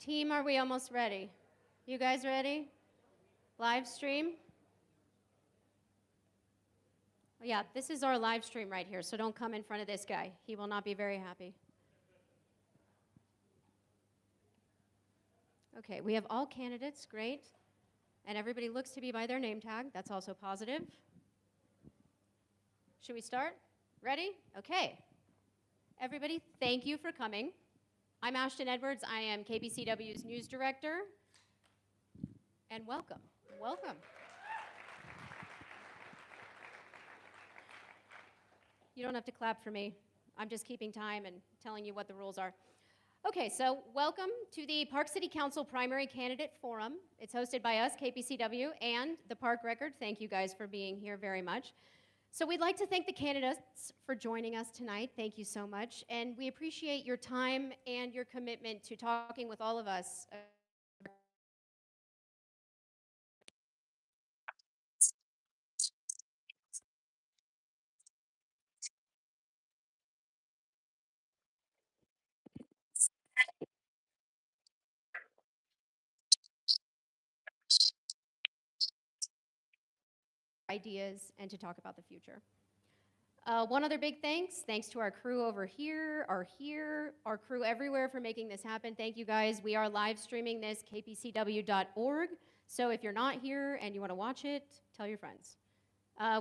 Team, are we almost ready? You guys ready? Live stream? Yeah, this is our live stream right here, so don't come in front of this guy. He will not be very happy. Okay, we have all candidates, great. And everybody looks to be by their name tag. That's also positive. Should we start? Ready? Okay. Everybody, thank you for coming. I'm Ashton Edwards. I am KPCW's news director. And welcome. Welcome. You don't have to clap for me. I'm just keeping time and telling you what the rules are. Okay, so welcome to the Park City Council Primary Candidate Forum. It's hosted by us, KPCW, and the Park Record. Thank you guys for being here very much. So we'd like to thank the candidates for joining us tonight. Thank you so much. And we appreciate your time and your commitment to talking with all of us. Ideas and to talk about the future. One other big thanks to our crew over here, our crew everywhere for making this happen. Thank you guys. We are live streaming this, kpcw.org. So if you're not here and you want to watch it, tell your friends.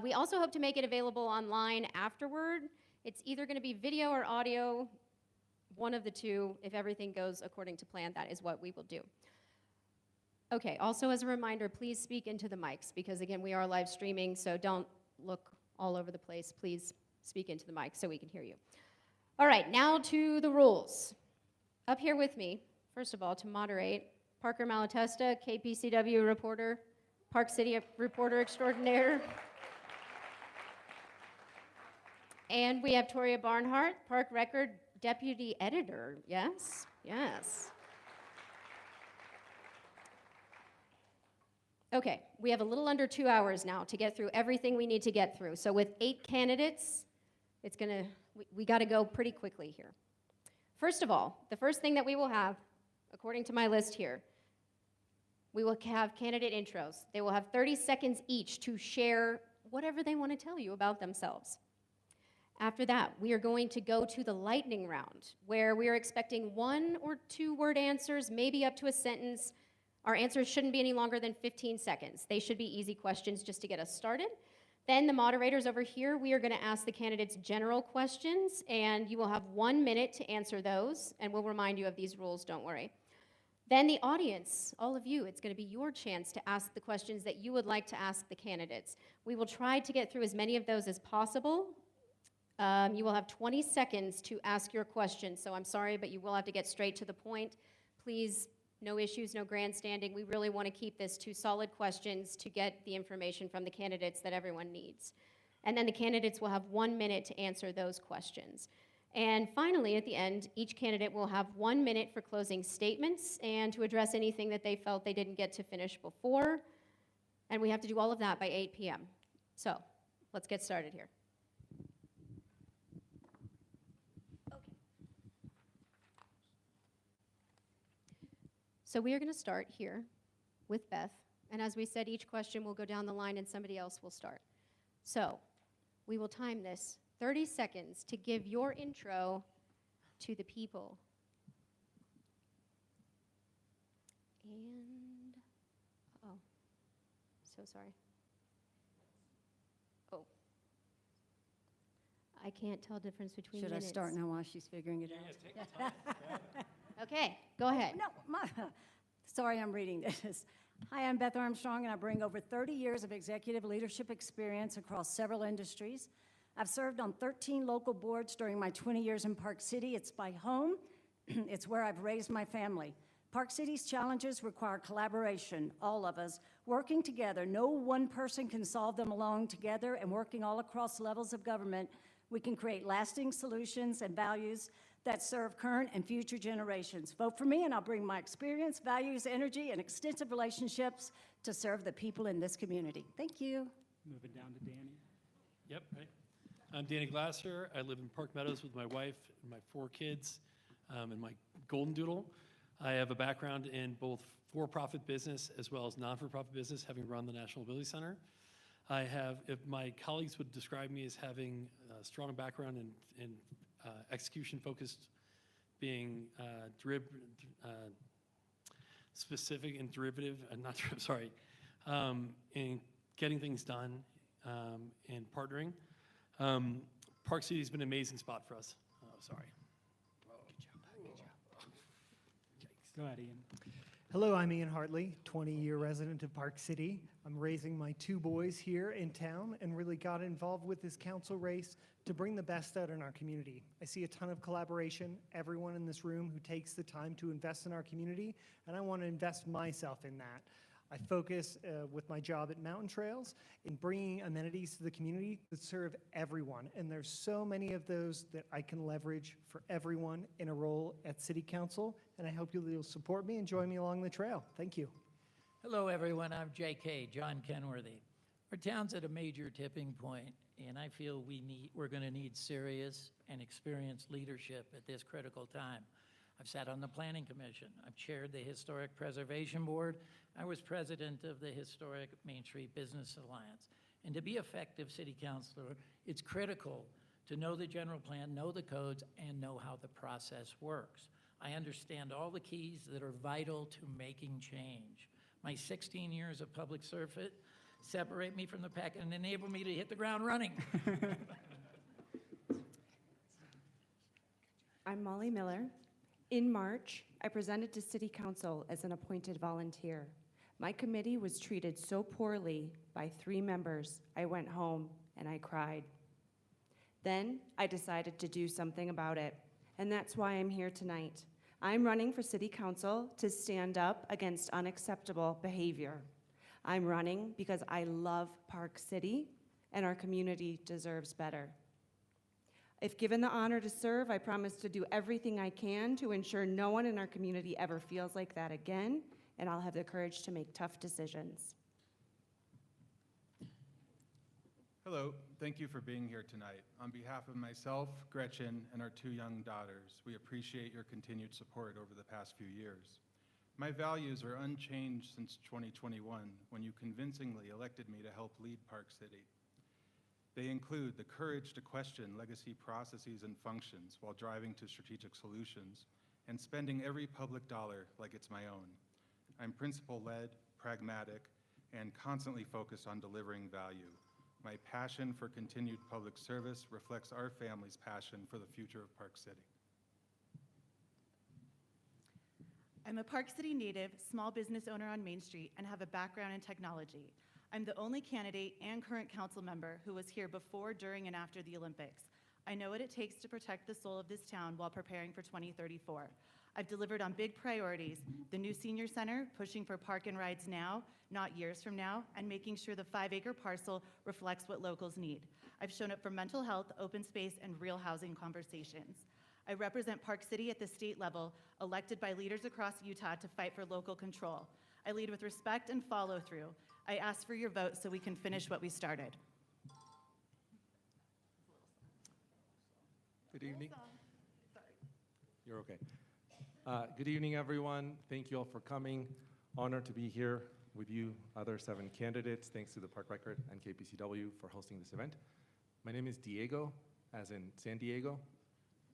We also hope to make it available online afterward. It's either going to be video or audio, one of the two. If everything goes according to plan, that is what we will do. Okay, also as a reminder, please speak into the mics because again, we are live streaming, so don't look all over the place. Please speak into the mic so we can hear you. All right, now to the rules. Up here with me, first of all, to moderate, Parker Malatesta, KPCW reporter, Park City reporter extraordinaire. And we have Toria Barnhart, Park Record deputy editor. Yes, yes. Okay, we have a little under 2 hours now to get through everything we need to get through. So with 8 candidates, we got to go pretty quickly here. First of all, the first thing that we will have, according to my list here, we will have candidate intros. They will have 30 seconds each to share whatever they want to tell you about themselves. After that, we are going to go to the lightning round, where we are expecting 1 or 2 word answers, maybe up to a sentence. Our answers shouldn't be any longer than 15 seconds. They should be easy questions just to get us started. Then the moderators over here, we are going to ask the candidates general questions, and you will have 1 minute to answer those, and we'll remind you of these rules, don't worry. Then the audience, all of you, it's going to be your chance to ask the questions that you would like to ask the candidates. We will try to get through as many of those as possible. You will have 20 seconds to ask your question, so I'm sorry, but you will have to get straight to the point. Please. No issues, no grandstanding. We really want to keep this to solid questions to get the information from the candidates that everyone needs. And then the candidates will have 1 minute to answer those questions. And finally, at the end, each candidate will have 1 minute for closing statements and to address anything that they felt they didn't get to finish before. And we have to do all of that by 8 p.m. So let's get started here. So we are going to start here with Beth. And as we said, each question will go down the line and somebody else will start. So we will time this 30 seconds to give your intro to the people. And, oh, so sorry. Oh. I can't tell the difference between Should minutes. I start now while she's figuring it out? Yes, take your time. Okay, go ahead. No, sorry, I'm reading this. Hi, I'm Beth Armstrong, and I bring over 30 years of executive leadership experience across several industries. I've served on 13 local boards during my 20 years in Park City. It's my home. It's where I've raised my family. Park City's challenges require collaboration, all of us, working together. No one person can solve them alone. Together and working all across levels of government, we can create lasting solutions and values that serve current and future generations. Vote for me, and I'll bring my experience, values, energy, and extensive relationships to serve the people in this community. Thank you. Move it down to Danny. Yep, right. I'm Danny Glasser. I live in Park Meadows with my wife and my 4 kids and my golden doodle. I have a background in both for-profit business as well as non-for-profit business, having run the National Ability Center. I have, if my colleagues would describe me as having a strong background in execution-focused, being specific and derivative, in getting things done and partnering. Park City has been an amazing spot for us. Oh, sorry. Go ahead, Ian. Hello, I'm Ian Hartley, 20-year resident of Park City. I'm raising my 2 boys here in town and really got involved with this council race to bring the best out in our community. I see a ton of collaboration, everyone in this room who takes the time to invest in our community, and I want to invest myself in that. I focus with my job at Mountain Trails in bringing amenities to the community that serve everyone. And there's so many of those that I can leverage for everyone in a role at City Council. And I hope you'll support me and join me along the trail. Thank you. Hello, everyone. I'm JK, John Kenworthy. Our town's at a major tipping point, and I feel we're going to need serious and experienced leadership at this critical time. I've sat on the Planning Commission. I've chaired the Historic Preservation Board. I was president of the Historic Main Street Business Alliance. And to be effective city councilor, it's critical to know the general plan, know the codes, and know how the process works. I understand all the keys that are vital to making change. My 16 years of public service separate me from the pack and enable me to hit the ground running. I'm Molly Miller. In March, I presented to City Council as an appointed volunteer. My committee was treated so poorly by 3 members, I went home and I cried. Then I decided to do something about it, and that's why I'm here tonight. I'm running for City Council to stand up against unacceptable behavior. I'm running because I love Park City, and our community deserves better. If given the honor to serve, I promise to do everything I can to ensure no one in our community ever feels like that again, and I'll have the courage to make tough decisions. Hello, thank you for being here tonight. On behalf of myself, Gretchen, and our 2 young daughters, we appreciate your continued support over the past few years. My values are unchanged since 2021, when you convincingly elected me to help lead Park City. They include the courage to question legacy processes and functions while driving to strategic solutions, and spending every public dollar like it's my own. I'm principle-led, pragmatic, and constantly focused on delivering value. My passion for continued public service reflects our family's passion for the future of Park City. I'm a Park City native, small business owner on Main Street, and have a background in technology. I'm the only candidate and current council member who was here before, during, and after the Olympics. I know what it takes to protect the soul of this town while preparing for 2034. I've delivered on big priorities: the new senior center, pushing for park and rides now, not years from now, and making sure the 5-acre parcel reflects what locals need. I've shown up for mental health, open space, and real housing conversations. I represent Park City at the state level, elected by leaders across Utah to fight for local control. I lead with respect and follow through. I ask for your vote so we can finish what we started. Good evening. You're okay. Good evening, everyone. Thank you all for coming. Honored to be here with you, other 7 candidates. Thanks to the Park Record and KPCW for hosting this event. My name is Diego, as in San Diego,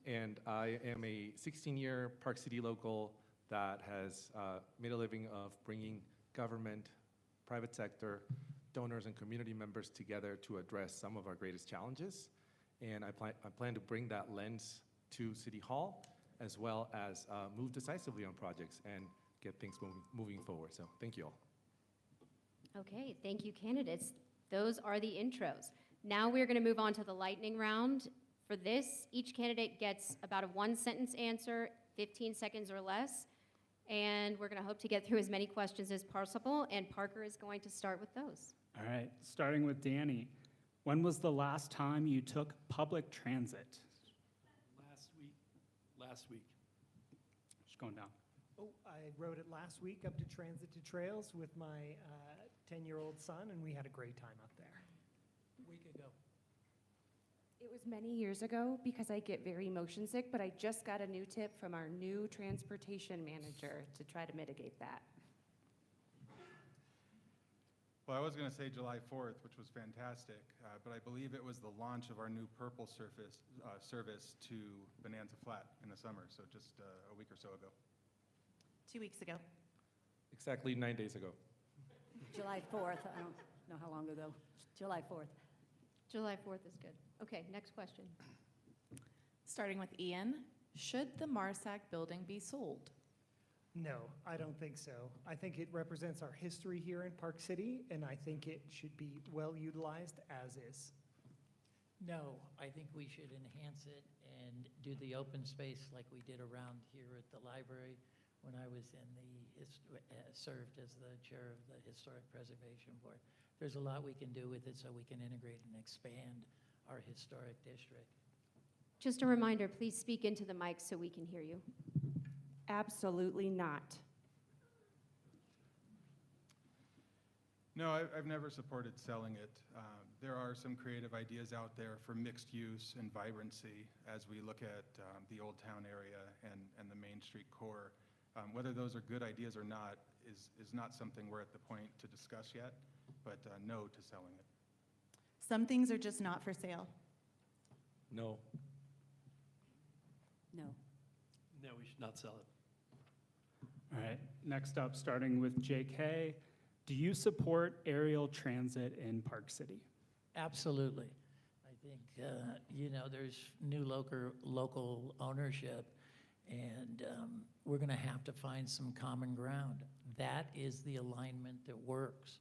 and I am a 16-year Park City local that has made a living of bringing government, private sector, donors, and community members together to address some of our greatest challenges. And I plan to bring that lens to City Hall, as well as move decisively on projects and get things moving forward. So thank you all. Okay, thank you, candidates. Those are the intros. Now we're going to move on to the lightning round. For this, each candidate gets about a 1-sentence answer, 15 seconds or less. And we're going to hope to get through as many questions as possible, and Parker is going to start with those. All right, starting with Danny. When was the last time you took public transit? Last week. Just going down. Oh, I rode it last week up to Transit to Trails with my 10-year-old son, and we had a great time up there. A week ago. It was many years ago because I get very motion sick, but I just got a new tip from our new transportation manager to try to mitigate that. Well, I was going to say July 4th, which was fantastic, but I believe it was the launch of our new Purple service to Bonanza Flat in the summer, so just a week or so ago. 2 weeks ago. Exactly 9 days ago. July 4th, I don't know how long ago. July 4th. July 4th is good. Okay, next question. Starting with Ian, should the Marsac building be sold? No, I don't think so. I think it represents our history here in Park City, and I think it should be well utilized as is. No, I think we should enhance it and do the open space like we did around here at the library when I was in served as the chair of the Historic Preservation Board. There's a lot we can do with it so we can integrate and expand our historic district. Just a reminder, please speak into the mic so we can hear you. Absolutely not. No, I've never supported selling it. There are some creative ideas out there for mixed use and vibrancy as we look at the Old Town area and the Main Street core. Whether those are good ideas or not is not something we're at the point to discuss yet, but no to selling it. Some things are just not for sale. No. No. No, we should not sell it. All right, next up, starting with JK, do you support aerial transit in Park City? Absolutely. I think, there's new local ownership, and we're going to have to find some common ground. That is the alignment that works.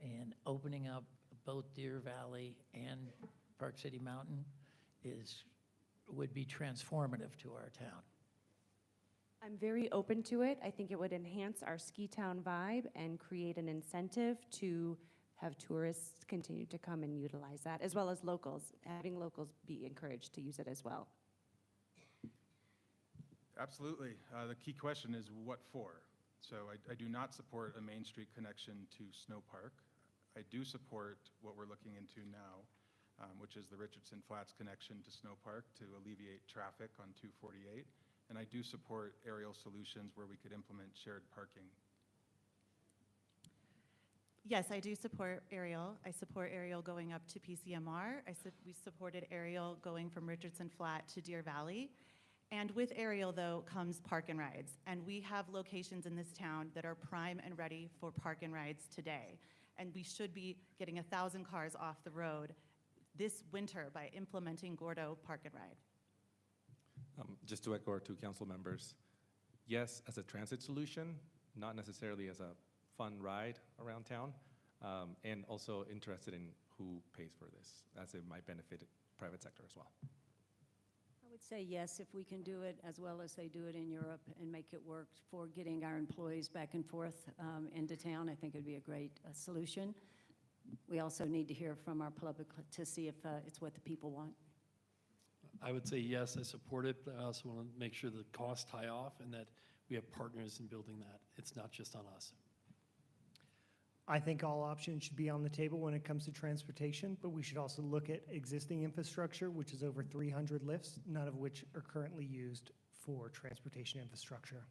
And opening up both Deer Valley and Park City Mountain would be transformative to our town. I'm very open to it. I think it would enhance our ski town vibe and create an incentive to have tourists continue to come and utilize that, as well as locals, having locals be encouraged to use it as well. Absolutely. The key question is what for? So I do not support a Main Street connection to Snow Park. I do support what we're looking into now, which is the Richardson Flats connection to Snow Park to alleviate traffic on 248. And I do support aerial solutions where we could implement shared parking. Yes, I do support aerial. I support aerial going up to PCMR. We supported aerial going from Richardson Flat to Deer Valley. And with aerial, though, comes park and rides. And we have locations in this town that are prime and ready for park and rides today. And we should be getting 1,000 cars off the road this winter by implementing Gordo Park and Ride. Just to echo our two council members, yes, as a transit solution, not necessarily as a fun ride around town, and also interested in who pays for this, as it might benefit the private sector as well. I would say yes, if we can do it as well as they do it in Europe and make it work for getting our employees back and forth into town, I think it'd be a great solution. We also need to hear from our public to see if it's what the people want. I would say yes, I support it, but I also want to make sure the costs tie off and that we have partners in building that. It's not just on us. I think all options should be on the table when it comes to transportation, but we should also look at existing infrastructure, which is over 300 lifts, none of which are currently used for transportation infrastructure.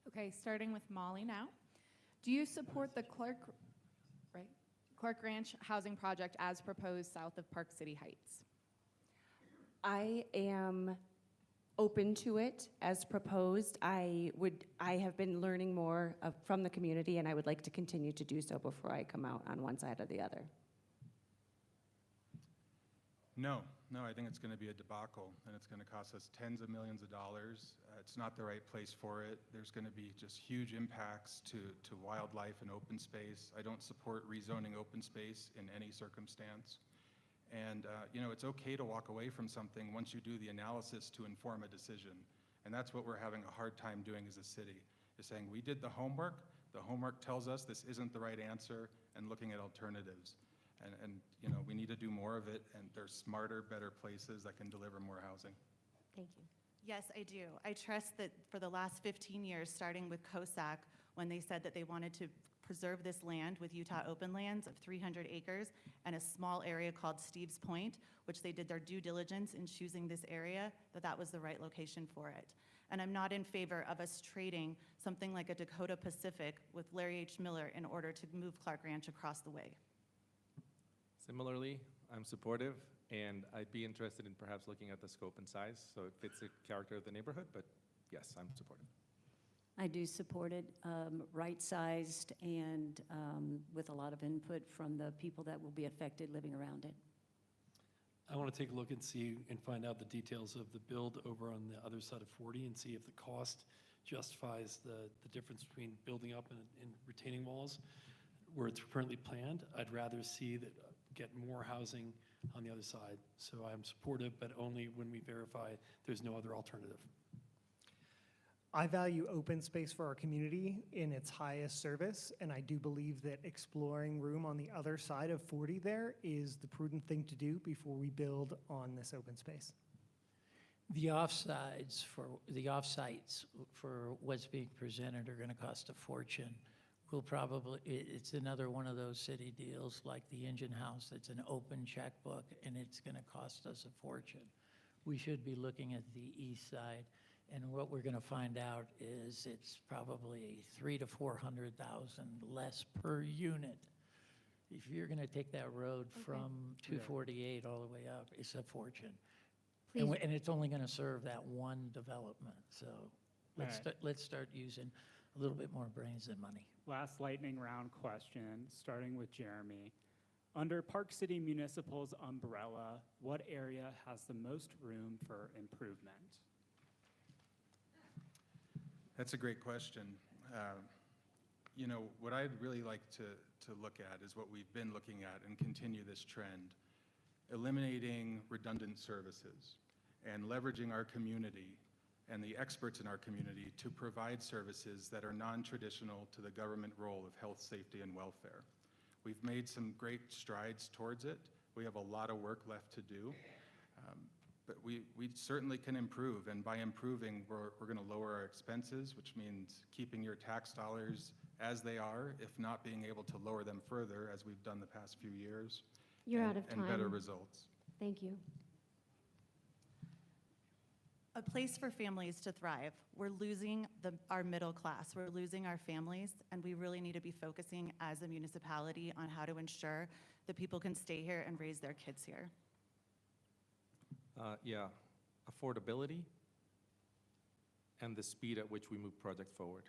Okay, starting with Molly now. Do you support the Clark Ranch housing project as proposed south of Park City Heights? I am open to it as proposed. I have been learning more from the community, and I would like to continue to do so before I come out on one side or the other. No, I think it's going to be a debacle, and it's going to cost us tens of millions of dollars. It's not the right place for it. There's going to be just huge impacts to wildlife and open space. I don't support rezoning open space in any circumstance. And, it's okay to walk away from something once you do the analysis to inform a decision. And that's what we're having a hard time doing as a city, is saying we did the homework tells us this isn't the right answer, and looking at alternatives. And we need to do more of it, and there's smarter, better places that can deliver more housing. Thank you. Yes, I do. I trust that for the last 15 years, starting with COSAC, when they said that they wanted to preserve this land with Utah Open Lands of 300 acres and a small area called Steve's Point, which they did their due diligence in choosing this area, that was the right location for it. And I'm not in favor of us trading something like a Dakota Pacific with Larry H. Miller in order to move Clark Ranch across the way. Similarly, I'm supportive, and I'd be interested in perhaps looking at the scope and size, so it fits the character of the neighborhood, but yes, I'm supportive. I do support it, right-sized and with a lot of input from the people that will be affected living around it. I want to take a look and see and find out the details of the build over on the other side of 40 and see if the cost justifies the difference between building up and retaining walls where it's currently planned. I'd rather see that get more housing on the other side. So I'm supportive, but only when we verify there's no other alternative. I value open space for our community in its highest service, and I do believe that exploring room on the other side of 40 there is the prudent thing to do before we build on this open space. The offsites for what's being presented are gonna cost a fortune. We'll probably, it's another one of those city deals like the engine house that's an open checkbook, and it's gonna cost us a fortune. We should be looking at the east side, and what we're gonna find out is it's probably 300,000 to 400,000 less per unit. If you're gonna take that road from 248 all the way up, it's a fortune. Please. And it's only gonna serve that one development, so let's start using a little bit more brains than money. Last lightning round question, starting with Jeremy. Under Park City Municipal's umbrella, what area has the most room for improvement? That's a great question. You know, what I'd really like to look at is what we've been looking at and continue this trend, eliminating redundant services and leveraging our community and the experts in our community to provide services that are non-traditional to the government role of health, safety, and welfare. We've made some great strides towards it. We have a lot of work left to do, but we certainly can improve, and by improving, we're gonna lower our expenses, which means keeping your tax dollars as they are, if not being able to lower them further, as we've done the past few years. You're and- out of time. And better results. Thank you. A place for families to thrive. We're losing our middle class. We're losing our families, and we really need to be focusing as a municipality on how to ensure that people can stay here and raise their kids here. Yeah, affordability and the speed at which we move projects forward.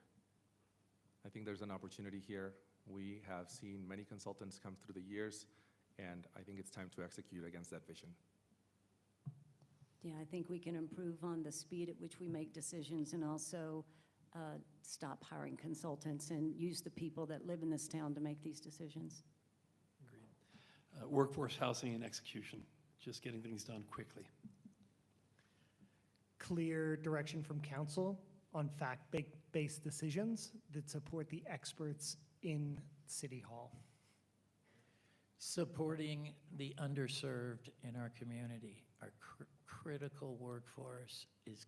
I think there's an opportunity here. We have seen many consultants come through the years, and I think it's time to execute against that vision. Yeah, I think we can improve on the speed at which we make decisions and also stop hiring consultants and use the people that live in this town to make these decisions. Agreed. Workforce housing and execution, just getting things done quickly. Clear direction from council on fact-based decisions that support the experts in City Hall. Supporting the underserved in our community. Our critical workforce is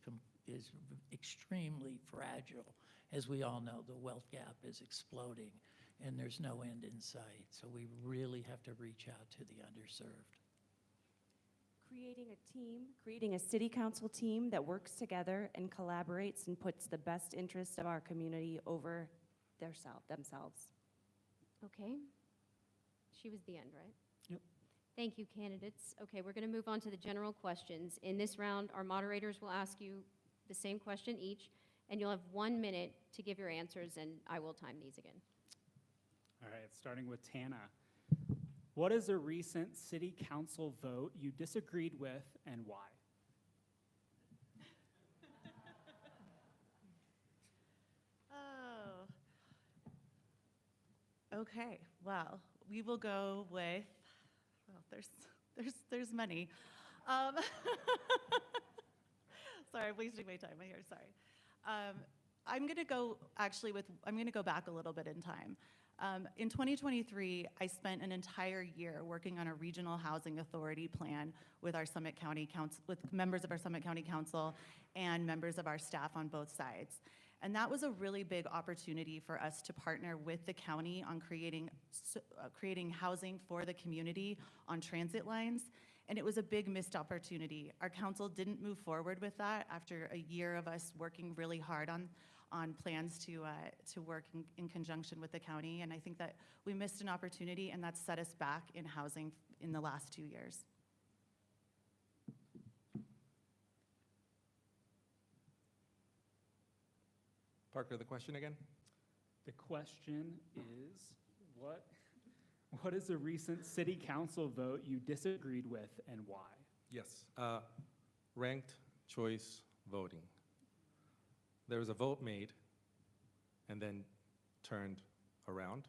extremely fragile. As we all know, the wealth gap is exploding, and there's no end in sight. So we really have to reach out to the underserved. Creating a city council team that works together and collaborates and puts the best interest of our community over themselves. Okay. She was the end, right? Yep. Thank you, candidates. Okay, we're going to move on to the general questions. In this round, our moderators will ask you the same question each, and you'll have 1 minute to give your answers, and I will time these again. All right, starting with Tana. What is a recent city council vote you disagreed with and why? Oh. Okay, well, we will go with, well, there's many. Sorry, I'm wasting my time here, sorry. I'm gonna go back a little bit in time. In 2023, I spent an entire year working on a regional housing authority plan with our Summit County Council, with members of our Summit County Council and members of our staff on both sides. And that was a really big opportunity for us to partner with the county on creating housing for the community on transit lines. And it was a big missed opportunity. Our council didn't move forward with that after a year of us working really hard on plans to work in conjunction with the county. And I think that we missed an opportunity, and that's set us back in housing in the last 2 years. Parker, the question again? The question is, what is a recent city council vote you disagreed with and why? Yes. Ranked choice voting. There was a vote made and then turned around.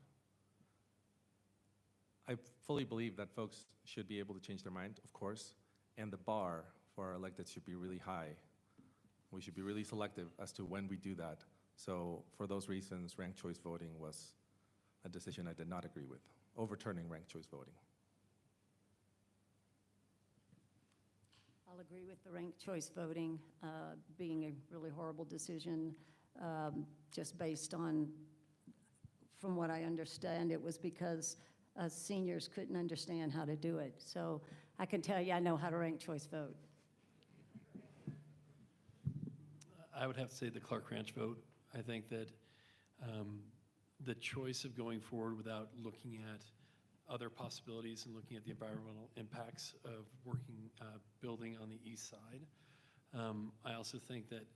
I fully believe that folks should be able to change their mind, of course, and the bar for our electeds should be really high. We should be really selective as to when we do that. So for those reasons, ranked choice voting was a decision I did not agree with, overturning ranked choice voting. I'll agree with the ranked choice voting being a really horrible decision, just based on, from what I understand, it was because seniors couldn't understand how to do it. So I can tell you I know how to rank choice vote. I would have to say the Clark Ranch vote. I think that the choice of going forward without looking at other possibilities and looking at the environmental impacts of building on the east side. I also think that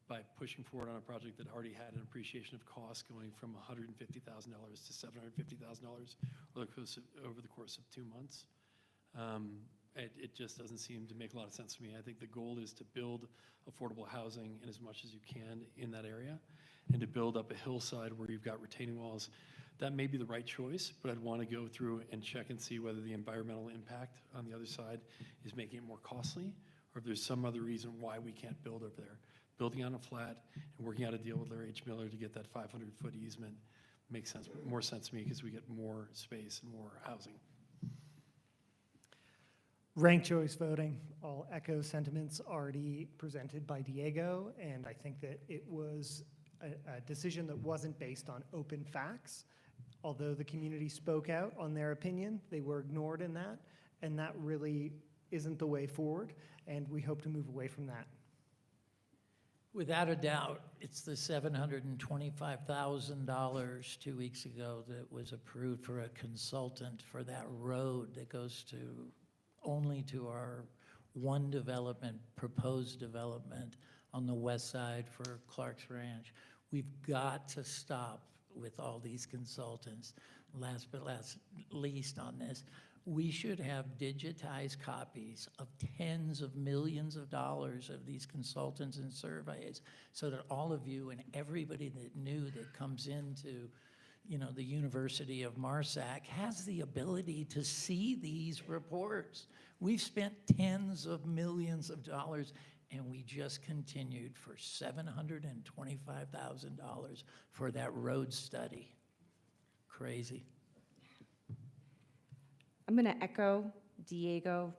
by pushing forward on a project that already had an appreciation of cost going from $150,000 to $750,000 over the course of 2 months, it just doesn't seem to make a lot of sense to me. I think the goal is to build affordable housing in as much as you can in that area, and to build up a hillside where you've got retaining walls. That may be the right choice, but I'd want to go through and check and see whether the environmental impact on the other side is making it more costly, or if there's some other reason why we can't build over there. Building on a flat and working out a deal with Larry H. Miller to get that 500-foot easement makes more sense to me, because we get more space and more housing. Ranked choice voting, I'll echo sentiments already presented by Diego, and I think that it was a decision that wasn't based on open facts. Although the community spoke out on their opinion, they were ignored in that, and that really isn't the way forward, and we hope to move away from that. Without a doubt, it's the $725,000 2 weeks ago that was approved for a consultant for that road that goes only to our one development, proposed development on the west side for Clark's Ranch. We've got to stop with all these consultants. Last but not least on this, we should have digitized copies of tens of millions of dollars of these consultants and surveys, so that all of you and everybody that comes into the University of Marsac has the ability to see these reports. We've spent tens of millions of dollars, and we just continued for $725,000 for that road study. Crazy. I'm going to echo Diego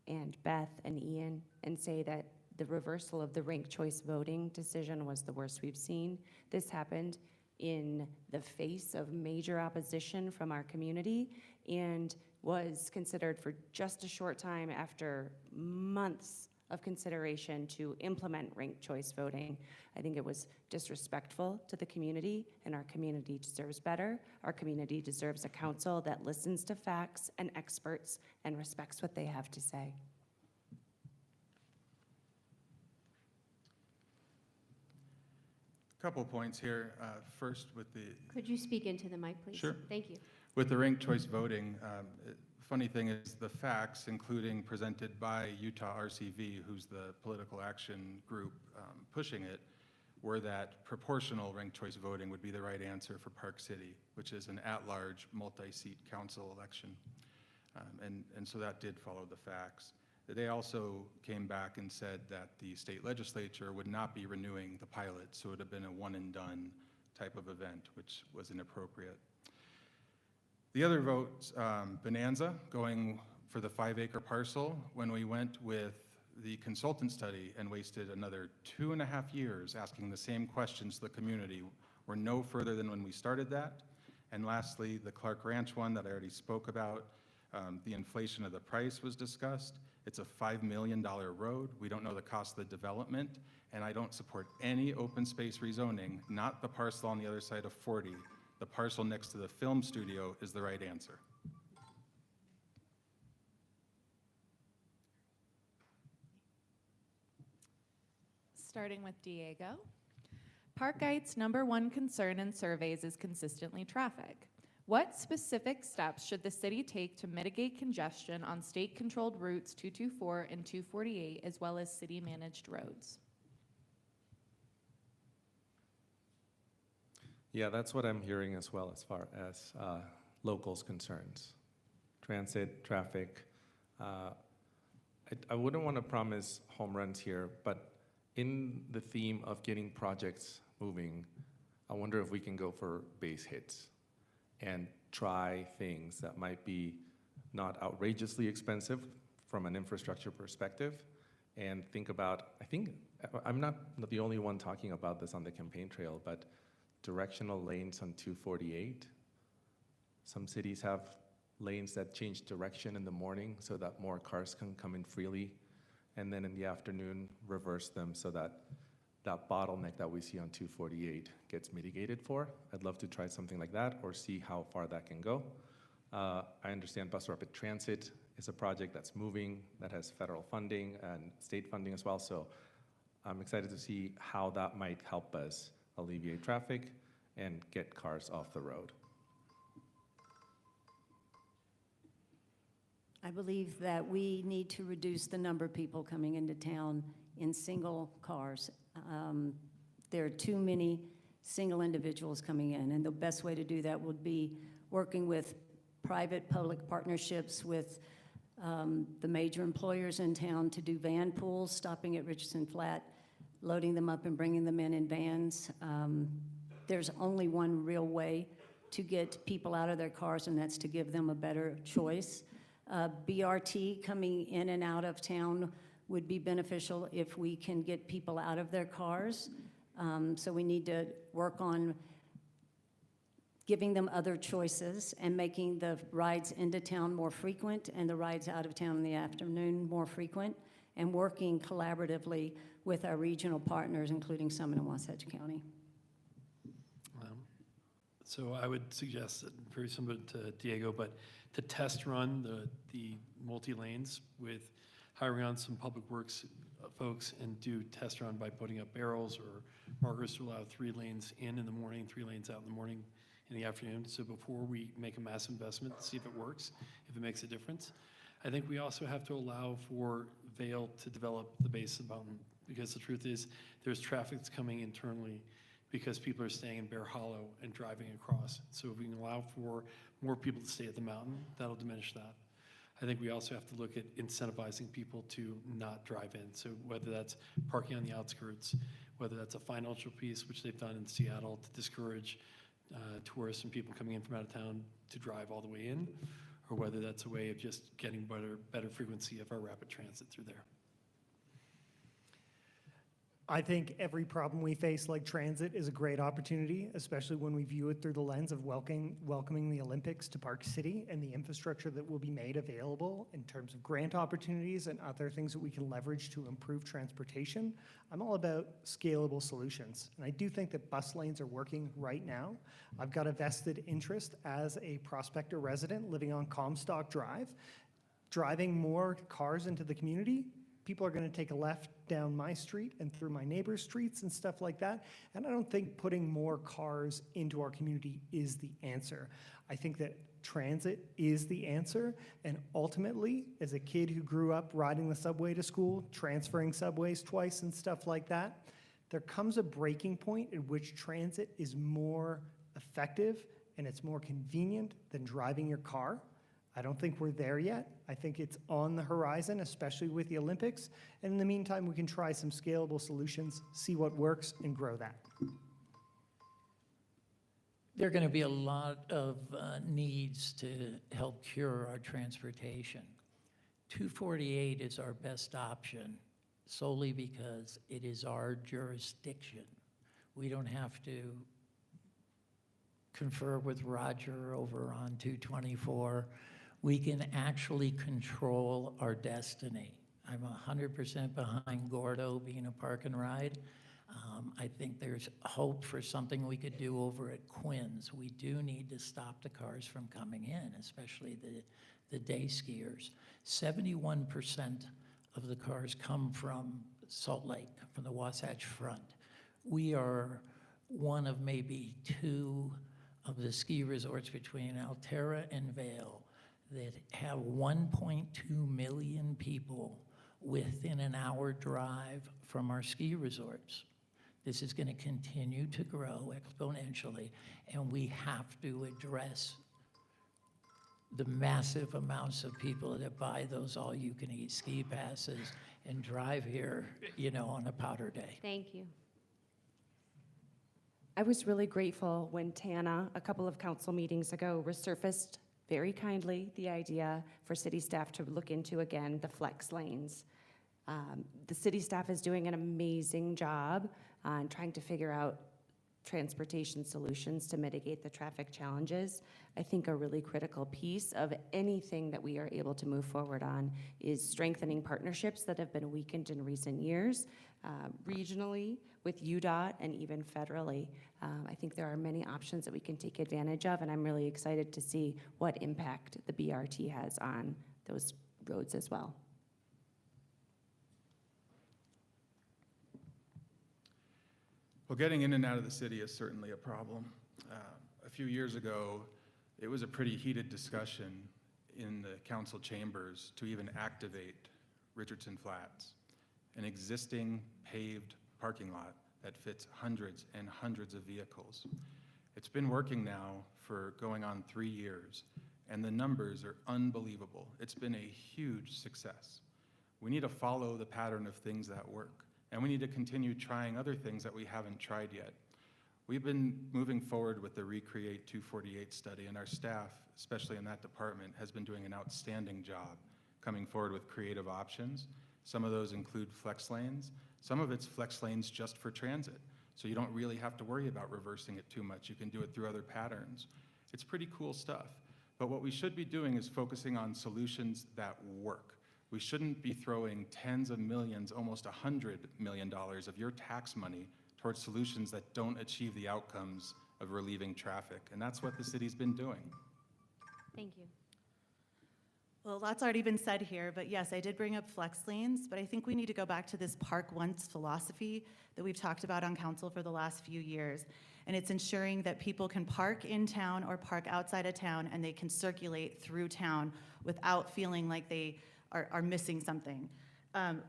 and Beth and Ian and say that the reversal of the ranked choice voting decision was the worst we've seen. This happened in the face of major opposition from our community and was considered for just a short time after months of consideration to implement ranked choice voting. I think it was disrespectful to the community, and our community deserves better. Our community deserves a council that listens to facts and experts and respects what they have to say. Couple points here. First, with the Could you speak into the mic, please? Sure. Thank you. with the ranked choice voting, funny thing is the facts, including presented by Utah RCV, who's the political action group pushing it, were that proportional ranked choice voting would be the right answer for Park City, which is an at-large multi-seat council election. And so that did follow the facts. They also came back and said that the state legislature would not be renewing the pilot, so it would have been a one-and-done type of event, which was inappropriate. The other vote, Bonanza, going for the 5-acre parcel. When we went with the consultant study and wasted another 2.5 years asking the same questions to the community. We're no further than when we started that. And lastly, the Clark Ranch one that I already spoke about, the inflation of the price was discussed. It's a $5 million road. We don't know the cost of the development, and I don't support any open space rezoning, not the parcel on the other side of 40. The parcel next to the film studio is the right answer. Starting with Diego. Park Guide's #1 concern in surveys is consistently traffic. What specific steps should the city take to mitigate congestion on state-controlled routes 224 and 248, as well as city-managed roads? Yeah, that's what I'm hearing as well as far as locals' concerns. Transit, traffic. I wouldn't want to promise home runs here, but in the theme of getting projects moving, I wonder if we can go for base hits and try things that might be not outrageously expensive from an infrastructure perspective, and think about, I think, I'm not the only one talking about this on the campaign trail, but directional lanes on 248. Some cities have lanes that change direction in the morning so that more cars can come in freely, and then in the afternoon, reverse them so that that bottleneck that we see on 248 gets mitigated for. I'd love to try something like that or see how far that can go. I understand Bus Rapid Transit is a project that's moving, that has federal funding and state funding as well, so I'm excited to see how that might help us alleviate traffic and get cars off the road. I believe that we need to reduce the number of people coming into town in single cars. There are too many single individuals coming in, and the best way to do that would be working with private-public partnerships with the major employers in town to do van pools, stopping at Richardson Flat, loading them up and bringing them in vans. There's only one real way to get people out of their cars, and that's to give them a better choice. BRT coming in and out of town would be beneficial if we can get people out of their cars. So we need to work on giving them other choices and making the rides into town more frequent and the rides out of town in the afternoon more frequent, and working collaboratively with our regional partners, including Summit and Wasatch County. So I would suggest that, very similar to Diego, but to test run the multi-lanes with hiring on some public works folks and do test run by putting up barrels or markers to allow 3 lanes in the morning, 3 lanes out in the morning, in the afternoon. So before we make a mass investment, see if it works, if it makes a difference. I think we also have to allow for Vail to develop the base of the mountain, because the truth is there's traffic that's coming internally because people are staying in Bear Hollow and driving across. So if we can allow for more people to stay at the mountain, that'll diminish that. I think we also have to look at incentivizing people to not drive in. So whether that's parking on the outskirts, whether that's a financial piece, which they've done in Seattle to discourage tourists and people coming in from out of town to drive all the way in, or whether that's a way of just getting better frequency of our rapid transit through there. I think every problem we face, like transit, is a great opportunity, especially when we view it through the lens of welcoming the Olympics to Park City and the infrastructure that will be made available in terms of grant opportunities and other things that we can leverage to improve transportation. I'm all about scalable solutions, and I do think that bus lanes are working right now. I've got a vested interest as a Prospector resident living on Comstock Drive. Driving more cars into the community, people are going to take a left down my street and through my neighbor's streets and stuff like that. And I don't think putting more cars into our community is the answer. I think that transit is the answer. And ultimately, as a kid who grew up riding the subway to school, transferring subways twice and stuff like that, there comes a breaking point at which transit is more effective and it's more convenient than driving your car. I don't think we're there yet. I think it's on the horizon, especially with the Olympics. And in the meantime, we can try some scalable solutions, see what works, and grow that. There are going to be a lot of needs to help cure our transportation. 248 is our best option solely because it is our jurisdiction. We don't have to confer with Roger over on 224. We can actually control our destiny. I'm 100% behind Gordo being a park and ride. I think there's hope for something we could do over at Quinn's. We do need to stop the cars from coming in, especially the day skiers. 71% of the cars come from Salt Lake, from the Wasatch Front. We are one of maybe two of the ski resorts between Alterra and Vail that have 1.2 million people within an hour drive from our ski resorts. This is going to continue to grow exponentially, and we have to address the massive amounts of people that buy those all-you-can-eat ski passes and drive here, you know, on a powder day. Thank you. I was really grateful when Tana, a couple of council meetings ago, resurfaced very kindly the idea for city staff to look into again the flex lanes. The city staff is doing an amazing job on trying to figure out transportation solutions to mitigate the traffic challenges. I think a really critical piece of anything that we are able to move forward on is strengthening partnerships that have been weakened in recent years, regionally, with UDOT, and even federally. I think there are many options that we can take advantage of, and I'm really excited to see what impact the BRT has on those roads as well. Well, getting in and out of the city is certainly a problem. A few years ago, it was a pretty heated discussion in the council chambers to even activate Richardson Flats, an existing paved parking lot that fits hundreds and hundreds of vehicles. It's been working now for going on 3 years, and the numbers are unbelievable. It's been a huge success. We need to follow the pattern of things that work, and we need to continue trying other things that we haven't tried yet. We've been moving forward with the Recreate 248 study, and our staff, especially in that department, has been doing an outstanding job coming forward with creative options. Some of those include flex lanes. Some of it's flex lanes just for transit, so you don't really have to worry about reversing it too much. You can do it through other patterns. It's pretty cool stuff. But what we should be doing is focusing on solutions that work. We shouldn't be throwing tens of millions, almost $100 million of your tax money towards solutions that don't achieve the outcomes of relieving traffic. And that's what the city's been doing. Thank you. Well, a lot's already been said here, but yes, I did bring up flex lanes, but I think we need to go back to this park once philosophy that we've talked about on council for the last few years. And it's ensuring that people can park in town or park outside of town, and they can circulate through town without feeling like they are missing something.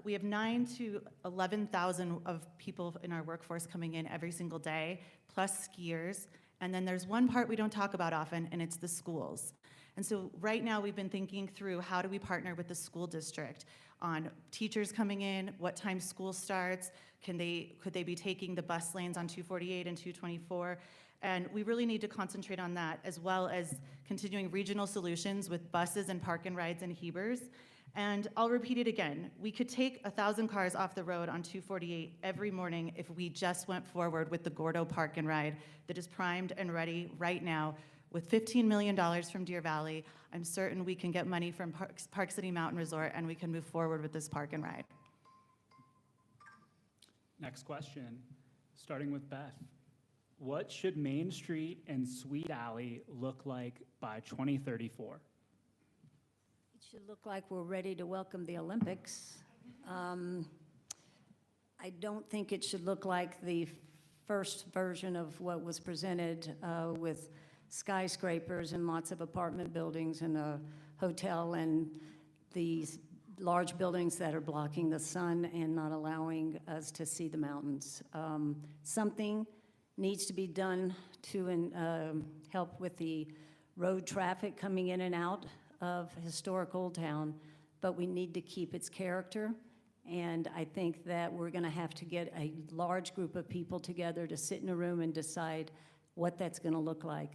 We have 9,000 to 11,000 of people in our workforce coming in every single day, plus skiers. And then there's one part we don't talk about often, and it's the schools. And so right now we've been thinking through how do we partner with the school district on teachers coming in, what time school starts, could they be taking the bus lanes on 248 and 224? And we really need to concentrate on that, as well as continuing regional solutions with buses and park and rides and Hebers. And I'll repeat it again. We could take 1,000 cars off the road on 248 every morning if we just went forward with the Gordo Park and Ride that is primed and ready right now. With $15 million from Deer Valley, I'm certain we can get money from Park City Mountain Resort, and we can move forward with this park and ride. Next question, starting with Beth. What should Main Street and Sweet Alley look like by 2034? It should look like we're ready to welcome the Olympics. I don't think it should look like the first version of what was presented with skyscrapers and lots of apartment buildings and a hotel and these large buildings that are blocking the sun and not allowing us to see the mountains. Something needs to be done to help with the road traffic coming in and out of historic Old Town, but we need to keep its character. And I think that we're going to have to get a large group of people together to sit in a room and decide what that's going to look like.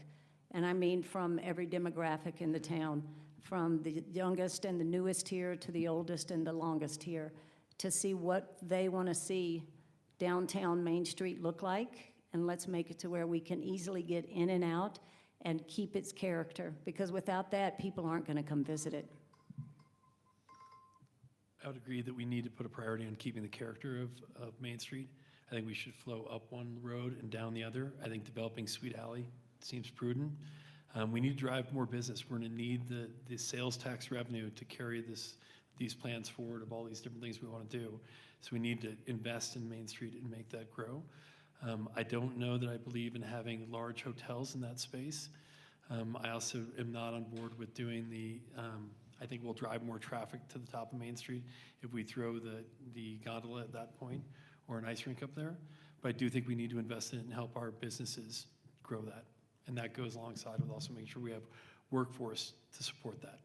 And I mean from every demographic in the town, from the youngest and the newest here to the oldest and the longest here, to see what they want to see downtown Main Street look like, and let's make it to where we can easily get in and out and keep its character, because without that, people aren't going to come visit it. I would agree that we need to put a priority on keeping the character of Main Street. I think we should flow up one road and down the other. I think developing Sweet Alley seems prudent. We need to drive more business. We're going to need the sales tax revenue to carry these plans forward of all these different things we want to do. So we need to invest in Main Street and make that grow. I don't know that I believe in having large hotels in that space. I also am not on board with doing I think we'll drive more traffic to the top of Main Street if we throw the gondola at that point or an ice rink up there. But I do think we need to invest in it and help our businesses grow that. And that goes alongside with also making sure we have workforce to support that.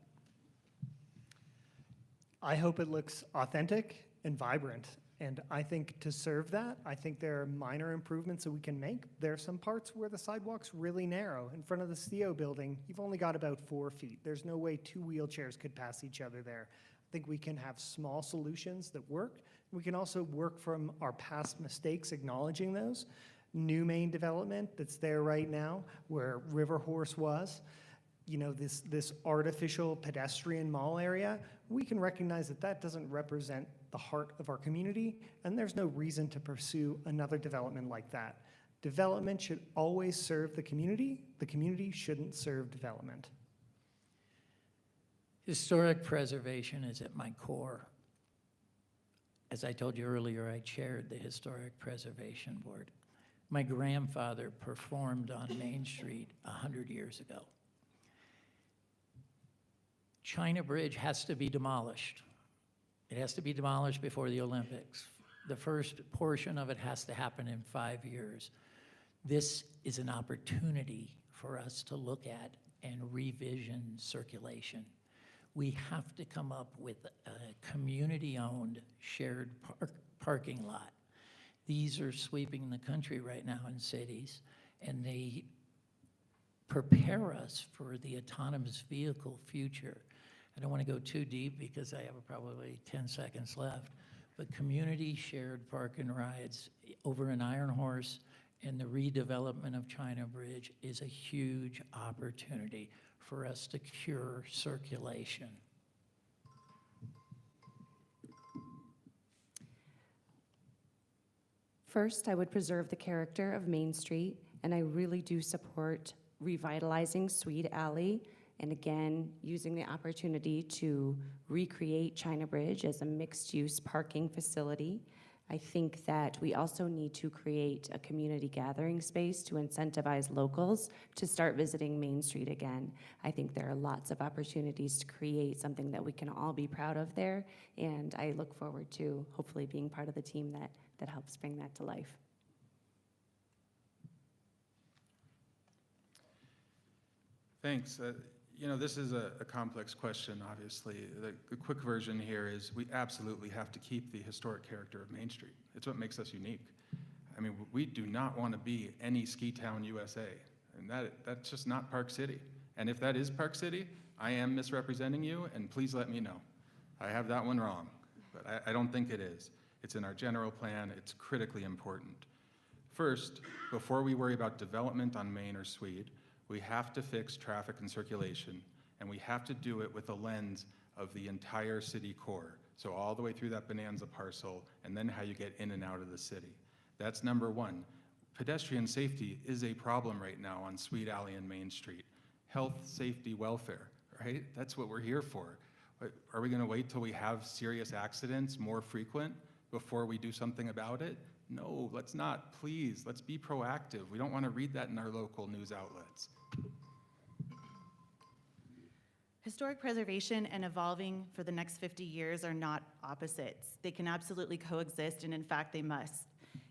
I hope it looks authentic and vibrant. And I think to serve that, I think there are minor improvements that we can make. There are some parts where the sidewalk's really narrow. In front of the CO building, you've only got about 4 feet. There's no way 2 wheelchairs could pass each other there. I think we can have small solutions that work. We can also work from our past mistakes, acknowledging those. New main development that's there right now, where River Horse was, you know, this artificial pedestrian mall area, we can recognize that that doesn't represent the heart of our community, and there's no reason to pursue another development like that. Development should always serve the community. The community shouldn't serve development. Historic preservation is at my core. As I told you earlier, I chaired the Historic Preservation Board. My grandfather performed on Main Street 100 years ago. China Bridge has to be demolished. It has to be demolished before the Olympics. The first portion of it has to happen in 5 years. This is an opportunity for us to look at and revision circulation. We have to come up with a community-owned shared parking lot. These are sweeping the country right now in cities, and they prepare us for the autonomous vehicle future. I don't want to go too deep because I have probably 10 seconds left, but community shared park and rides over in Iron Horse and the redevelopment of China Bridge is a huge opportunity for us to cure circulation. First, I would preserve the character of Main Street, and I really do support revitalizing Sweet Alley, and again, using the opportunity to recreate China Bridge as a mixed-use parking facility. I think that we also need to create a community gathering space to incentivize locals to start visiting Main Street again. I think there are lots of opportunities to create something that we can all be proud of there, and I look forward to hopefully being part of the team that helps bring that to life. Thanks. You know, this is a complex question, obviously. The quick version here is we absolutely have to keep the historic character of Main Street. It's what makes us unique. I mean, we do not want to be any ski town USA, and that's just not Park City. And if that is Park City, I am misrepresenting you, and please let me know. I have that one wrong, but I don't think it is. It's in our general plan. It's critically important. First, before we worry about development on Main or Swede, we have to fix traffic and circulation, and we have to do it with a lens of the entire city core. So all the way through that Bonanza parcel, and then how you get in and out of the city. That's number one. Pedestrian safety is a problem right now on Sweet Alley and Main Street. Health, safety, welfare, right? That's what we're here for. Are we gonna wait till we have serious accidents more frequent before we do something about it? No, let's not, please. Let's be proactive. We don't want to read that in our local news outlets. Historic preservation and evolving for the next 50 years are not opposites. They can absolutely coexist, and in fact, they must.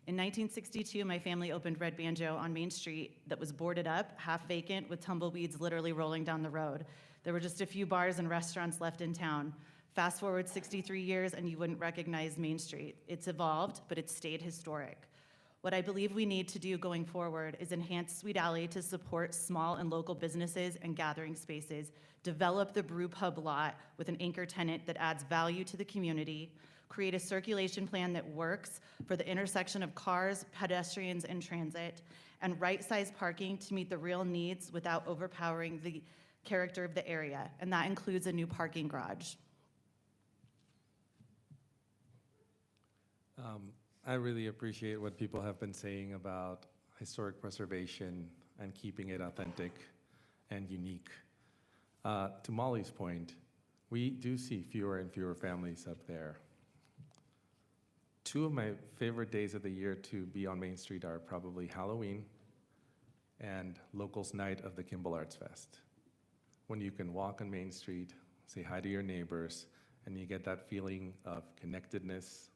In 1962, my family opened Red Banjo on Main Street that was boarded up, half vacant, with tumbleweeds literally rolling down the road. There were just a few bars and restaurants left in town. Fast forward 63 years and you wouldn't recognize Main Street. It's evolved, but it's stayed historic. What I believe we need to do going forward is enhance Sweet Alley to support small and local businesses and gathering spaces, develop the brew pub lot with an anchor tenant that adds value to the community, create a circulation plan that works for the intersection of cars, pedestrians, and transit, and right-size parking to meet the real needs without overpowering the character of the area, and that includes a new parking garage. I really appreciate what people have been saying about historic preservation and keeping it authentic and unique. To Molly's point, we do see fewer and fewer families up there. Two of my favorite days of the year to be on Main Street are probably Halloween and Locals Night of the Kimball Arts Fest. When you can walk on Main Street, say hi to your neighbors, and you get that feeling of connectedness.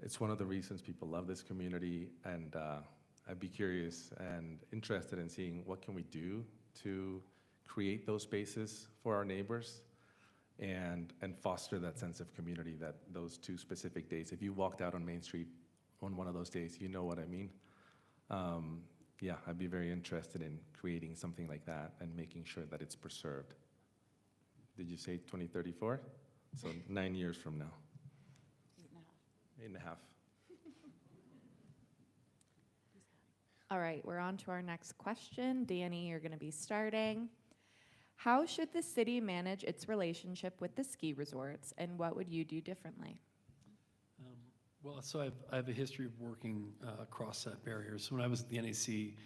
It's one of the reasons people love this community, and I'd be curious and interested in seeing what can we do to create those spaces for our neighbors and foster that sense of community that those two specific days, if you walked out on Main Street on one of those days, you know what I mean. Yeah, I'd be very interested in creating something like that and making sure that it's preserved. Did you say 2034? So 9 years from now. 8.5. All right, we're on to our next question. Danny, you're going to be starting. How should the city manage its relationship with the ski resorts, and what would you do differently? Well, so I have a history of working across that barrier. So when I was at the NAC,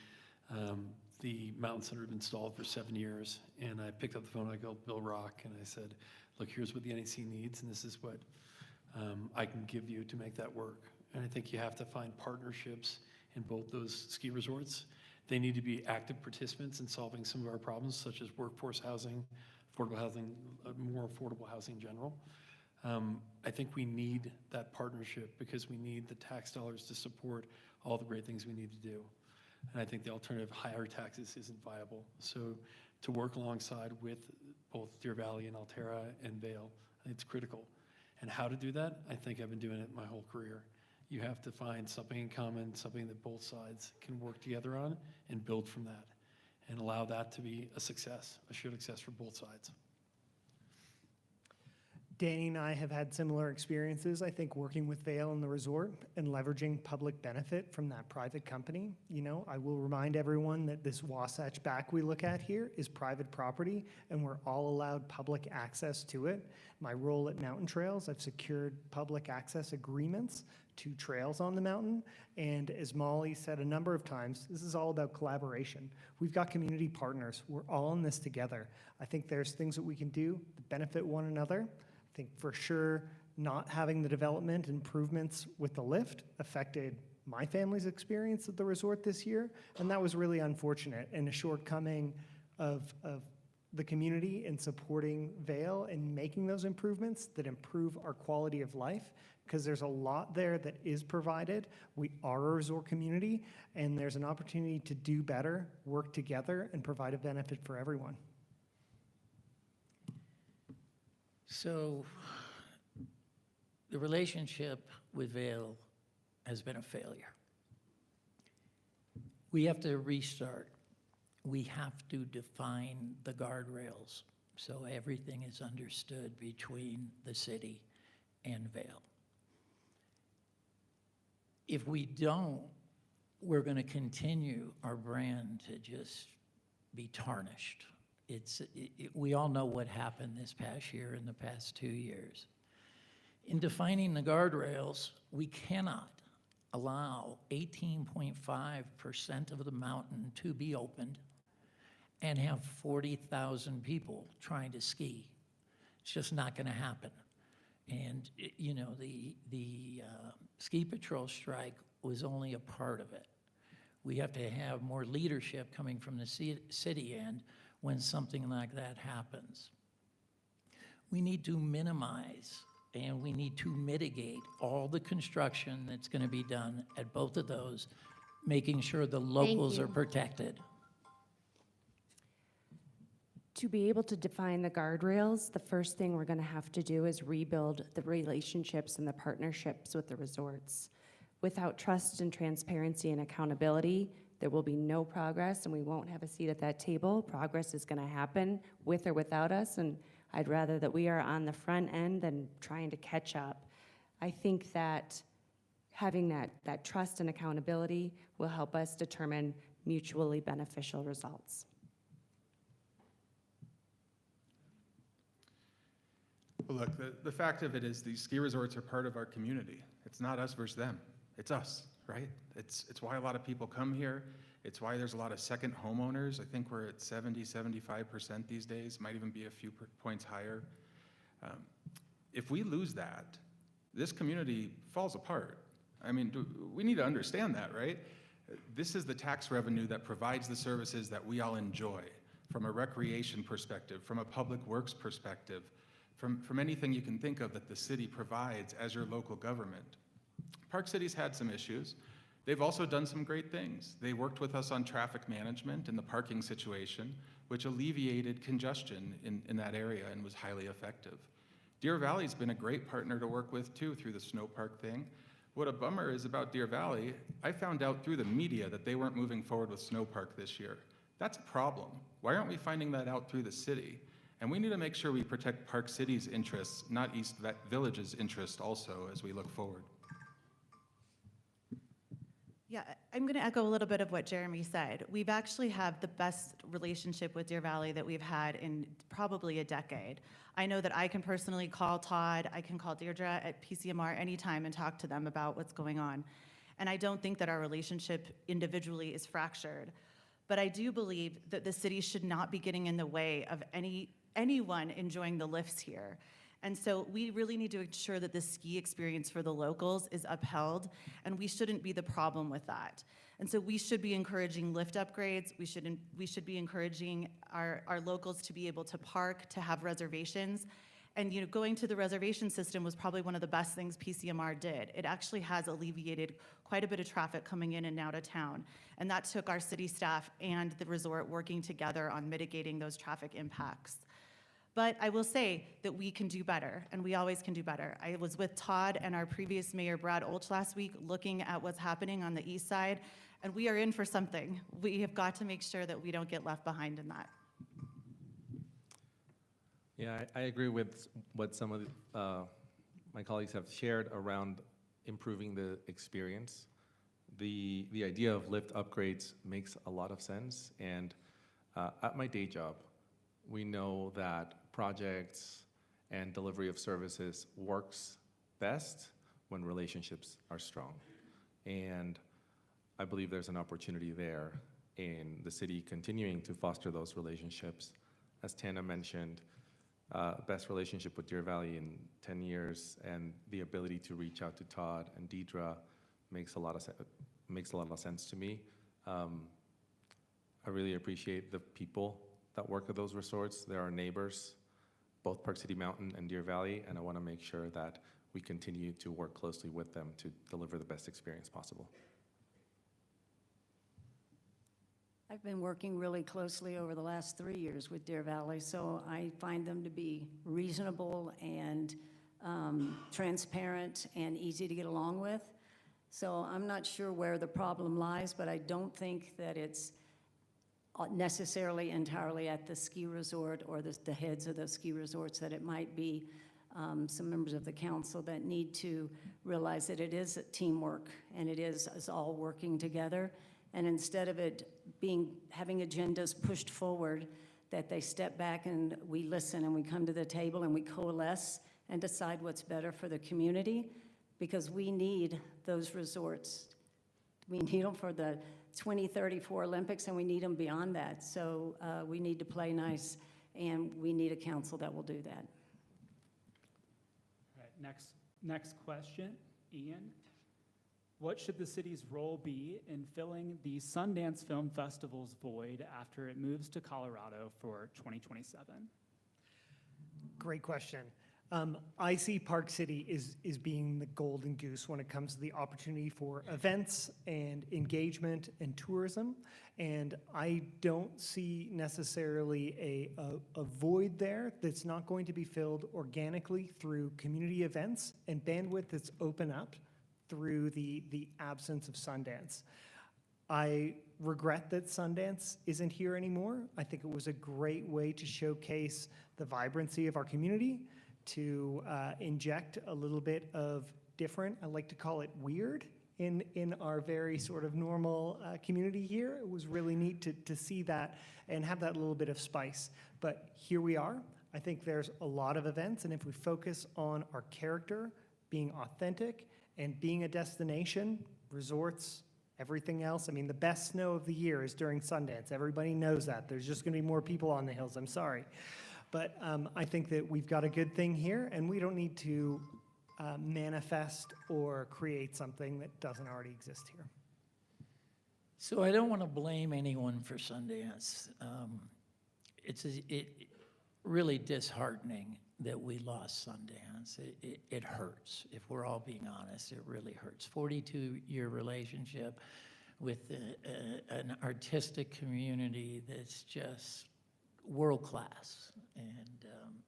the Mountain Center had been installed for 7 years, and I picked up the phone, I called Bill Rock, and I said, look, here's what the NAC needs, and this is what I can give you to make that work. And I think you have to find partnerships in both those ski resorts. They need to be active participants in solving some of our problems, such as workforce housing, affordable housing, more affordable housing in general. I think we need that partnership because we need the tax dollars to support all the great things we need to do. And I think the alternative, higher taxes, isn't viable. So to work alongside with both Deer Valley and Altera and Vail, I think it's critical. And how to do that? I think I've been doing it my whole career. You have to find something in common, something that both sides can work together on and build from that and allow that to be a success, a shared success for both sides. Danny and I have had similar experiences, I think, working with Vail and the resort and leveraging public benefit from that private company. You know, I will remind everyone that this Wasatch Back we look at here is private property, and we're all allowed public access to it. My role at Mountain Trails, I've secured public access agreements to trails on the mountain, and as Molly said a number of times, this is all about collaboration. We've got community partners. We're all in this together. I think there's things that we can do that benefit one another. I think for sure not having the development improvements with the lift affected my family's experience at the resort this year, and that was really unfortunate and a shortcoming of the community in supporting Vail and making those improvements that improve our quality of life, because there's a lot there that is provided. We are a resort community, and there's an opportunity to do better, work together, and provide a benefit for everyone. So the relationship with Vail has been a failure. We have to restart. We have to define the guardrails so everything is understood between the city and Vail. If we don't, we're going to continue our brand to just be tarnished. We all know what happened this past year and the past 2 years. In defining the guardrails, we cannot allow 18.5% of the mountain to be opened and have 40,000 people trying to ski. It's just not going to happen. And you know, the ski patrol strike was only a part of it. We have to have more leadership coming from the city end when something like that happens. We need to minimize and we need to mitigate all the construction that's going to be done at both of those, making sure the locals are protected. To be able to define the guardrails, the first thing we're going to have to do is rebuild the relationships and the partnerships with the resorts. Without trust and transparency and accountability, there will be no progress and we won't have a seat at that table. Progress is going to happen with or without us, and I'd rather that we are on the front end than trying to catch up. I think that having that trust and accountability will help us determine mutually beneficial results. Well, look, the fact of it is these ski resorts are part of our community. It's not us versus them. It's us, right? It's why a lot of people come here. It's why there's a lot of second homeowners. I think we're at 70-75% these days, might even be a few points higher. If we lose that, this community falls apart. I mean, we need to understand that, right? This is the tax revenue that provides the services that we all enjoy from a recreation perspective, from a public works perspective, from anything you can think of that the city provides as your local government. Park City's had some issues. They've also done some great things. They worked with us on traffic management and the parking situation, which alleviated congestion in that area and was highly effective. Deer Valley's been a great partner to work with too through the snow park thing. What a bummer is about Deer Valley, I found out through the media that they weren't moving forward with snow park this year. That's a problem. Why aren't we finding that out through the city? And we need to make sure we protect Park City's interests, not East Village's interest also as we look forward. Yeah, I'm going to echo a little bit of what Jeremy said. We've actually have the best relationship with Deer Valley that we've had in probably a decade. I know that I can personally call Todd, I can call Deirdre at PCMR anytime and talk to them about what's going on. And I don't think that our relationship individually is fractured. But I do believe that the city should not be getting in the way of anyone enjoying the lifts here. And so we really need to ensure that the ski experience for the locals is upheld, and we shouldn't be the problem with that. And so we should be encouraging lift upgrades. We should be encouraging our locals to be able to park, to have reservations. And going to the reservation system was probably one of the best things PCMR did. It actually has alleviated quite a bit of traffic coming in and out of town. And that took our city staff and the resort working together on mitigating those traffic impacts. But I will say that we can do better, and we always can do better. I was with Todd and our previous mayor, Brad Olch, last week, looking at what's happening on the east side, and we are in for something. We have got to make sure that we don't get left behind in that. Yeah, I agree with what some of my colleagues have shared around improving the experience. The idea of lift upgrades makes a lot of sense, and at my day job, we know that projects and delivery of services works best when relationships are strong. And I believe there's an opportunity there in the city continuing to foster those relationships. As Tana mentioned, best relationship with Deer Valley in 10 years, and the ability to reach out to Todd and Deidre makes a lot of sense to me. I really appreciate the people that work at those resorts. They're our neighbors, both Park City Mountain and Deer Valley, and I want to make sure that we continue to work closely with them to deliver the best experience possible. I've been working really closely over the last 3 years with Deer Valley, so I find them to be reasonable and transparent and easy to get along with. So I'm not sure where the problem lies, but I don't think that it's necessarily entirely at the ski resort or the heads of the ski resorts, that it might be some members of the council that need to realize that it is teamwork and it is us all working together. And instead of it having agendas pushed forward, that they step back and we listen and we come to the table and we coalesce and decide what's better for the community, because we need those resorts. We need them for the 2034 Olympics, and we need them beyond that. So we need to play nice, and we need a council that will do that. All right, next question, Ian. What should the city's role be in filling the Sundance Film Festival's void after it moves to Colorado for 2027? Great question. I see Park City is being the golden goose when it comes to the opportunity for events and engagement and tourism. And I don't see necessarily a void there that's not going to be filled organically through community events and bandwidth that's open up through the absence of Sundance. I regret that Sundance isn't here anymore. I think it was a great way to showcase the vibrancy of our community, to inject a little bit of different. I like to call it weird in our very sort of normal community here. It was really neat to see that and have that little bit of spice. But here we are. I think there's a lot of events, and if we focus on our character, being authentic, and being a destination, resorts, everything else. I mean, the best snow of the year is during Sundance. Everybody knows that. There's just going to be more people on the hills. I'm sorry. But I think that we've got a good thing here, and we don't need to manifest or create something that doesn't already exist here. So I don't want to blame anyone for Sundance. It's really disheartening that we lost Sundance. It hurts. If we're all being honest, it really hurts. 42-year relationship with an artistic community that's just world-class. And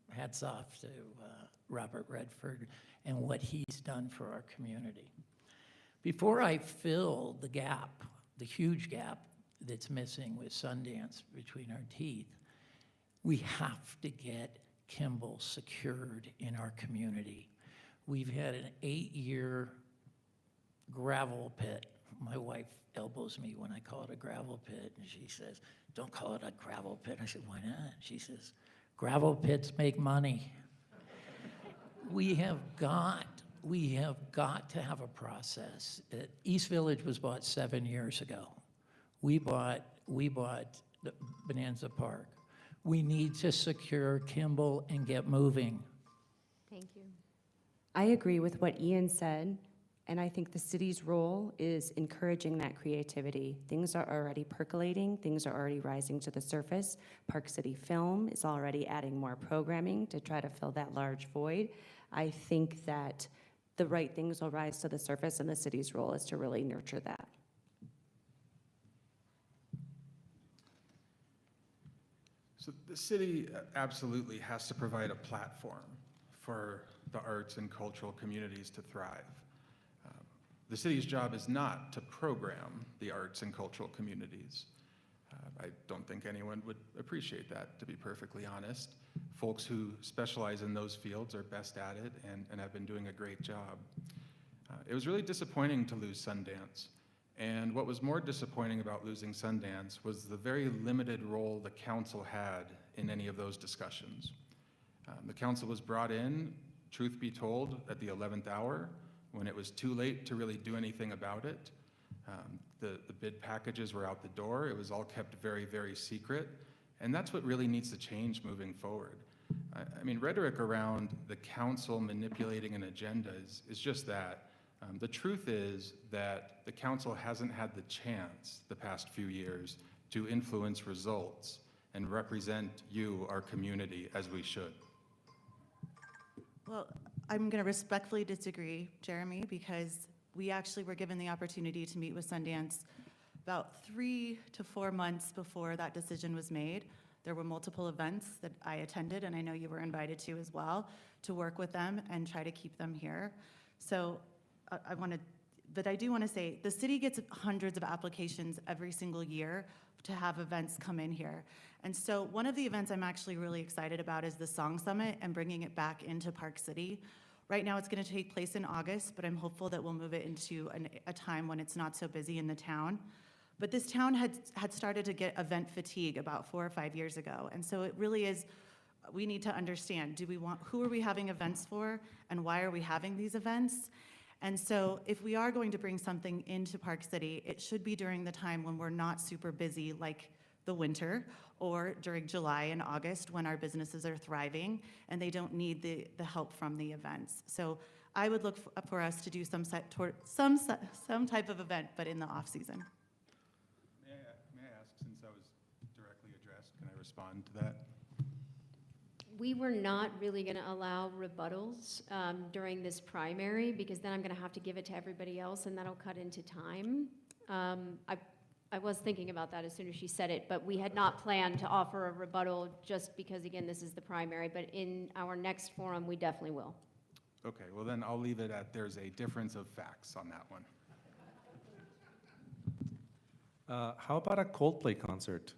hats off to Robert Redford and what he's done for our community. Before I fill the gap, the huge gap that's missing with Sundance between our teeth, we have to get Kimball secured in our community. We've had an 8-year gravel pit. My wife elbows me when I call it a gravel pit, and she says, "Don't call it a gravel pit." I said, "Why not?" She says, "Gravel pits make money." We have got to have a process. East Village was bought 7 years ago. We bought the Bonanza Park. We need to secure Kimball and get moving. Thank you. I agree with what Ian said, and I think the city's role is encouraging that creativity. Things are already percolating, things are already rising to the surface. Park City Film is already adding more programming to try to fill that large void. I think that the right things will rise to the surface, and the city's role is to really nurture that. So the city absolutely has to provide a platform for the arts and cultural communities to thrive. The city's job is not to program the arts and cultural communities. I don't think anyone would appreciate that, to be perfectly honest. Folks who specialize in those fields are best at it and have been doing a great job. It was really disappointing to lose Sundance. And what was more disappointing about losing Sundance was the very limited role the council had in any of those discussions. The council was brought in, truth be told, at the 11th hour, when it was too late to really do anything about it. The bid packages were out the door. It was all kept very, very secret. And that's what really needs to change moving forward. I mean, rhetoric around the council manipulating an agenda is just that. The truth is that the council hasn't had the chance the past few years to influence results and represent you, our community, as we should. Well, I'm going to respectfully disagree, Jeremy, because we actually were given the opportunity to meet with Sundance about 3 to 4 months before that decision was made. There were multiple events that I attended, and I know you were invited to as well, to work with them and try to keep them here. So but I do want to say, the city gets hundreds of applications every single year to have events come in here. And so one of the events I'm actually really excited about is the Song Summit and bringing it back into Park City. Right now it's going to take place in August, but I'm hopeful that we'll move it into a time when it's not so busy in the town. But this town had started to get event fatigue about 4 or 5 years ago. And so it really is, we need to understand, who are we having events for, and why are we having these events? And so if we are going to bring something into Park City, it should be during the time when we're not super busy, like the winter, or during July and August when our businesses are thriving and they don't need the help from the events. So I would look for us to do some type of event, but in the off season. May I ask, since I was directly addressed, can I respond to that? We were not really going to allow rebuttals during this primary, because then I'm going to have to give it to everybody else, and that'll cut into time. I was thinking about that as soon as she said it, but we had not planned to offer a rebuttal just because, again, this is the primary. But in our next forum, we definitely will. Okay, well then I'll leave it at there's a difference of facts on that one. How about a Coldplay concert?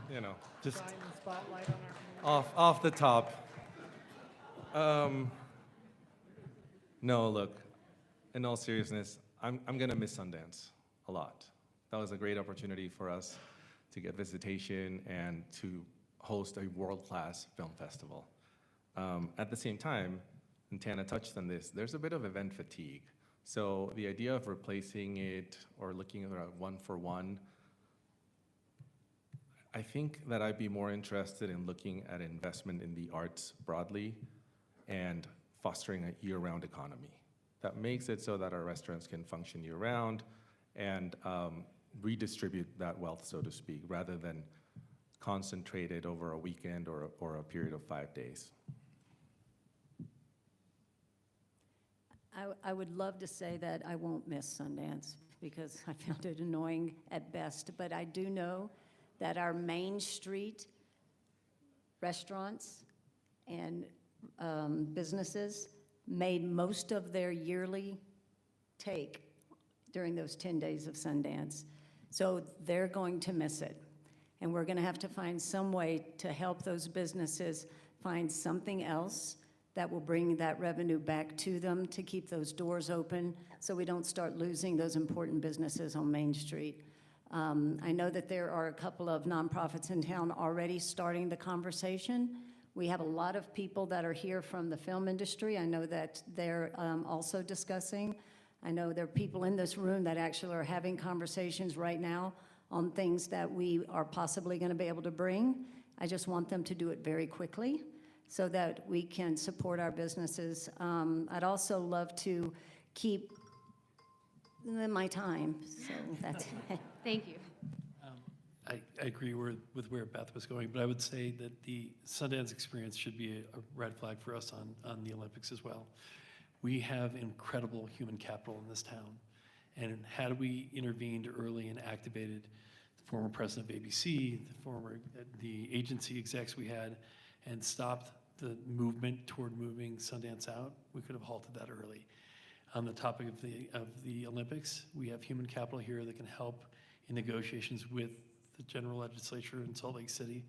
You know, just Shine the spotlight on our community. off the top. No, look, in all seriousness, I'm going to miss Sundance a lot. That was a great opportunity for us to get visitation and to host a world-class film festival. At the same time, and Tana touched on this, there's a bit of event fatigue. So the idea of replacing it or looking at a one-for-one, I think that I'd be more interested in looking at investment in the arts broadly and fostering a year-round economy that makes it so that our restaurants can function year-round and redistribute that wealth, so to speak, rather than concentrate it over a weekend or a period of 5 days. I would love to say that I won't miss Sundance because I found it annoying at best, but I do know that our Main Street restaurants and businesses made most of their yearly take during those 10 days of Sundance. So they're going to miss it. And we're going to have to find some way to help those businesses find something else that will bring that revenue back to them to keep those doors open so we don't start losing those important businesses on Main Street. I know that there are a couple of nonprofits in town already starting the conversation. We have a lot of people that are here from the film industry. I know that they're also discussing. I know there are people in this room that actually are having conversations right now on things that we are possibly going to be able to bring. I just want them to do it very quickly so that we can support our businesses. I'd also love to keep my time, so that's it. Thank you. I agree with where Beth was going, but I would say that the Sundance experience should be a red flag for us on the Olympics as well. We have incredible human capital in this town, and had we intervened early and activated the former president of ABC, the agency execs we had, and stopped the movement toward moving Sundance out, we could have halted that early. On the topic of the Olympics, we have human capital here that can help in negotiations with the general legislature in Salt Lake City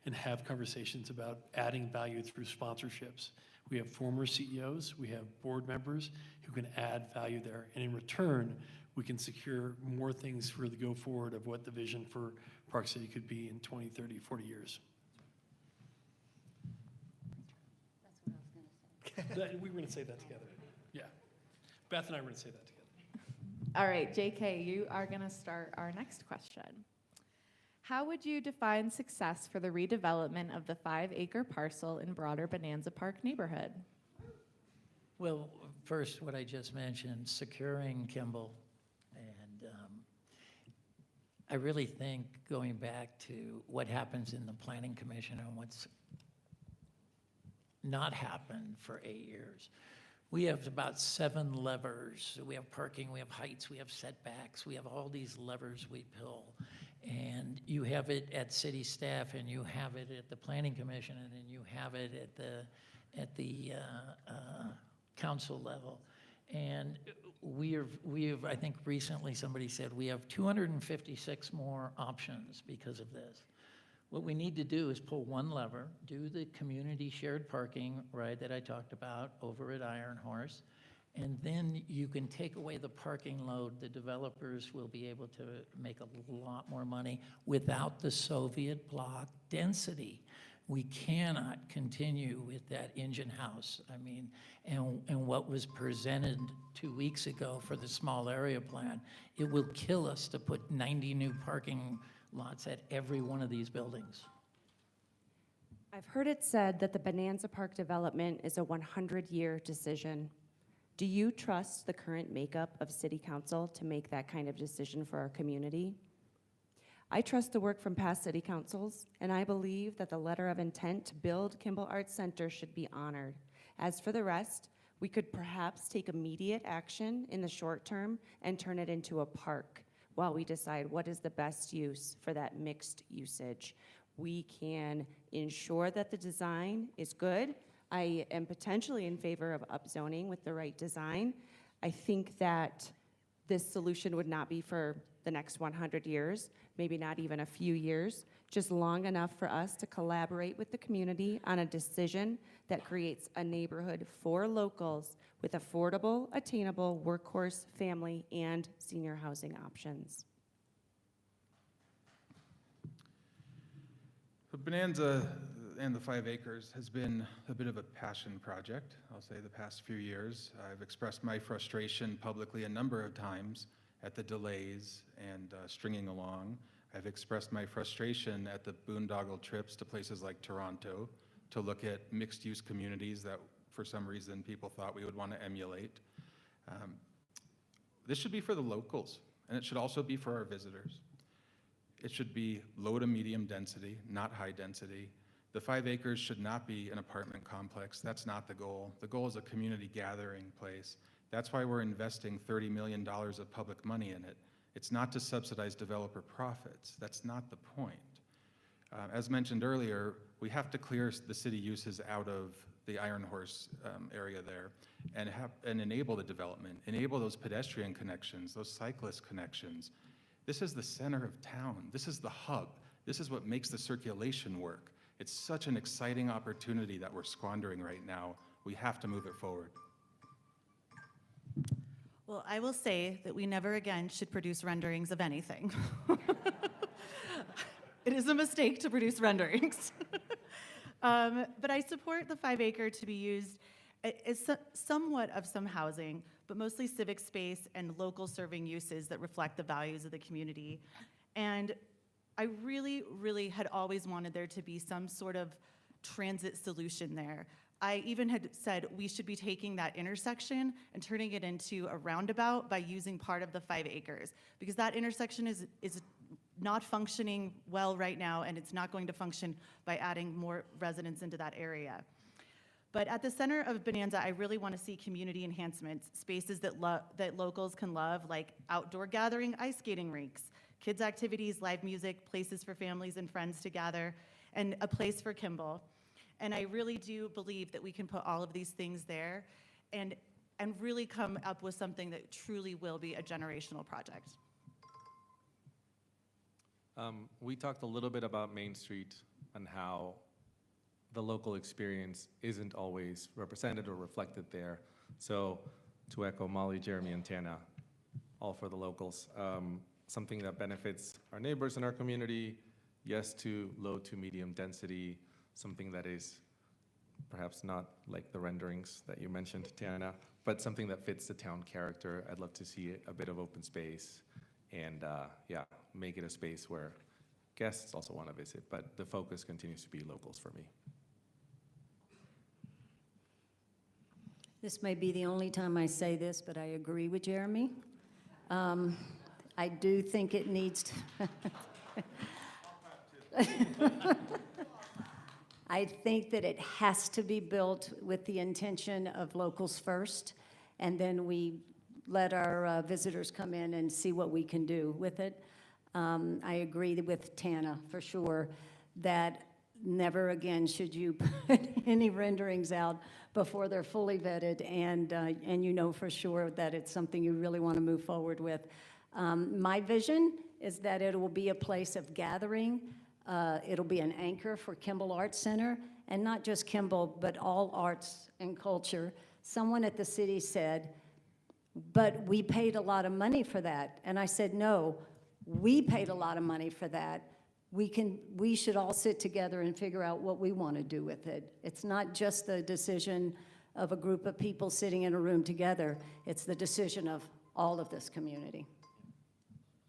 and have conversations about adding value through sponsorships. We have former CEOs, we have board members who can add value there, and in return, we can secure more things for the go forward of what the vision for Park City could be in 20, 30, 40 years. That's what I was going to say. We were going to say that together. Yeah. Beth and I were going to say that together. All right, JK, you are going to start our next question. How would you define success for the redevelopment of the 5-acre parcel in broader Bonanza Park neighborhood? Well, first, what I just mentioned, securing Kimball. And I really think going back to what happens in the Planning Commission and what's not happened for 8 years. We have about 7 levers. We have parking, we have heights, we have setbacks, we have all these levers we pull. And you have it at city staff, and you have it at the Planning Commission, and then you have it at the council level. And we have, I think recently somebody said, we have 256 more options because of this. What we need to do is pull one lever, do the community shared parking, right, that I talked about over at Iron Horse, and then you can take away the parking load. The developers will be able to make a lot more money without the Soviet bloc density. We cannot continue with that engine house. I mean, and what was presented 2 weeks ago for the small area plan, it will kill us to put 90 new parking lots at every one of these buildings. I've heard it said that the Bonanza Park development is a 100-year decision. Do you trust the current makeup of City Council to make that kind of decision for our community? I trust the work from past city councils, and I believe that the letter of intent to build Kimball Arts Center should be honored. As for the rest, we could perhaps take immediate action in the short term and turn it into a park while we decide what is the best use for that mixed usage. We can ensure that the design is good. I am potentially in favor of upzoning with the right design. I think that this solution would not be for the next 100 years, maybe not even a few years, just long enough for us to collaborate with the community on a decision that creates a neighborhood for locals with affordable, attainable workhorse, family, and senior housing options. The Bonanza and the 5 acres has been a bit of a passion project, I'll say, the past few years. I've expressed my frustration publicly a number of times at the delays and stringing along. I've expressed my frustration at the boondoggle trips to places like Toronto to look at mixed-use communities that, for some reason, people thought we would want to emulate. This should be for the locals, and it should also be for our visitors. It should be low to medium density, not high density. The 5 acres should not be an apartment complex. That's not the goal. The goal is a community gathering place. That's why we're investing $30 million of public money in it. It's not to subsidize developer profits. That's not the point. As mentioned earlier, we have to clear the city uses out of the Iron Horse area there and enable the development, enable those pedestrian connections, those cyclist connections. This is the center of town. This is the hub. This is what makes the circulation work. It's such an exciting opportunity that we're squandering right now. We have to move it forward. Well, I will say that we never again should produce renderings of anything. It is a mistake to produce renderings. But I support the 5 acre to be used as somewhat of some housing, but mostly civic space and local serving uses that reflect the values of the community. And I really, really had always wanted there to be some sort of transit solution there. I even had said we should be taking that intersection and turning it into a roundabout by using part of the 5 acres, because that intersection is not functioning well right now, and it's not going to function by adding more residents into that area. But at the center of Bonanza, I really want to see community enhancements, spaces that locals can love, like outdoor gathering, ice skating rinks, kids' activities, live music, places for families and friends to gather, and a place for Kimball. And I really do believe that we can put all of these things there and really come up with something that truly will be a generational project. We talked a little bit about Main Street and how the local experience isn't always represented or reflected there. So to echo Molly, Jeremy, and Tana, all for the locals. Something that benefits our neighbors in our community, yes to low to medium density, something that is perhaps not like the renderings that you mentioned, Tana, but something that fits the town character. I'd love to see a bit of open space and yeah, make it a space where guests also want to visit, but the focus continues to be locals for me. This may be the only time I say this, but I agree with Jeremy. I do think it needs to I think that it has to be built with the intention of locals first, and then we let our visitors come in and see what we can do with it. I agree with Tana, for sure, that never again should you put any renderings out before they're fully vetted and you know for sure that it's something you really want to move forward with. My vision is that it will be a place of gathering. It'll be an anchor for Kimball Arts Center, and not just Kimball, but all arts and culture. Someone at the city said, but we paid a lot of money for that. And I said, no, we paid a lot of money for that. We should all sit together and figure out what we want to do with it. It's not just the decision of a group of people sitting in a room together. It's the decision of all of this community.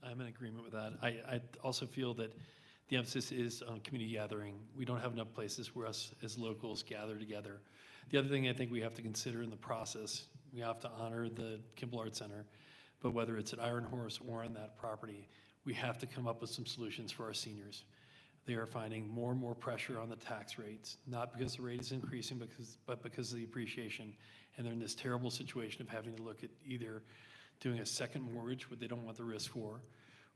I'm in agreement with that. I also feel that the emphasis is on community gathering. We don't have enough places where us as locals gather together. The other thing I think we have to consider in the process, we have to honor the Kimball Arts Center, but whether it's at Iron Horse or on that property, we have to come up with some solutions for our seniors. They are finding more and more pressure on the tax rates, not because the rate is increasing, but because of the appreciation. And they're in this terrible situation of having to look at either doing a second mortgage, what they don't want the risk for,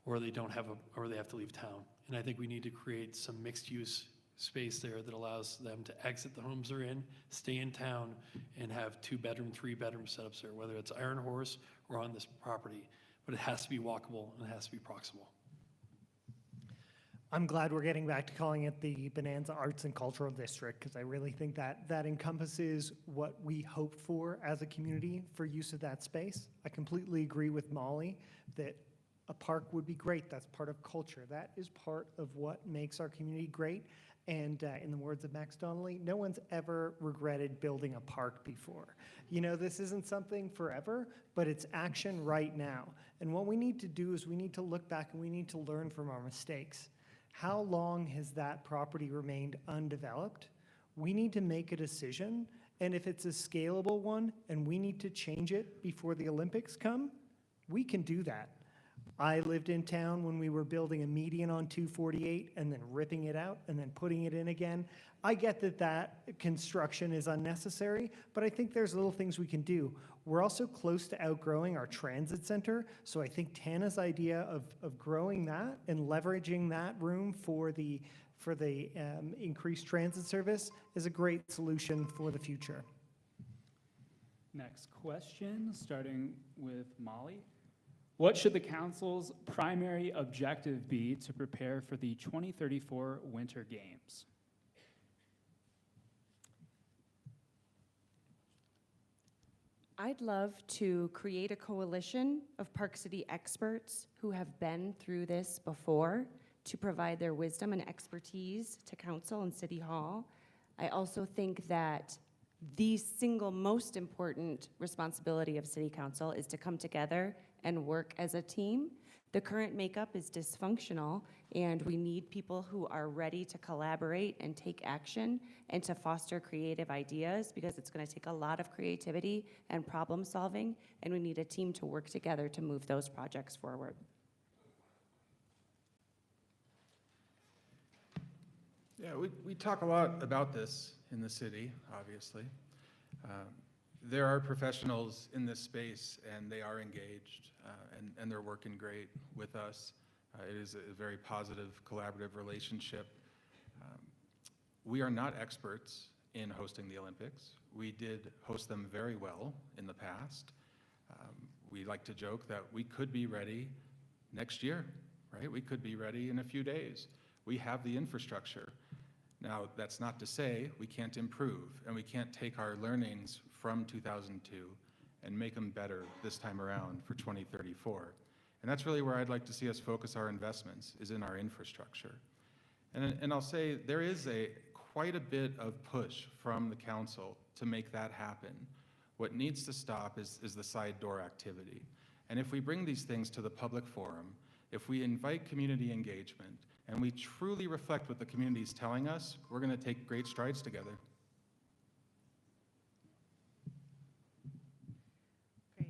or they don't have or they have to leave town. And I think we need to create some mixed use space there that allows them to exit the homes they're in, stay in town, and have 2-bedroom, 3-bedroom setups there, whether it's Iron Horse or on this property. but it has to be walkable and it has to be proximal. I'm glad we're getting back to calling it the Bonanza Arts and Cultural District, because I really think that encompasses what we hope for as a community for use of that space. I completely agree with Molly that a park would be great. That's part of culture. That is part of what makes our community great. And in the words of Max Donnelly, no one's ever regretted building a park before. You know, this isn't something forever, but it's action right now. And what we need to do is we need to look back and we need to learn from our mistakes. How long has that property remained undeveloped? We need to make a decision, and if it's a scalable one and we need to change it before the Olympics come, we can do that. I lived in town when we were building a median on 248 and then ripping it out and then putting it in again. I get that construction is unnecessary, but I think there's little things we can do. We're also close to outgrowing our transit center, so I think Tana's idea of growing that and leveraging that room for the increased transit service is a great solution for the future. Next question, starting with Molly. What should the council's primary objective be to prepare for the 2034 Winter Games? I'd love to create a coalition of Park City experts who have been through this before to provide their wisdom and expertise to council and city hall. I also think that the single most important responsibility of city council is to come together and work as a team. The current makeup is dysfunctional, and we need people who are ready to collaborate and take action and to foster creative ideas, because it's going to take a lot of creativity and problem solving, and we need a team to work together to move those projects forward. Yeah, we talk a lot about this in the city, obviously. There are professionals in this space, and they are engaged, and they're working great with us. It is a very positive, collaborative relationship. We are not experts in hosting the Olympics. We did host them very well in the past. We like to joke that we could be ready next year, right? We could be ready in a few days. We have the infrastructure. Now, that's not to say we can't improve, and we can't take our learnings from 2002 and make them better this time around for 2034. And that's really where I'd like to see us focus our investments, is in our infrastructure. And I'll say there is quite a bit of push from the council to make that happen. What needs to stop is the side door activity. And if we bring these things to the public forum, if we invite community engagement, and we truly reflect what the community is telling us, we're going to take great strides together. Great.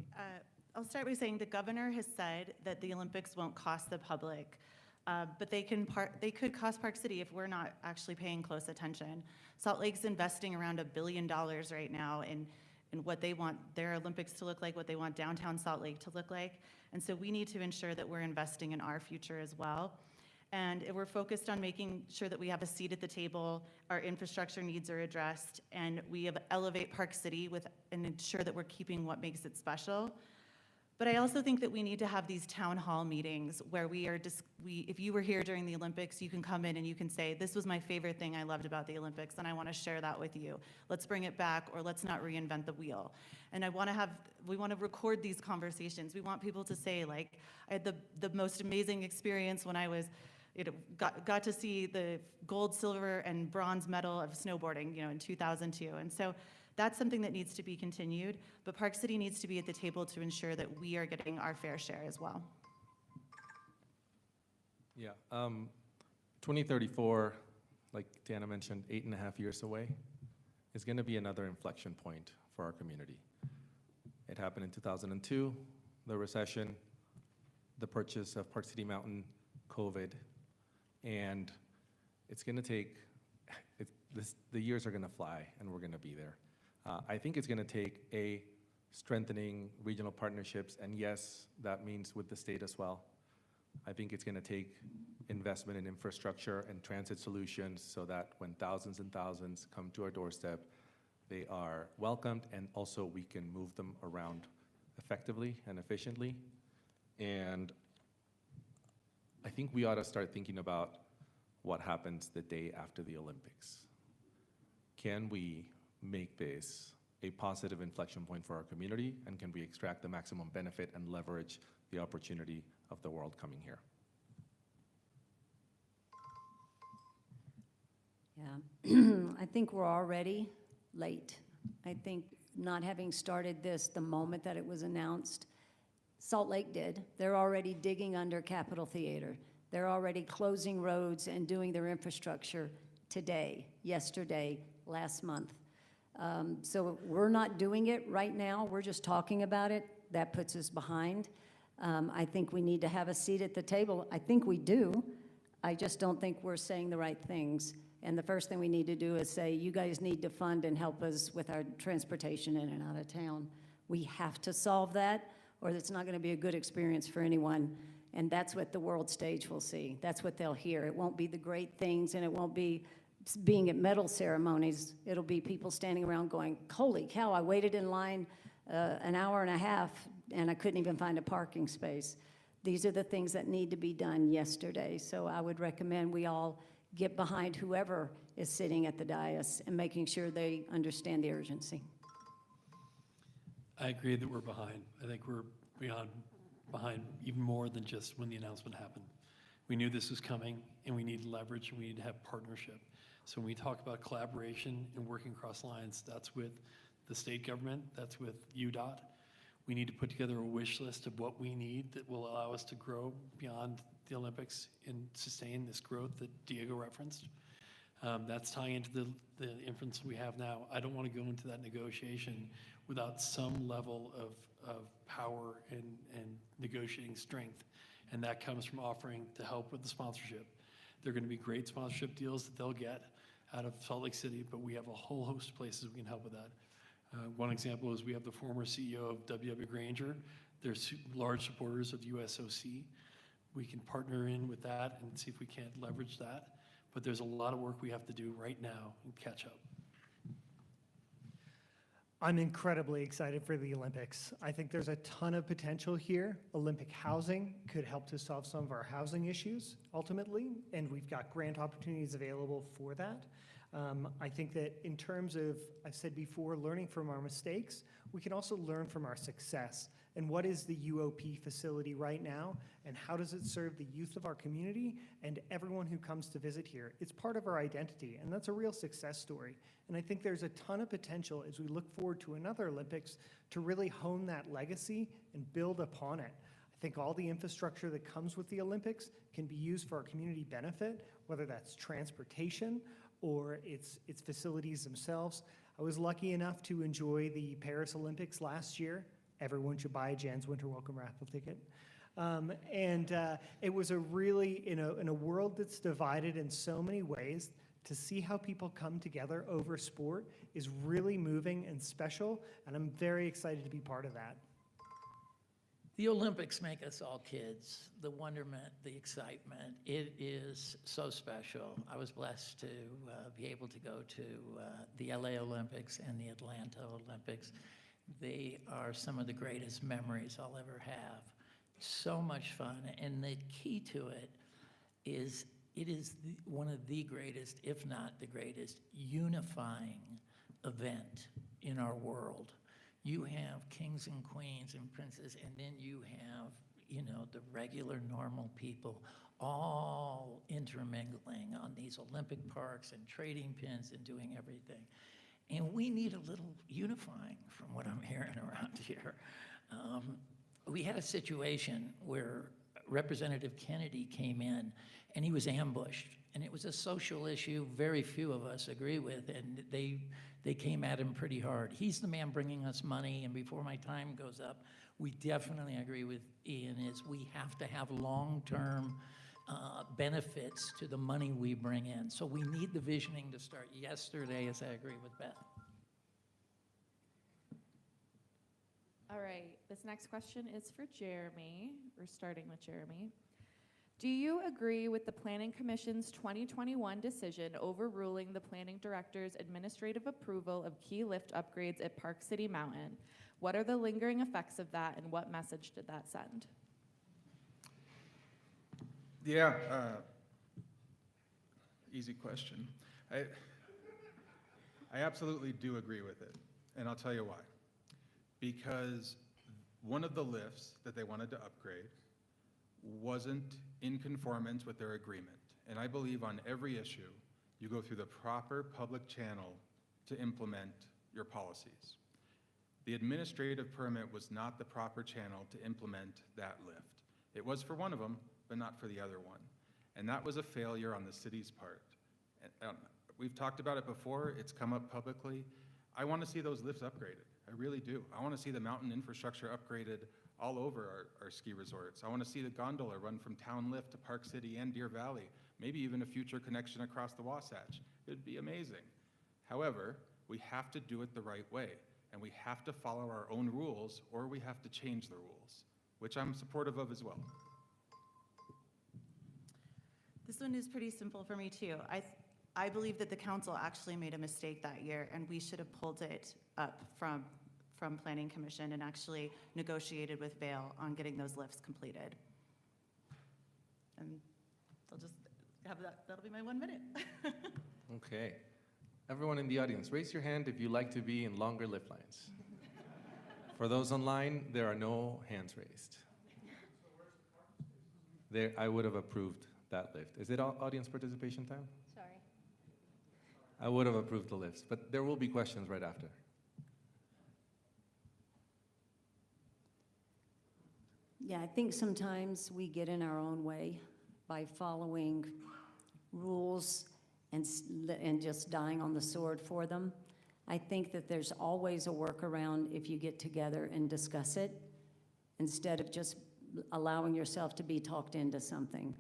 I'll start by saying the governor has said that the Olympics won't cost the public, but they could cost Park City if we're not actually paying close attention. Salt Lake's investing around $1 billion right now in what they want their Olympics to look like, what they want downtown Salt Lake to look like. And so we need to ensure that we're investing in our future as well. And we're focused on making sure that we have a seat at the table, our infrastructure needs are addressed, and we elevate Park City and ensure that we're keeping what makes it special. But I also think that we need to have these town hall meetings where if you were here during the Olympics, you can come in and you can say, this was my favorite thing I loved about the Olympics, and I want to share that with you. Let's bring it back, or let's not reinvent the wheel. And we want to record these conversations. We want people to say, like, I had the most amazing experience when I was, got to see the gold, silver, and bronze medal of snowboarding, in 2002. And so that's something that needs to be continued, but Park City needs to be at the table to ensure that we are getting our fair share as well. Yeah, 2034, like Tana mentioned, 8.5 years away, is going to be another inflection point for our community. It happened in 2002, the recession, the purchase of Park City Mountain, COVID, and it's going to take, the years are going to fly, and we're going to be there. I think it's going to take strengthening regional partnerships, and yes, that means with the state as well. I think it's going to take investment in infrastructure and transit solutions so that when thousands and thousands come to our doorstep, they are welcomed, and also we can move them around effectively and efficiently. And I think we ought to start thinking about what happens the day after the Olympics. Can we make this a positive inflection point for our community, and can we extract the maximum benefit and leverage the opportunity of the world coming here? Yeah, I think we're already late. I think not having started this the moment that it was announced, Salt Lake did. They're already digging under Capitol Theater. They're already closing roads and doing their infrastructure today, yesterday, last month. So we're not doing it right now. We're just talking about it. That puts us behind. I think we need to have a seat at the table. I think we do. I just don't think we're saying the right things. And the first thing we need to do is say, you guys need to fund and help us with our transportation in and out of town. We have to solve that, or it's not going to be a good experience for anyone. And that's what the world stage will see. That's what they'll hear. It won't be the great things, and it won't be being at medal ceremonies. It'll be people standing around going, holy cow, I waited in line an hour and a half, and I couldn't even find a parking space. These are the things that need to be done yesterday. So I would recommend we all get behind whoever is sitting at the dais and making sure they understand the urgency. I agree that we're behind. I think we're behind even more than just when the announcement happened. We knew this was coming, and we need leverage, and we need to have partnership. So when we talk about collaboration and working across lines, that's with the state government, that's with UDOT. We need to put together a wish list of what we need that will allow us to grow beyond the Olympics and sustain this growth that Diego referenced. That's tying into the inference we have now. I don't want to go into that negotiation without some level of power and negotiating strength. And that comes from offering to help with the sponsorship. There are going to be great sponsorship deals that they'll get out of Salt Lake City, but we have a whole host of places we can help with that. One example is we have the former CEO of W.W. Granger. They're large supporters of USOC. We can partner in with that and see if we can't leverage that. But there's a lot of work we have to do right now and catch up. I'm incredibly excited for the Olympics. I think there's a ton of potential here. Olympic housing could help to solve some of our housing issues ultimately, and we've got grant opportunities available for that. I think that in terms of, I've said before, learning from our mistakes, we can also learn from our success. And what is the UOP facility right now, and how does it serve the youth of our community and everyone who comes to visit here? It's part of our identity, and that's a real success story. And I think there's a ton of potential as we look forward to another Olympics to really hone that legacy and build upon it. I think all the infrastructure that comes with the Olympics can be used for our community benefit, whether that's transportation or its facilities themselves. I was lucky enough to enjoy the Paris Olympics last year. Everyone should buy a Jan's Winter Welcome raffle ticket. It was a really, in a world that's divided in so many ways, to see how people come together over sport is really moving and special, and I'm very excited to be part of that. The Olympics make us all kids. The wonderment, the excitement, it is so special. I was blessed to be able to go to the LA Olympics and the Atlanta Olympics. They are some of the greatest memories I'll ever have. So much fun, and the key to it is one of the greatest, if not the greatest, unifying event in our world. You have kings and queens and princes, and then you have, the regular, normal people all intermingling on these Olympic parks and trading pins and doing everything. And we need a little unifying from what I'm hearing around here. We had a situation where Representative Kennedy came in and he was ambushed. And it was a social issue very few of us agree with, and they came at him pretty hard. He's the man bringing us money, and before my time goes up, we definitely agree with Ian, is we have to have long-term benefits to the money we bring in. So we need the visioning to start yesterday, as I agree with Beth. All right, this next question is for Jeremy. We're starting with Jeremy. Do you agree with the Planning Commission's 2021 decision overruling the Planning Director's administrative approval of key lift upgrades at Park City Mountain? What are the lingering effects of that, and what message did that send? Yeah, easy question. I absolutely do agree with it, and I'll tell you why. Because one of the lifts that they wanted to upgrade wasn't in conformance with their agreement. And I believe on every issue, you go through the proper public channel to implement your policies. The administrative permit was not the proper channel to implement that lift. It was for one of them, but not for the other one. And that was a failure on the city's part. We've talked about it before, it's come up publicly. I want to see those lifts upgraded, I really do. I want to see the mountain infrastructure upgraded all over our ski resorts. I want to see the gondola run from Town Lift to Park City and Deer Valley, maybe even a future connection across the Wasatch. It'd be amazing. However, we have to do it the right way, and we have to follow our own rules, or we have to change the rules, which I'm supportive of as well. This one is pretty simple for me too. I believe that the council actually made a mistake that year, and we should have pulled it up from Planning Commission and actually negotiated with Vail on getting those lifts completed. And I'll just have that'll be my 1 minute. Okay. Everyone in the audience, raise your hand if you like to be in longer lift lines. For those online, there are no hands raised. There, I would have approved that lift. Is it audience participation time? Sorry. I would have approved the lifts, but there will be questions right after. Yeah, I think sometimes we get in our own way by following rules and just dying on the sword for them. I think that there's always a workaround if you get together and discuss it, instead of just allowing yourself to be talked into something,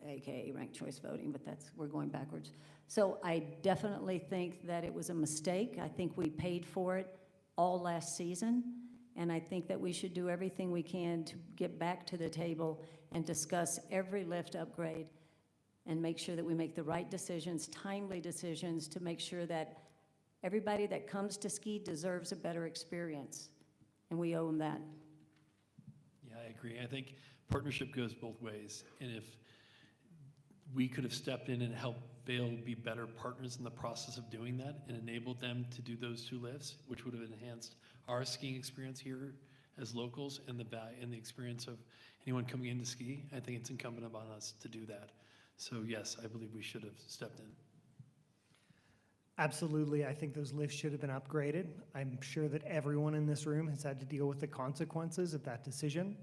AKA ranked choice voting, but we're going backwards. So I definitely think that it was a mistake. I think we paid for it all last season, and I think that we should do everything we can to get back to the table and discuss every lift upgrade and make sure that we make the right decisions, timely decisions, to make sure that everybody that comes to ski deserves a better experience, and we owe them that. Yeah, I agree. I think partnership goes both ways. And if we could have stepped in and helped Vail be better partners in the process of doing that and enabled them to do those two lifts, which would have enhanced our skiing experience here as locals and the experience of anyone coming in to ski, I think it's incumbent upon us to do that. So yes, I believe we should have stepped in. Absolutely, I think those lifts should have been upgraded. I'm sure that everyone in this room has had to deal with the consequences of that decision.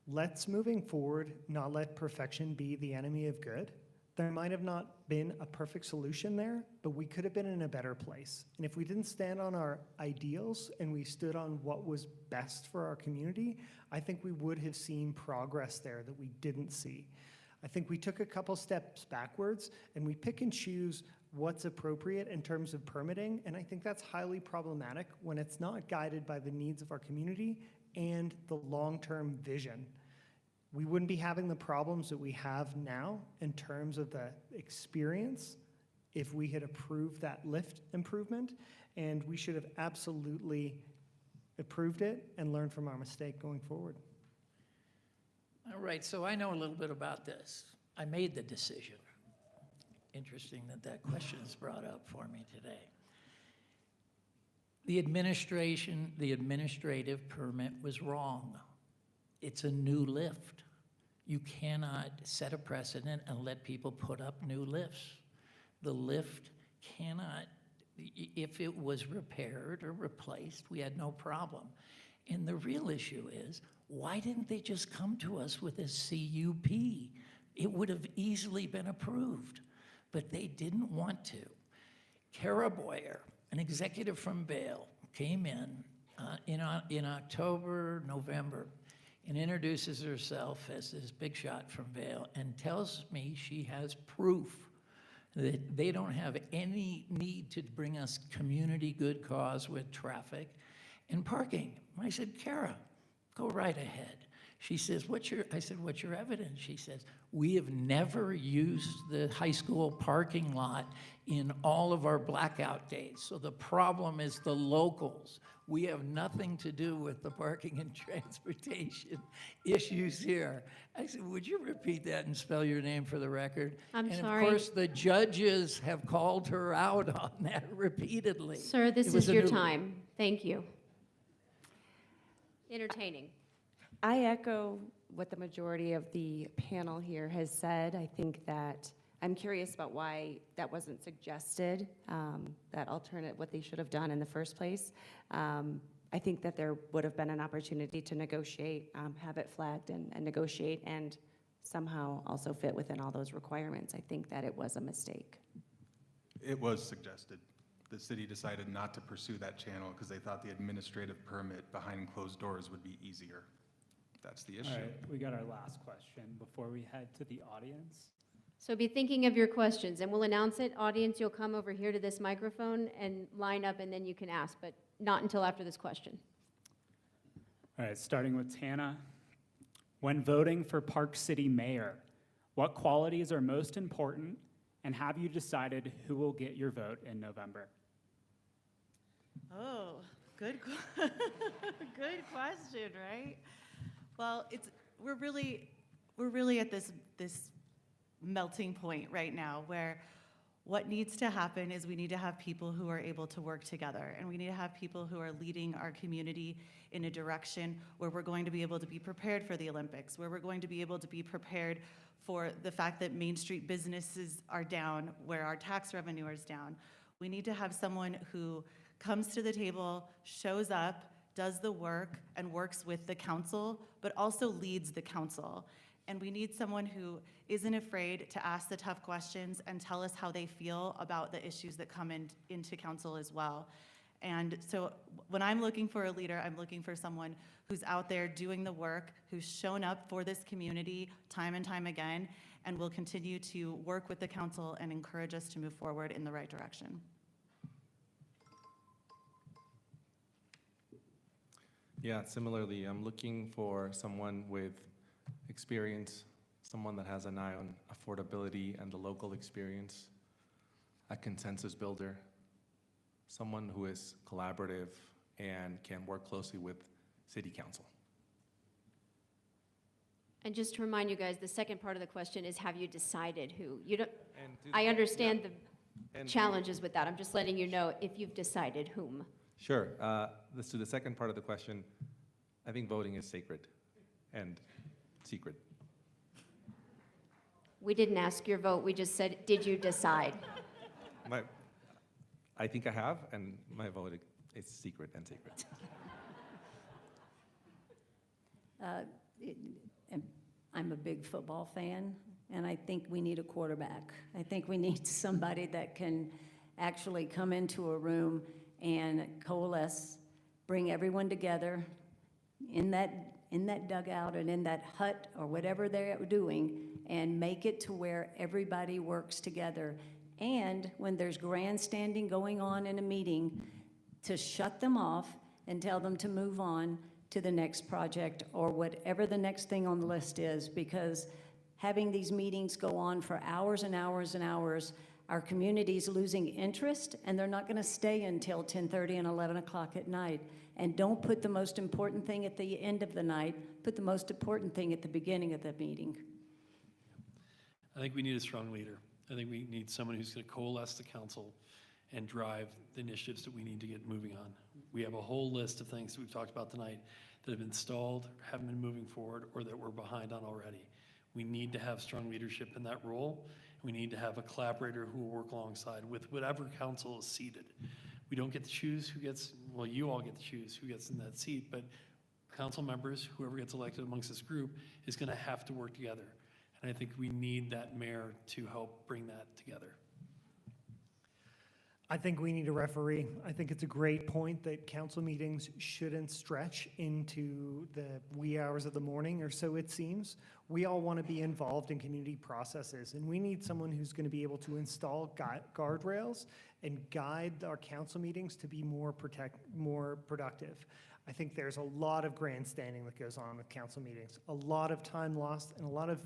Let's, moving forward, not let perfection be the enemy of good. There might have not been a perfect solution there, but we could have been in a better place. And if we didn't stand on our ideals and we stood on what was best for our community, I think we would have seen progress there that we didn't see. I think we took a couple steps backwards and we pick and choose what's appropriate in terms of permitting, and I think that's highly problematic when it's not guided by the needs of our community and the long-term vision. We wouldn't be having the problems that we have now in terms of the experience if we had approved that lift improvement, and we should have absolutely approved it and learned from our mistake going forward. All right, so I know a little bit about this. I made the decision. Interesting that that question is brought up for me today. The administrative permit was wrong. It's a new lift. You cannot set a precedent and let people put up new lifts. The lift cannot, if it was repaired or replaced, we had no problem. And the real issue is, why didn't they just come to us with a CUP? It would have easily been approved, but they didn't want to. Kara Boyer, an executive from Vail, came in October, November, and introduces herself as this big shot from Vail and tells me she has proof that they don't have any need to bring us community good cause with traffic and parking. I said, Kara, go right ahead. She says, I said, what's your evidence? She says, we have never used the high school parking lot in all of our blackout days. So the problem is the locals. We have nothing to do with the parking and transportation issues here. I said, would you repeat that and spell your name for the record? I'm and sorry. Of course, the judges have called her out on that repeatedly. Sir, this It was is a your new- time. Thank you. Entertaining. I echo what the majority of the panel here has said. I think that I'm curious about why that wasn't suggested, that alternate, what they should have done in the first place. I think that there would have been an opportunity to negotiate, have it flagged and negotiate and somehow also fit within all those requirements. I think that it was a mistake. It was suggested. The city decided not to pursue that channel because they thought the administrative permit behind closed doors would be easier. That's the issue. All right, we got our last question before we head to the audience. So be thinking of your questions, and we'll announce it. Audience, you'll come over here to this microphone and line up, and then you can ask, but not until after this question. All right, starting with Tana. When voting for Park City Mayor, what qualities are most important, and have you decided who will get your vote in November? Oh, good, good question, right? Well, we're really at this melting point right now where what needs to happen is we need to have people who are able to work together, and we need to have people who are leading our community in a direction where we're going to be able to be prepared for the Olympics, where we're going to be able to be prepared for the fact that Main Street businesses are down, where our tax revenue is down. We need to have someone who comes to the table, shows up, does the work, and works with the council, but also leads the council. And we need someone who isn't afraid to ask the tough questions and tell us how they feel about the issues that come into council as well. And so when I'm looking for a leader, I'm looking for someone who's out there doing the work, who's shown up for this community time and time again, and will continue to work with the council and encourage us to move forward in the right direction. Yeah, similarly, I'm looking for someone with experience, someone that has an eye on affordability and the local experience, a consensus builder, someone who is collaborative and can work closely with city council. And just to remind you guys, the second part of the question is, have you decided who? You don't. And I understand yeah. the And- challenges with that. I'm just letting you know if you've decided whom. Sure. To the second part of the question, I think voting is sacred and secret. We didn't ask your vote. We just said, did you decide? I think I have, and my vote is secret and sacred. I'm a big football fan, and I think we need a quarterback. I think we need somebody that can actually come into a room and coalesce, bring everyone together in that dugout and in that hut or whatever they're doing, and make it to where everybody works together. And when there's grandstanding going on in a meeting, to shut them off and tell them to move on to the next project or whatever the next thing on the list is, because having these meetings go on for hours and hours and hours, our community's losing interest, and they're not going to stay until 10:30 and 11 o'clock at night. And don't put the most important thing at the end of the night, put the most important thing at the beginning of the meeting. I think we need a strong leader. I think we need someone who's going to coalesce the council and drive the initiatives that we need to get moving on. We have a whole list of things that we've talked about tonight that have been stalled, haven't been moving forward, or that we're behind on already. We need to have strong leadership in that role. We need to have a collaborator who will work alongside with whatever council is seated. We don't get to choose who gets, well, you all get to choose who gets in that seat, but council members, whoever gets elected amongst this group, is going to have to work together. And I think we need that mayor to help bring that together. I think we need a referee. I think it's a great point that council meetings shouldn't stretch into the wee hours of the morning, or so it seems. We all want to be involved in community processes, and we need someone who's going to be able to install guardrails and guide our council meetings to be more productive. I think there's a lot of grandstanding that goes on with council meetings, a lot of time lost, and a lot of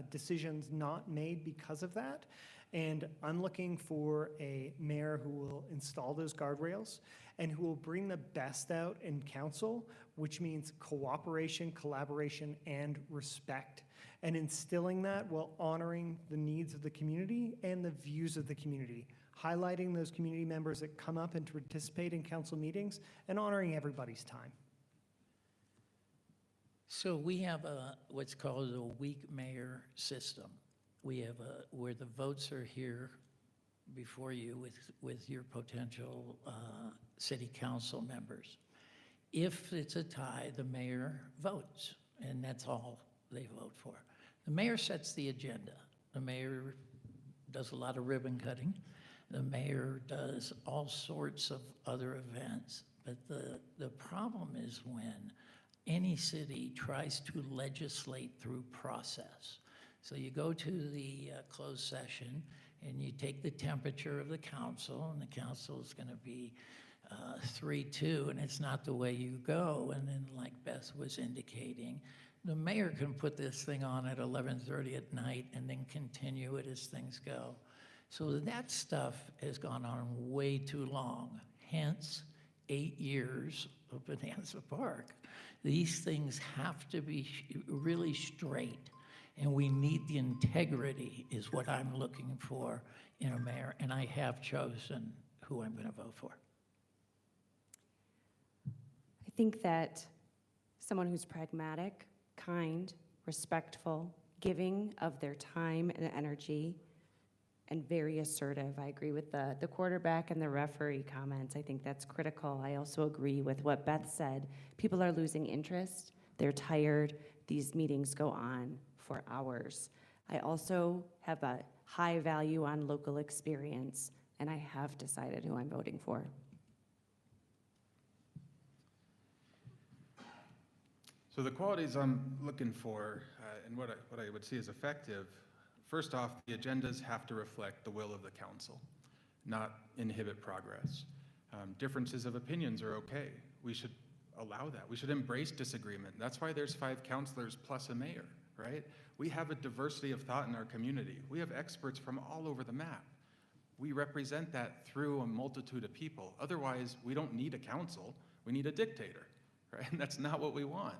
decisions not made because of that. And I'm looking for a mayor who will install those guardrails and who will bring the best out in council, which means cooperation, collaboration, and respect. And instilling that while honoring the needs of the community and the views of the community, highlighting those community members that come up and participate in council meetings, and honoring everybody's time. So we have what's called a weak mayor system. We have where the votes are here before you with your potential city council members. If it's a tie, the mayor votes, and that's all they vote for. The mayor sets the agenda. The mayor does a lot of ribbon cutting. The mayor does all sorts of other events. But the problem is when any city tries to legislate through process. So you go to the closed session and you take the temperature of the council, and the council is going to be 3-2, and it's not the way you go. And then, like Beth was indicating, the mayor can put this thing on at 11:30 at night and then continue it as things go. So that stuff has gone on way too long, hence 8 years of Bonanza Park. These things have to be really straight, and we need the integrity is what I'm looking for in a mayor, and I have chosen who I'm going to vote for. I think that someone who's pragmatic, kind, respectful, giving of their time and energy, and very assertive. I agree with the quarterback and the referee comments. I think that's critical. I also agree with what Beth said. People are losing interest. They're tired. These meetings go on for hours. I also have a high value on local experience, and I have decided who I'm voting for. So the qualities I'm looking for and what I would see as effective, first off, the agendas have to reflect the will of the council, not inhibit progress. Differences of opinions are okay. We should allow that. We should embrace disagreement. That's why there's 5 councilors plus a mayor, right? We have a diversity of thought in our community. We have experts from all over the map. We represent that through a multitude of people. Otherwise, we don't need a council. We need a dictator, right? And that's not what we want.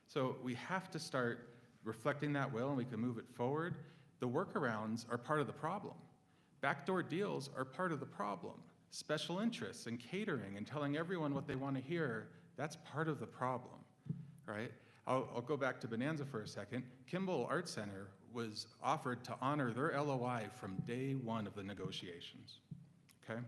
So we have to start reflecting that will, and we can move it forward. The workarounds are part of the problem. Backdoor deals are part of the problem. Special interests and catering and telling everyone what they want to hear, that's part of the problem, right? I'll go back to Bonanza for a second. Kimball Art Center was offered to honor their LOI from day one of the negotiations, okay?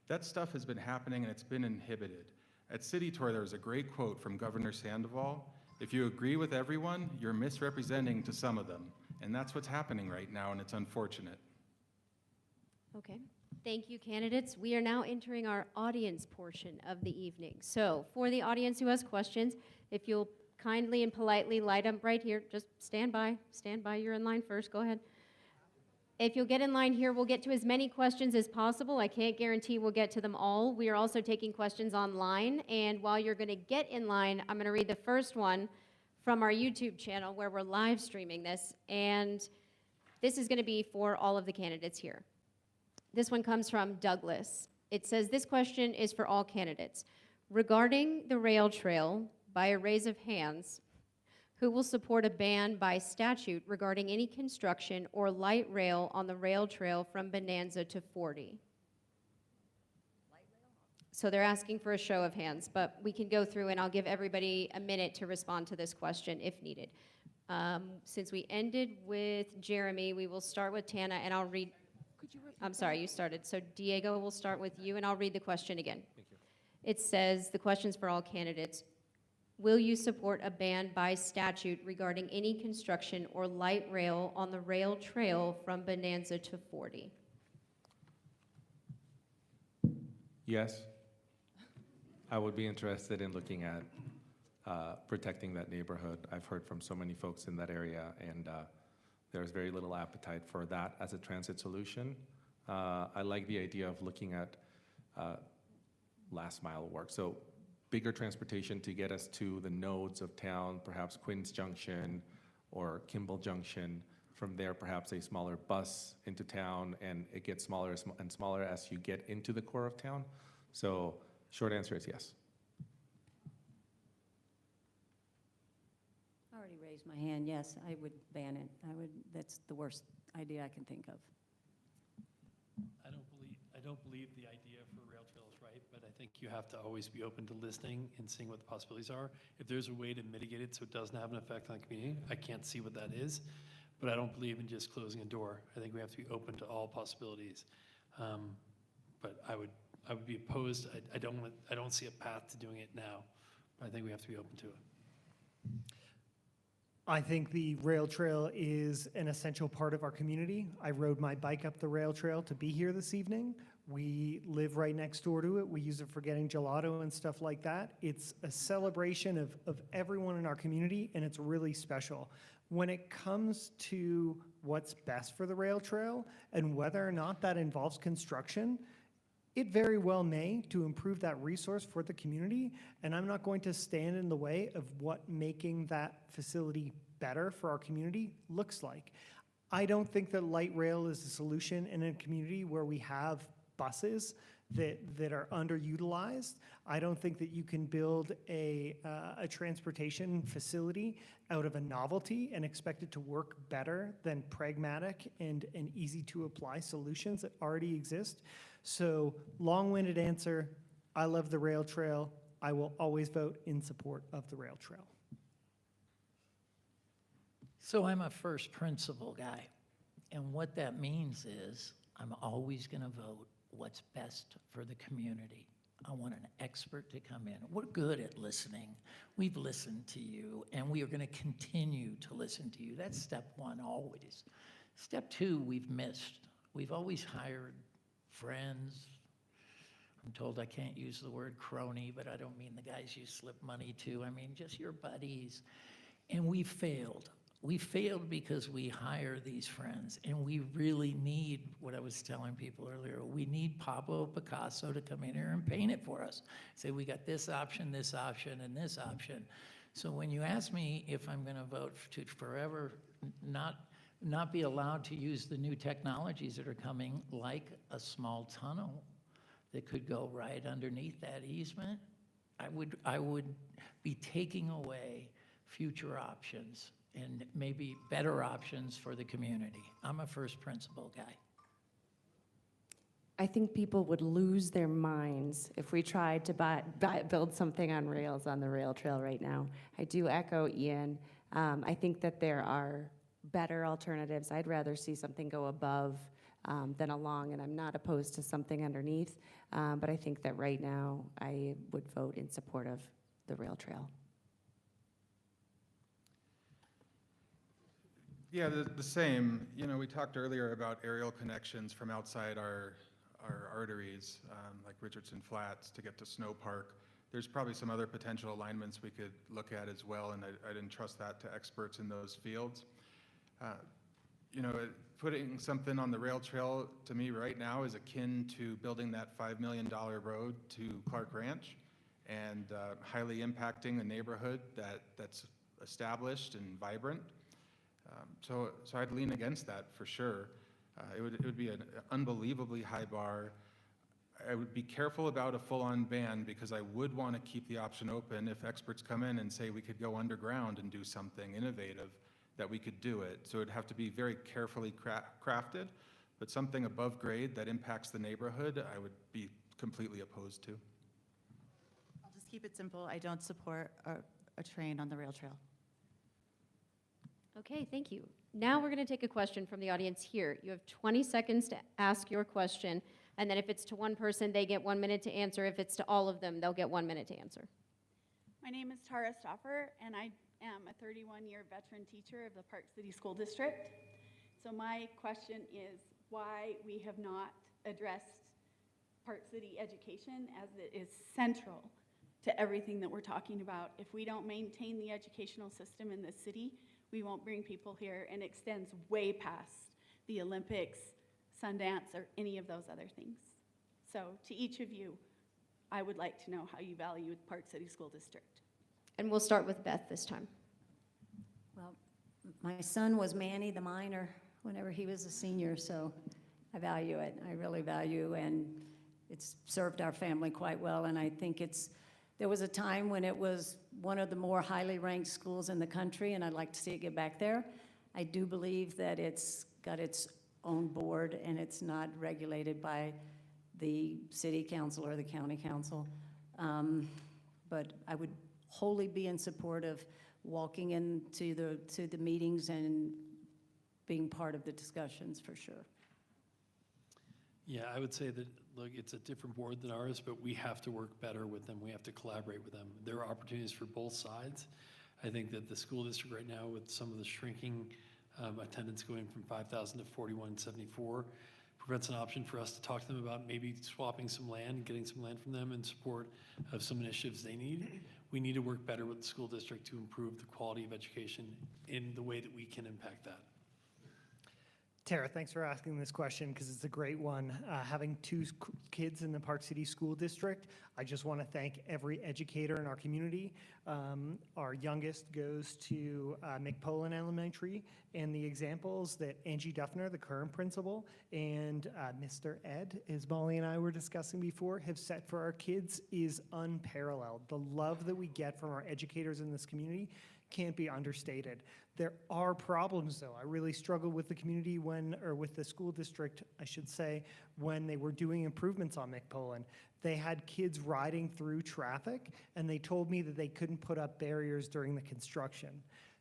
That stuff has been happening and it's been inhibited. At City Tour, there was a great quote from Governor Sandoval: "If you agree with everyone, you're misrepresenting to some of them." And that's what's happening right now, and it's unfortunate. Okay, thank you, candidates. We are now entering our audience portion of the evening. So for the audience who has questions, if you'll kindly and politely light up right here, just stand by, you're in line first, go ahead. If you'll get in line here, we'll get to as many questions as possible. I can't guarantee we'll get to them all. We are also taking questions online, and while you're gonna get in line, I'm gonna read the first one from our YouTube channel where we're live streaming this, and this is gonna be for all of the candidates here. This one comes from Douglas. It says, this question is for all candidates. Regarding the rail trail, by a raise of hands, who will support a ban by statute regarding any construction or light rail on the rail trail from Bonanza to 40? So they're asking for a show of hands, but we can go through and I'll give everybody a minute to respond to this question if needed. Since we ended with Jeremy, we will start with Tana and I'll read. I'm sorry, you started. So Diego, we'll start with you and I'll read the question again. Thank you. It says, the question's for all candidates. Will you support a ban by statute regarding any construction or light rail on the rail trail from Bonanza to 40? Yes. I would be interested in looking at protecting that neighborhood. I've heard from so many folks in that area, and there's very little appetite for that as a transit solution. I like the idea of looking at last mile work. So bigger transportation to get us to the nodes of town, perhaps Quinns Junction or Kimball Junction. From there, perhaps a smaller bus into town, and it gets smaller and smaller as you get into the core of town. So short answer is yes. I already raised my hand. Yes, I would ban it. That's the worst idea I can think of. I don't believe the idea for rail trail is right, but I think you have to always be open to listening and seeing what the possibilities are. If there's a way to mitigate it so it doesn't have an effect on the community, I can't see what that is, but I don't believe in just closing a door. I think we have to be open to all possibilities. But I would be opposed. I don't see a path to doing it now, but I think we have to be open to it. I think the rail trail is an essential part of our community. I rode my bike up the rail trail to be here this evening. We live right next door to it. We use it for getting gelato and stuff like that. It's a celebration of everyone in our community, and it's really special. When it comes to what's best for the rail trail and whether or not that involves construction, it very well may to improve that resource for the community, and I'm not going to stand in the way of what making that facility better for our community looks like. I don't think that light rail is a solution in a community where we have buses that are underutilized. I don't think that you can build a transportation facility out of a novelty and expect it to work better than pragmatic and easy to apply solutions that already exist. So long-winded answer, I love the rail trail. I will always vote in support of the rail trail. So I'm a first principle guy, and what that means is I'm always going to vote what's best for the community. I want an expert to come in. We're good at listening. We've listened to you, and we are going to continue to listen to you. That's step one, always. Step two, we've missed. We've always hired friends. I'm told I can't use the word crony, but I don't mean the guys you slip money to. I mean just your buddies. And we failed. We failed because we hire these friends, and we really need, what I was telling people earlier, we need Pablo Picasso to come in here and paint it for us. Say, we got this option, and this option. So when you ask me if I'm gonna vote to forever not be allowed to use the new technologies that are coming, like a small tunnel that could go right underneath that easement, I would be taking away future options and maybe better options for the community. I'm a first principle guy. I think people would lose their minds if we tried to build something on rails on the rail trail right now. I do echo Ian. I think that there are better alternatives. I'd rather see something go above than along, and I'm not opposed to something underneath, but I think that right now I would vote in support of the rail trail. Yeah, the same. You know, we talked earlier about aerial connections from outside our arteries, like Richardson Flats to get to Snow Park. There's probably some other potential alignments we could look at as well, and I'd entrust that to experts in those fields. You know, putting something on the rail trail to me right now is akin to building that $5 million road to Clark Ranch and highly impacting a neighborhood that's established and vibrant. So I'd lean against that for sure. It would be an unbelievably high bar. I would be careful about a full-on ban because I would want to keep the option open if experts come in and say we could go underground and do something innovative, that we could do it. So it'd have to be very carefully crafted, but something above grade that impacts the neighborhood, I would be completely opposed to. I'll just keep it simple. I don't support a train on the rail trail. Okay, thank you. Now we're going to take a question from the audience here. You have 20 seconds to ask your question, and then if it's to one person, they get 1 minute to answer. If it's to all of them, they'll get 1 minute to answer. My name is Tara Stoffer, and I am a 31-year veteran teacher of the Park City School District. So my question is why we have not addressed Park City education, as it is central to everything that we're talking about. If we don't maintain the educational system in this city, we won't bring people here, and extends way past the Olympics, Sundance, or any of those other things. So to each of you, I would like to know how you value the Park City School District. And we'll start with Beth this time. Well, my son was Manny the minor whenever he was a senior, so I value it. I really value, and it's served our family quite well. And I think there was a time when it was one of the more highly ranked schools in the country, and I'd like to see it get back there. I do believe that it's got its own board and it's not regulated by the city council or the county council. But I would wholly be in support of walking into the meetings and being part of the discussions for sure. Yeah, I would say that, look, it's a different board than ours, but we have to work better with them. We have to collaborate with them. There are opportunities for both sides. I think that the school district right now, with some of the shrinking attendance going from 5,000 to 4,174, prevents an option for us to talk to them about maybe swapping some land, getting some land from them in support of some initiatives they need. We need to work better with the school district to improve the quality of education in the way that we can impact that. Tara, thanks for asking this question because it's a great one. Having two kids in the Park City School District, I just want to thank every educator in our community. Our youngest goes to McPolin Elementary, and the examples that Angie Duffner, the current principal, and Mr. Ed, as Molly and I were discussing before, have set for our kids is unparalleled. The love that we get from our educators in this community can't be understated. There are problems, though. I really struggled with the community with the school district, I should say, when they were doing improvements on McPolin. They had kids riding through traffic, and they told me that they couldn't put up barriers during the construction.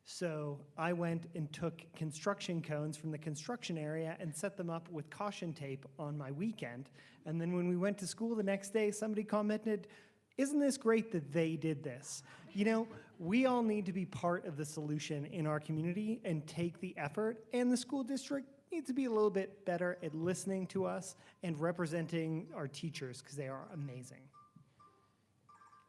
So I went and took construction cones from the construction area and set them up with caution tape on my weekend. And then when we went to school the next day, somebody commented, "Isn't this great that they did this?" You know, we all need to be part of the solution in our community and take the effort, and the school district needs to be a little bit better at listening to us and representing our teachers because they are amazing.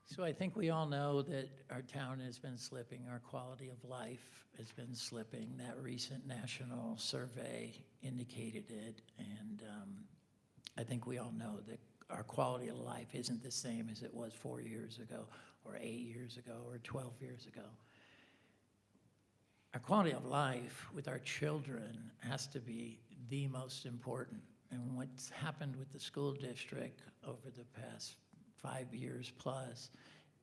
So I think we all know that our town has been slipping, our quality of life has been slipping. That recent national survey indicated it, and I think we all know that our quality of life isn't the same as it was 4 years ago, or 8 years ago, or 12 years ago. Our quality of life with our children has to be the most important. And what's happened with the school district over the past 5 years plus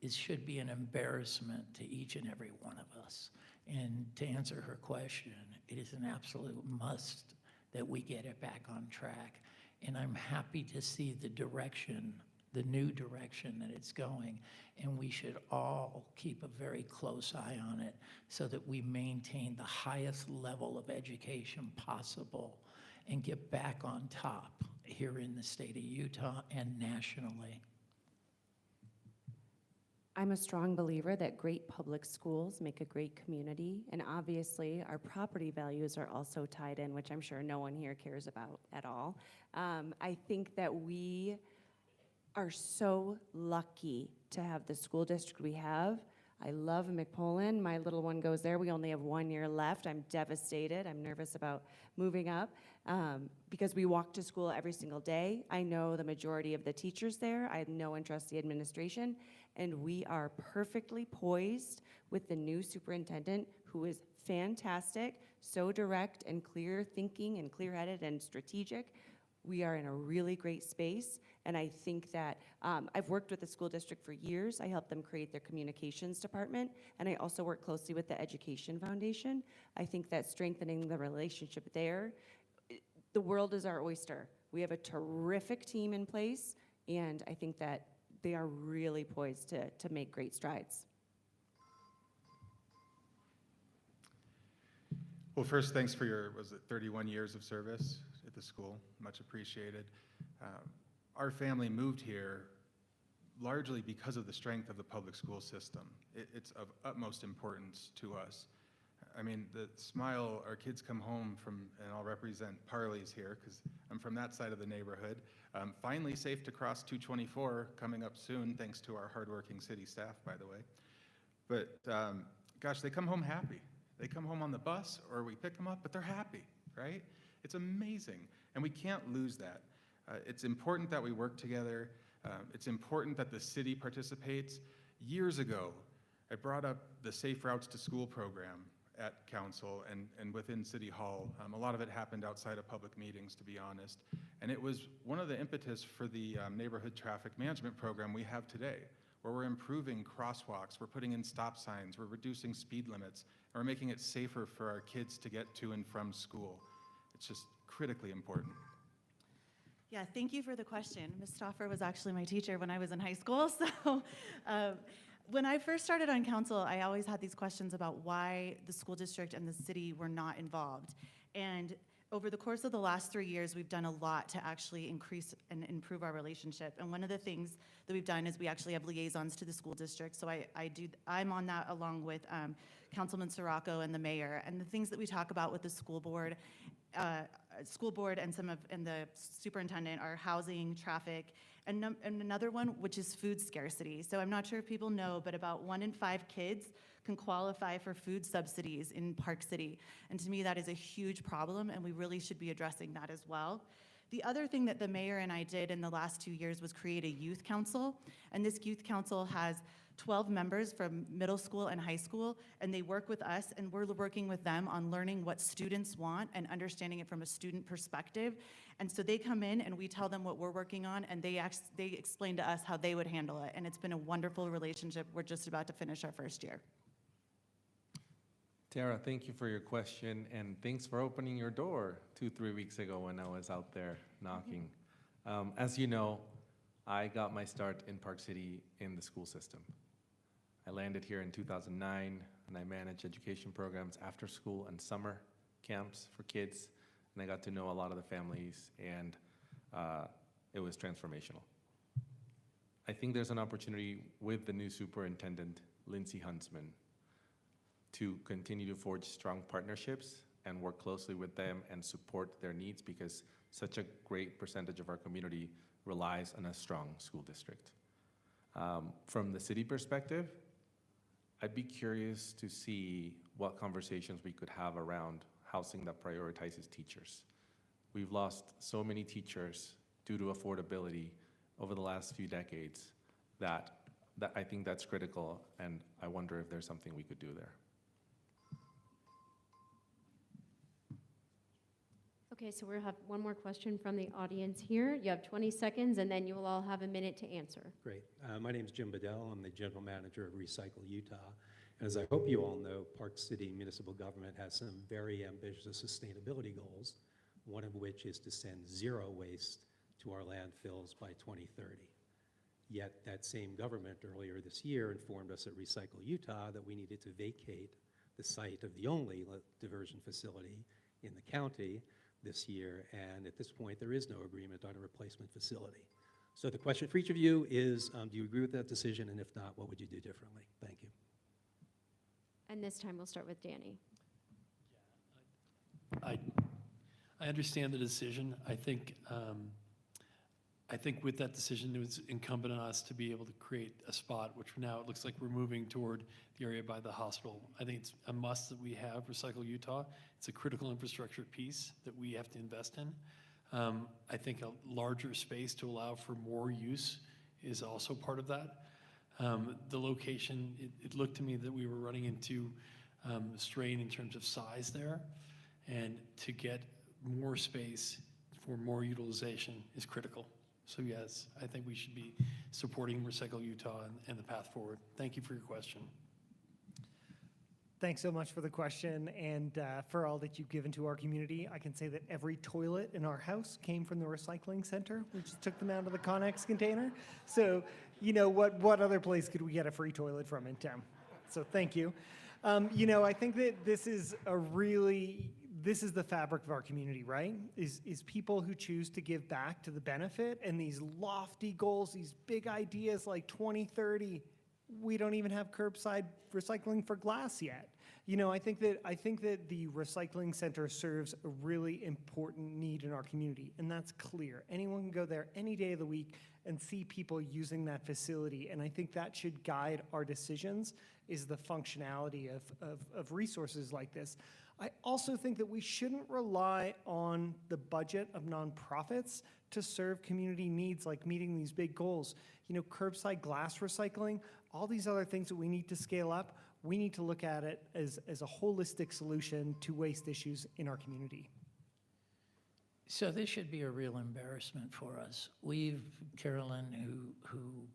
should be an embarrassment to each and every one of us. And to answer her question, it is an absolute must that we get it back on track. And I'm happy to see the direction, the new direction that it's going. And we should all keep a very close eye on it so that we maintain the highest level of education possible and get back on top here in the state of Utah and nationally. I'm a strong believer that great public schools make a great community, and obviously our property values are also tied in, which I'm sure no one here cares about at all. I think that we are so lucky to have the school district we have. I love McPolin. My little one goes there. We only have 1 year left. I'm devastated. I'm nervous about moving up because we walk to school every single day. I know the majority of the teachers there. I know and trust the administration. And we are perfectly poised with the new superintendent, who is fantastic, so direct and clear thinking and clear-headed and strategic. We are in a really great space, and I think that I've worked with the school district for years. I helped them create their communications department, and I also work closely with the Education Foundation. I think that strengthening the relationship there, the world is our oyster. We have a terrific team in place, and I think that they are really poised to make great strides. Well, first, thanks for your, 31 years of service at the school? Much appreciated. Our family moved here largely because of the strength of the public school system. It's of utmost importance to us. I mean, the smile our kids come home from, and I'll represent Parley's here because I'm from that side of the neighborhood. Finally safe to cross 224 coming up soon, thanks to our hardworking city staff, by the way. But gosh, they come home happy. They come home on the bus or we pick them up, but they're happy, right? It's amazing, and we can't lose that. It's important that we work together. It's important that the city participates. Years ago, I brought up the Safe Routes to School program at council and within City Hall. A lot of it happened outside of public meetings, to be honest. And it was one of the impetus for the neighborhood traffic management program we have today, where we're improving crosswalks, we're putting in stop signs, we're reducing speed limits, and we're making it safer for our kids to get to and from school. It's just critically important. Yeah, thank you for the question. Ms. Stauffer was actually my teacher when I was in high school. So when I first started on council, I always had these questions about why the school district and the city were not involved. And over the course of the last 3 years, we've done a lot to actually increase and improve our relationship. And one of the things that we've done is we actually have liaisons to the school district. So I'm on that along with Councilman Sirocco and the mayor. And the things that we talk about with the school board and and the superintendent are housing, traffic, and another one, which is food scarcity. So I'm not sure if people know, but about 1 in 5 kids can qualify for food subsidies in Park City. And to me, that is a huge problem, and we really should be addressing that as well. The other thing that the mayor and I did in the last 2 years was create a youth council. And this youth council has 12 members from middle school and high school, and they work with us, and we're working with them on learning what students want and understanding it from a student perspective. And so they come in and we tell them what we're working on, and they explain to us how they would handle it. And it's been a wonderful relationship. We're just about to finish our first year. Tara, thank you for your question, and thanks for opening your door 2-3 weeks ago when I was out there knocking. As you know, I got my start in Park City in the school system. I landed here in 2009, and I managed education programs after school and summer camps for kids, and I got to know a lot of the families, and it was transformational. I think there's an opportunity with the new superintendent, Lindsay Huntsman, to continue to forge strong partnerships and work closely with them and support their needs, because such a great percentage of our community relies on a strong school district. From the city perspective, I'd be curious to see what conversations we could have around housing that prioritizes teachers. We've lost so many teachers due to affordability over the last few decades that I think that's critical, and I wonder if there's something we could do there. Okay, so we'll have one more question from the audience here. You have 20 seconds, and then you will all have a minute to answer. Great. My name is Jim Bedell. I'm the general manager of Recycle Utah. And as I hope you all know, Park City municipal government has some very ambitious sustainability goals, one of which is to send zero waste to our landfills by 2030. Yet that same government earlier this year informed us at Recycle Utah that we needed to vacate the site of the only diversion facility in the county this year, and at this point there is no agreement on a replacement facility. So the question for each of you is, do you agree with that decision, and if not, what would you do differently? Thank you. And this time we'll start with Danny. I understand the decision. I think with that decision, it was incumbent on us to be able to create a spot, which now it looks like we're moving toward the area by the hospital. I think it's a must that we have Recycle Utah. It's a critical infrastructure piece that we have to invest in. I think a larger space to allow for more use is also part of that. The location, it looked to me that we were running into strain in terms of size there, and to get more space for more utilization is critical. So yes, I think we should be supporting Recycle Utah and the path forward. Thank you for your question. Thanks so much for the question and for all that you've given to our community. I can say that every toilet in our house came from the recycling center. We just took them out of the Connex container. So, you know, what other place could we get a free toilet from in town? So thank you. You know, I think that this is the fabric of our community, right? Is people who choose to give back to the benefit, and these lofty goals, these big ideas like 2030. We don't even have curbside recycling for glass yet. You know, I think that the recycling center serves a really important need in our community, and that's clear. Anyone can go there any day of the week and see people using that facility, and I think that should guide our decisions, is the functionality of resources like this. I also think that we shouldn't rely on the budget of nonprofits to serve community needs like meeting these big goals. You know, curbside glass recycling, all these other things that we need to scale up, we need to look at it as a holistic solution to waste issues in our community. So this should be a real embarrassment for us. Carolyn, who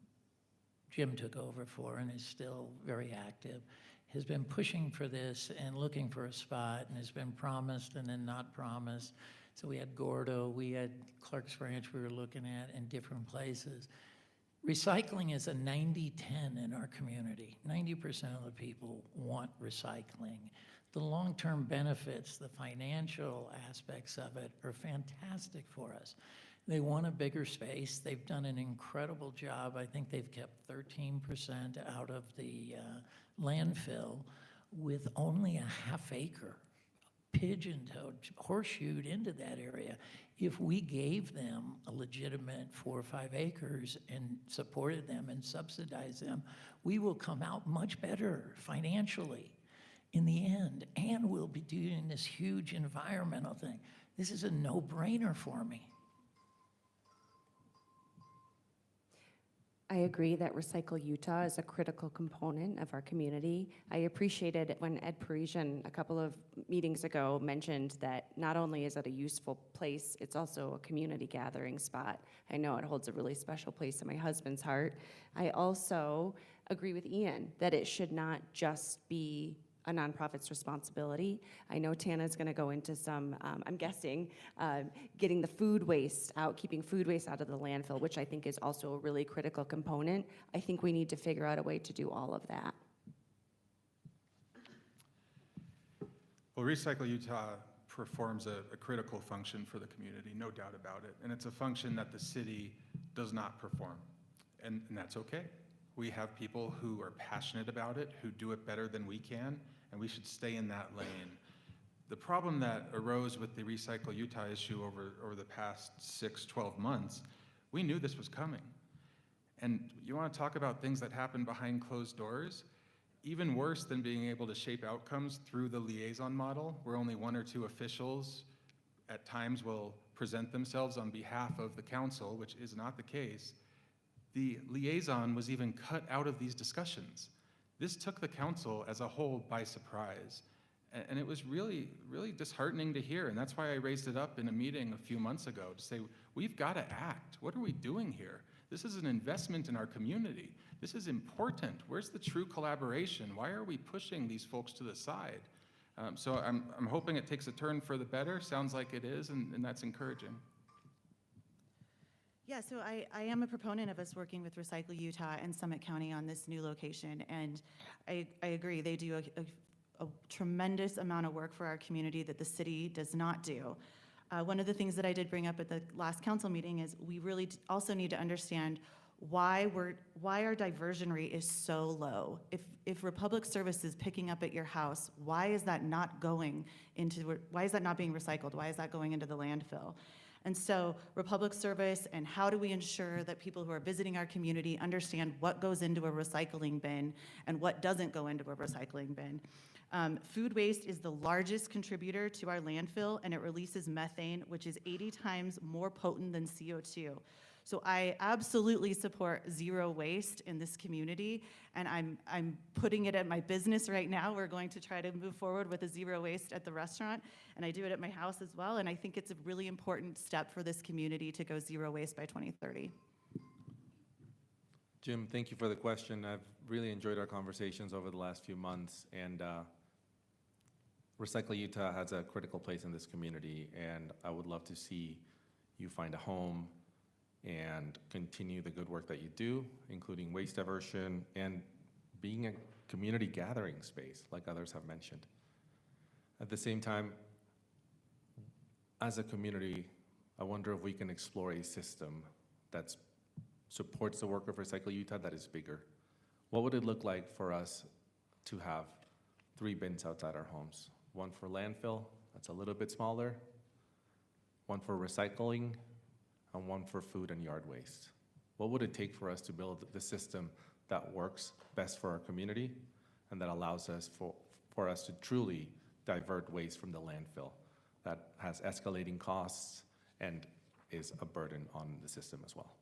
Jim took over for and is still very active, has been pushing for this and looking for a spot and has been promised and then not promised. So we had Gordo, we had Clark's Ranch we were looking at in different places. Recycling is a 90-10 in our community. 90% of the people want recycling. The long-term benefits, the financial aspects of it are fantastic for us. They want a bigger space. They've done an incredible job. I think they've kept 13% out of the landfill with only a half acre, pigeon-toed, horseshoed into that area. If we gave them a legitimate 4 or 5 acres and supported them and subsidized them, we will come out much better financially in the end, and we'll be doing this huge environmental thing. This is a no-brainer for me. I agree that Recycle Utah is a critical component of our community. I appreciated when Ed Parisian a couple of meetings ago mentioned that not only is it a useful place, it's also a community gathering spot. I know it holds a really special place in my husband's heart. I also agree with Ian that it should not just be a nonprofit's responsibility. I know Tana's gonna go into some, I'm guessing, getting the food waste out, keeping food waste out of the landfill, which I think is also a really critical component. I think we need to figure out a way to do all of that. Well, Recycle Utah performs a critical function for the community, no doubt about it. And it's a function that the city does not perform, and that's okay. We have people who are passionate about it, who do it better than we can, and we should stay in that lane. The problem that arose with the Recycle Utah issue over the past 6-12 months, we knew this was coming. And you want to talk about things that happen behind closed doors? Even worse than being able to shape outcomes through the liaison model, where only 1 or 2 officials at times will present themselves on behalf of the council, which is not the case. The liaison was even cut out of these discussions. This took the council as a whole by surprise. And it was really, really disheartening to hear. And that's why I raised it up in a meeting a few months ago to say, we've got to act. What are we doing here? This is an investment in our community. This is important. Where's the true collaboration? Why are we pushing these folks to the side? So I'm hoping it takes a turn for the better. Sounds like it is, and that's encouraging. Yeah, so I am a proponent of us working with Recycle Utah and Summit County on this new location, and I agree, they do a tremendous amount of work for our community that the city does not do. One of the things that I did bring up at the last council meeting is we really also need to understand why our diversion rate is so low. If Republic Service is picking up at your house, why is that not being recycled? Why is that going into the landfill? And so Republic Service, and how do we ensure that people who are visiting our community understand what goes into a recycling bin and what doesn't go into a recycling bin? Food waste is the largest contributor to our landfill, and it releases methane, which is 80 times more potent than CO2. So I absolutely support zero waste in this community, and I'm putting it at my business right now. We're going to try to move forward with a zero waste at the restaurant, and I do it at my house as well, and I think it's a really important step for this community to go zero waste by 2030. Jim, thank you for the question. I've really enjoyed our conversations over the last few months, and Recycle Utah has a critical place in this community, and I would love to see you find a home and continue the good work that you do, including waste diversion and being a community gathering space, like others have mentioned. At the same time, as a community, I wonder if we can explore a system that supports the work of Recycle Utah that is bigger. What would it look like for us to have 3 bins outside our homes? 1 for landfill, that's a little bit smaller, 1 for recycling, and 1 for food and yard waste. What would it take for us to build the system that works best for our community and that allows us for us to truly divert waste from the landfill that has escalating costs and is a burden on the system as well.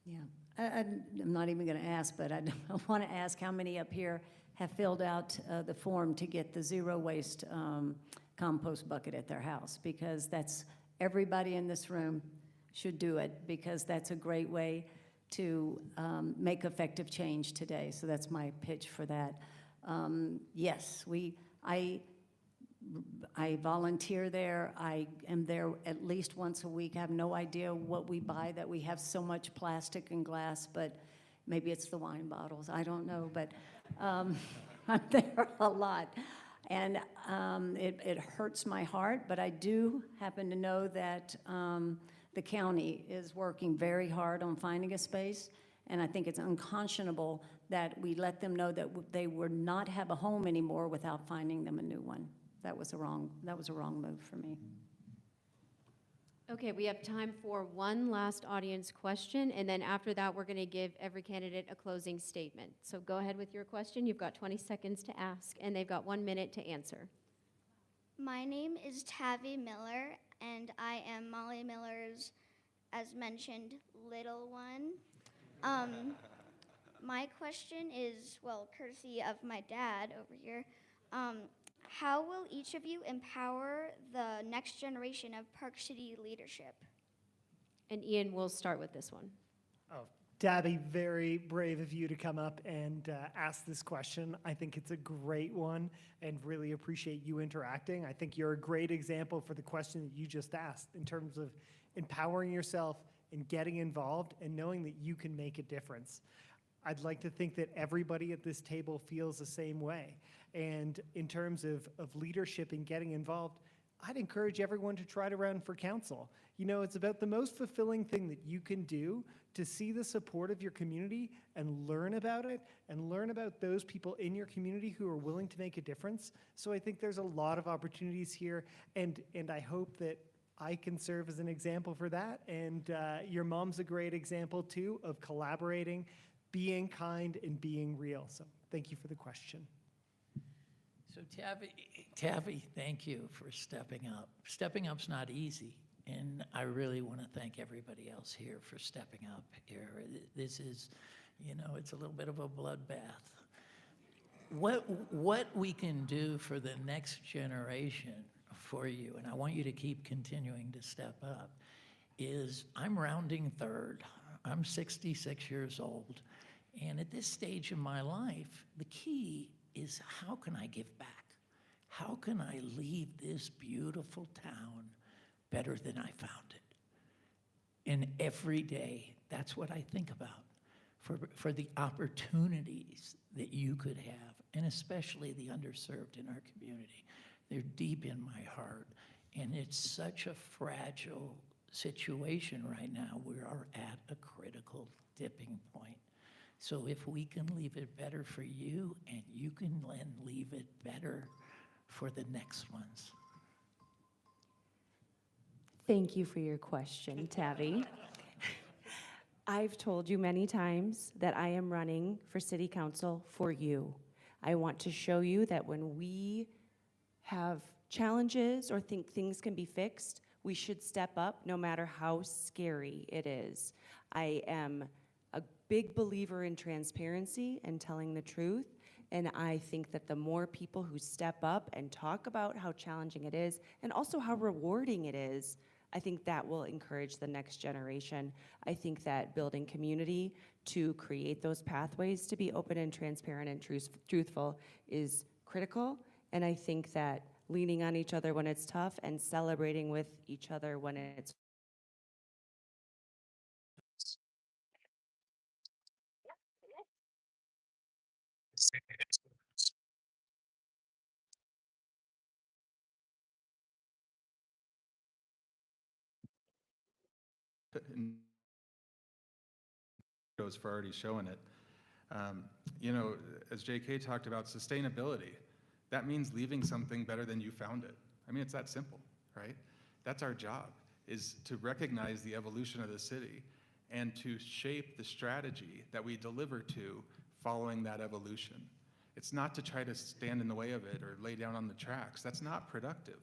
Yeah, I'm not even going to ask, but I want to ask how many up here have filled out the form to get the zero waste compost bucket at their house, because that's, everybody in this room should do it, because that's a great way to make effective change today. So that's my pitch for that. Yes, I volunteer there. I am there at least once a week. I have no idea what we buy, that we have so much plastic and glass, but maybe it's the wine bottles. I don't know, but I'm there a lot. And it hurts my heart, but I do happen to know that the county is working very hard on finding a space, and I think it's unconscionable that we let them know that they would not have a home anymore without finding them a new one. That was a wrong move for me. Okay, we have time for one last audience question, and then after that, we're going to give every candidate a closing statement. So go ahead with your question. You've got 20 seconds to ask, and they've got 1 minute to answer. My name is Tavi Miller, and I am Molly Miller's, as mentioned, little one. My question is, well, courtesy of my dad over here, how will each of you empower the next generation of Park City leadership? And Ian, we'll start with this one. Oh, Tabby, very brave of you to come up and ask this question. I think it's a great one and really appreciate you interacting. I think you're a great example for the question that you just asked in terms of empowering yourself and getting involved and knowing that you can make a difference. I'd like to think that everybody at this table feels the same way. And in terms of leadership and getting involved, I'd encourage everyone to try to run for council. You know, it's about the most fulfilling thing that you can do to see the support of your community and learn about it and learn about those people in your community who are willing to make a difference. So I think there's a lot of opportunities here, and I hope that I can serve as an example for that. And your mom's a great example too of collaborating, being kind, and being real. So thank you for the question. So Tavi, thank you for stepping up. Stepping up's not easy, and I really want to thank everybody else here for stepping up here. This is, you know, it's a little bit of a bloodbath. What we can do for the next generation for you, and I want you to keep continuing to step up, is I'm rounding third. I'm 66 years old, and at this stage in my life, the key is how can I give back? How can I leave this beautiful town better than I found it? And every day, that's what I think about, for the opportunities that you could have, and especially the underserved in our community. They're deep in my heart, and it's such a fragile situation right now. We are at a critical tipping point. So if we can leave it better for you, and you can then leave it better for the next ones. Thank you for your question, Tavi. I've told you many times that I am running for city council for you. I want to show you that when we have challenges or think things can be fixed, we should step up no matter how scary it is. I am a big believer in transparency and telling the truth, and I think that the more people who step up and talk about how challenging it is and also how rewarding it is, I think that will encourage the next generation. I think that building community to create those pathways to be open and transparent and truthful is critical, and I think that leaning on each other when it's tough and celebrating with each other when it's Goes for already showing it. You know, as JK talked about sustainability, that means leaving something better than you found it. I mean, it's that simple, right? That's our job, is to recognize the evolution of the city and to shape the strategy that we deliver to following that evolution. It's not to try to stand in the way of it or lay down on the tracks. That's not productive.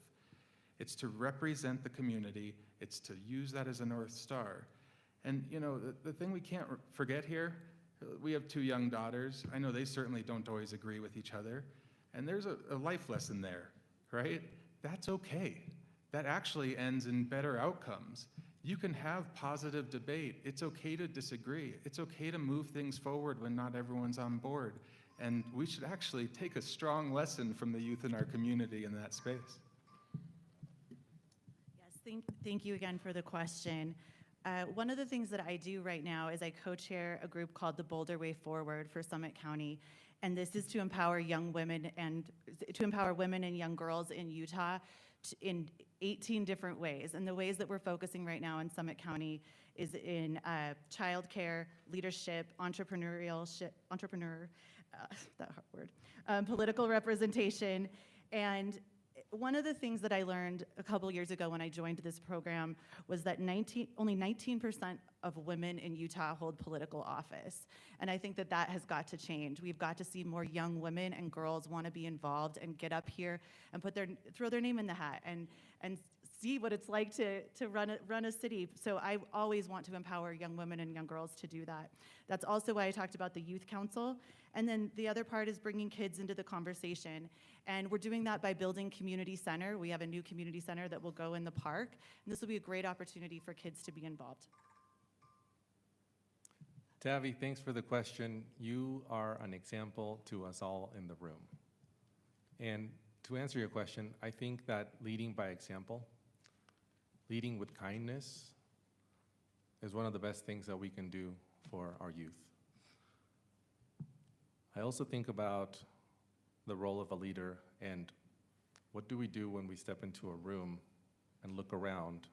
It's to represent the community. It's to use that as a North Star. And you know, the thing we can't forget here, we have 2 young daughters. I know they certainly don't always agree with each other. And there's a life lesson there, right? That's okay. That actually ends in better outcomes. You can have positive debate. It's okay to disagree. It's okay to move things forward when not everyone's on board. And we should actually take a strong lesson from the youth in our community in that space. Yes, thank you again for the question. One of the things that I do right now is I co-chair a group called the Boulder Way Forward for Summit County. And this is to empower young women and young girls in Utah in 18 different ways. And the ways that we're focusing right now in Summit County is in childcare, leadership, political representation. And one of the things that I learned a couple years ago when I joined this program was that only 19% of women in Utah hold political office. And I think that that has got to change. We've got to see more young women and girls want to be involved and get up here and throw their name in the hat and see what it's like to run a city. So I always want to empower young women and young girls to do that. That's also why I talked about the Youth Council. And then the other part is bringing kids into the conversation. And we're doing that by building community center. We have a new community center that will go in the park. And this will be a great opportunity for kids to be involved. Tavi, thanks for the question. You are an example to us all in the room. And to answer your question, I think that leading by example, leading with kindness, is one of the best things that we can do for our youth. I also think about the role of a leader and what do we do when we step into a room and look around?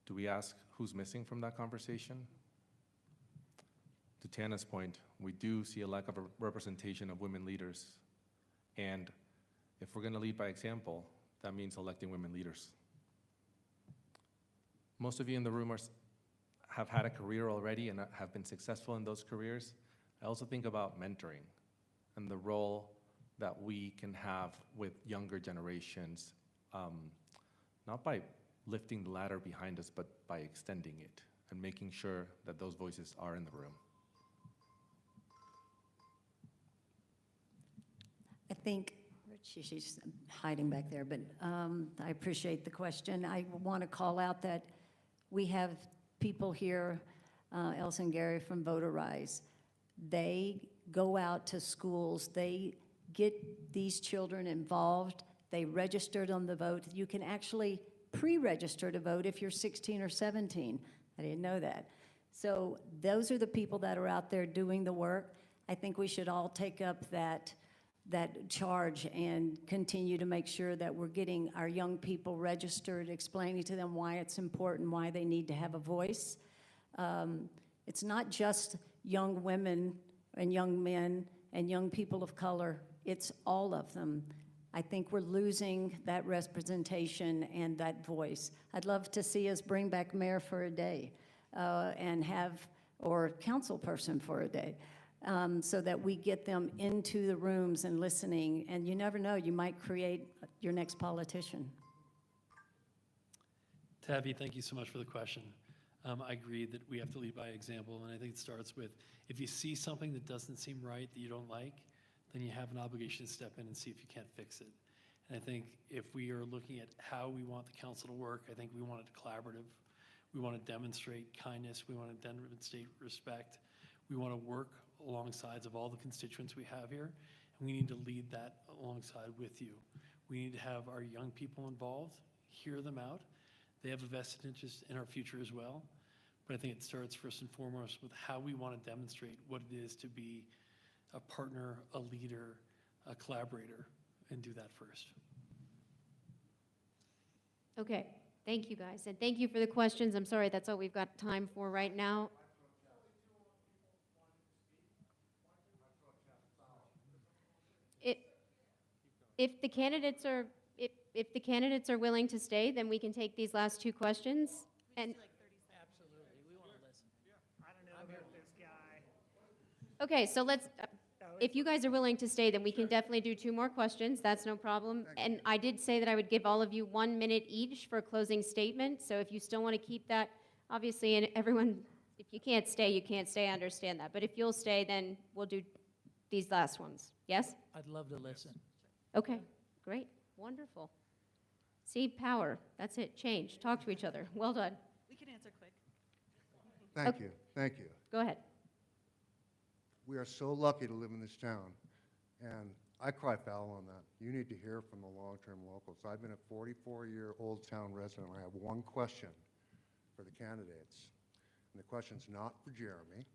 Do we ask who's missing from that conversation? To Tana's point, we do see a lack of a representation of women leaders. And if we're going to lead by example, that means electing women leaders. Most of you in the room have had a career already and have been successful in those careers. I also think about mentoring and the role that we can have with younger generations, not by lifting the ladder behind us, but by extending it and making sure that those voices are in the room. I think, she's hiding back there, but I appreciate the question. I want to call out that we have people here, Elsa and Gary from Voterize. They go out to schools, they get these children involved, they registered on the vote. You can actually pre-register to vote if you're 16 or 17. I didn't know that. So those are the people that are out there doing the work. I think we should all take up that charge and continue to make sure that we're getting our young people registered, explaining to them why it's important, why they need to have a voice. It's not just young women and young men and young people of color, it's all of them. I think we're losing that representation and that voice. I'd love to see us bring back mayor for a day or council person for a day. So that we get them into the rooms and listening. And you never know, you might create your next politician. Tavi, thank you so much for the question. I agree that we have to lead by example, and I think it starts with, if you see something that doesn't seem right, that you don't like, then you have an obligation to step in and see if you can't fix it. And I think if we are looking at how we want the council to work, I think we want it collaborative. We want to demonstrate kindness. We want to demonstrate respect. We want to work alongside of all the constituents we have here, and we need to lead that alongside with you. We need to have our young people involved, hear them out. They have a vested interest in our future as well, but I think it starts first and foremost with how we want to demonstrate what it is to be a partner, a leader, a collaborator, and do that first. Okay, thank you guys, and thank you for the questions. I'm sorry, that's all we've got time for right now. If the candidates are willing to stay, then we can take these last two questions. And Absolutely, we want to listen. I don't know about this guy. okay, so let's. if you guys are willing to stay, then we can definitely do 2 more questions. That's no problem. And I did say that I would give all of you 1 minute each for a closing statement. So if you still want to keep that, obviously, and everyone, if you can't stay, you can't stay. I understand that. But if you'll stay, then we'll do these last ones. Yes? I'd love to listen. Okay, great, wonderful. See, power, that's it, change, talk to each other. Well done. We can answer quick. Thank you, thank you. Go ahead. We are so lucky to live in this town, and I cry foul on that. You need to hear from the long-term locals. I've been a 44-year-old town resident. I have one question for the candidates, and the question's not for Jeremy,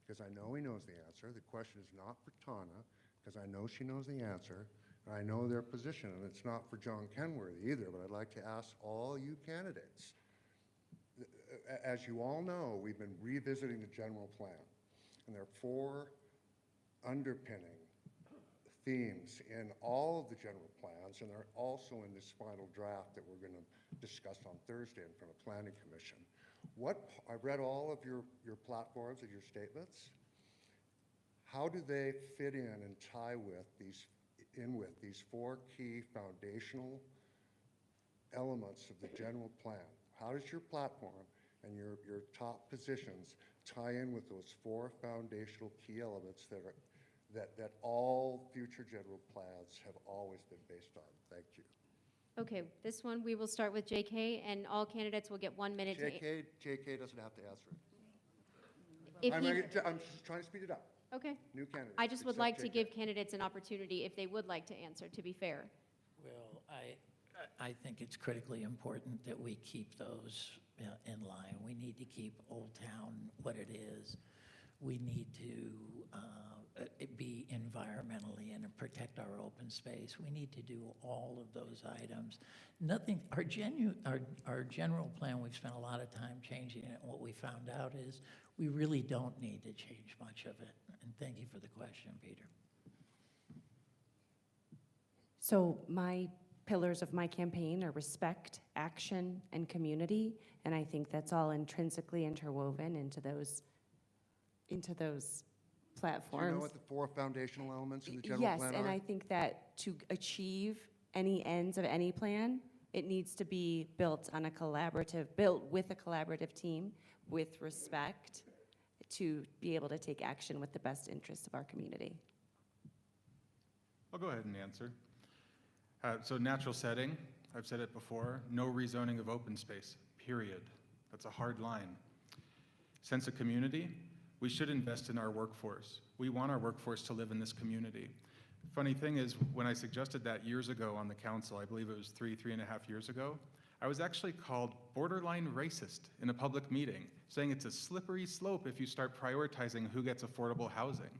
because I know he knows the answer. The question is not for Tana, because I know she knows the answer, and I know their position, and it's not for John Kenworthy either, but I'd like to ask all you candidates. As you all know, we've been revisiting the general plan, and there are 4 underpinning themes in all of the general plans, and they're also in this final draft that we're going to discuss on Thursday in front of Planning Commission. I read all of your platforms and your statements. How do they fit in and tie with these 4 key foundational elements of the general plan? How does your platform and your top positions tie in with those 4 foundational key elements that all future general plans have always been based on? Thank you. Okay, this one we will start with JK, and all candidates will get 1 minute to. JK doesn't have to answer it. If I'm he- just trying to speed it up. Okay. New candidates. I just would except like to JK. give candidates an opportunity if they would like to answer, to be fair. Well, I think it's critically important that we keep those in line. We need to keep Old Town what it is. We need to be environmentally and protect our open space. We need to do all of those items. Nothing, our general plan, we've spent a lot of time changing it. What we found out is we really don't need to change much of it. And thank you for the question, Peter. So my pillars of my campaign are respect, action, and community, and I think that's all intrinsically interwoven into those platforms. Do you know what the 4 foundational elements in the general Yes, plan are? and I think that to achieve any ends of any plan, it needs to be built with a collaborative team, with respect, to be able to take action with the best interests of our community. I'll go ahead and answer. So natural setting, I've said it before, no rezoning of open space, period. That's a hard line. Sense of community, we should invest in our workforce. We want our workforce to live in this community. Funny thing is, when I suggested that years ago on the council, I believe it was 3.5 years ago, I was actually called borderline racist in a public meeting, saying it's a slippery slope if you start prioritizing who gets affordable housing.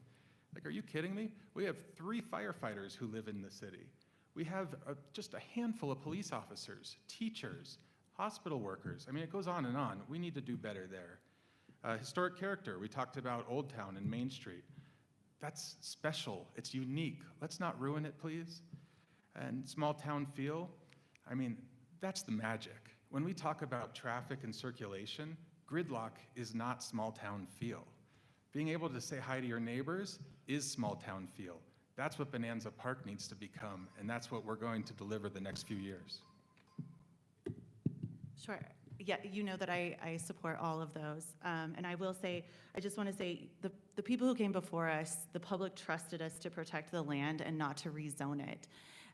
Like, are you kidding me? We have 3 firefighters who live in the city. We have just a handful of police officers, teachers, hospital workers. I mean, it goes on and on. We need to do better there. Historic character, we talked about Old Town and Main Street. That's special, it's unique. Let's not ruin it, please. And small town feel, I mean, that's the magic. When we talk about traffic and circulation, gridlock is not small town feel. Being able to say hi to your neighbors is small town feel. That's what Bonanza Park needs to become, and that's what we're going to deliver the next few years. Sure. Yeah, you know that I support all of those. And I will say, I just want to say, the people who came before us, the public trusted us to protect the land and not to rezone it.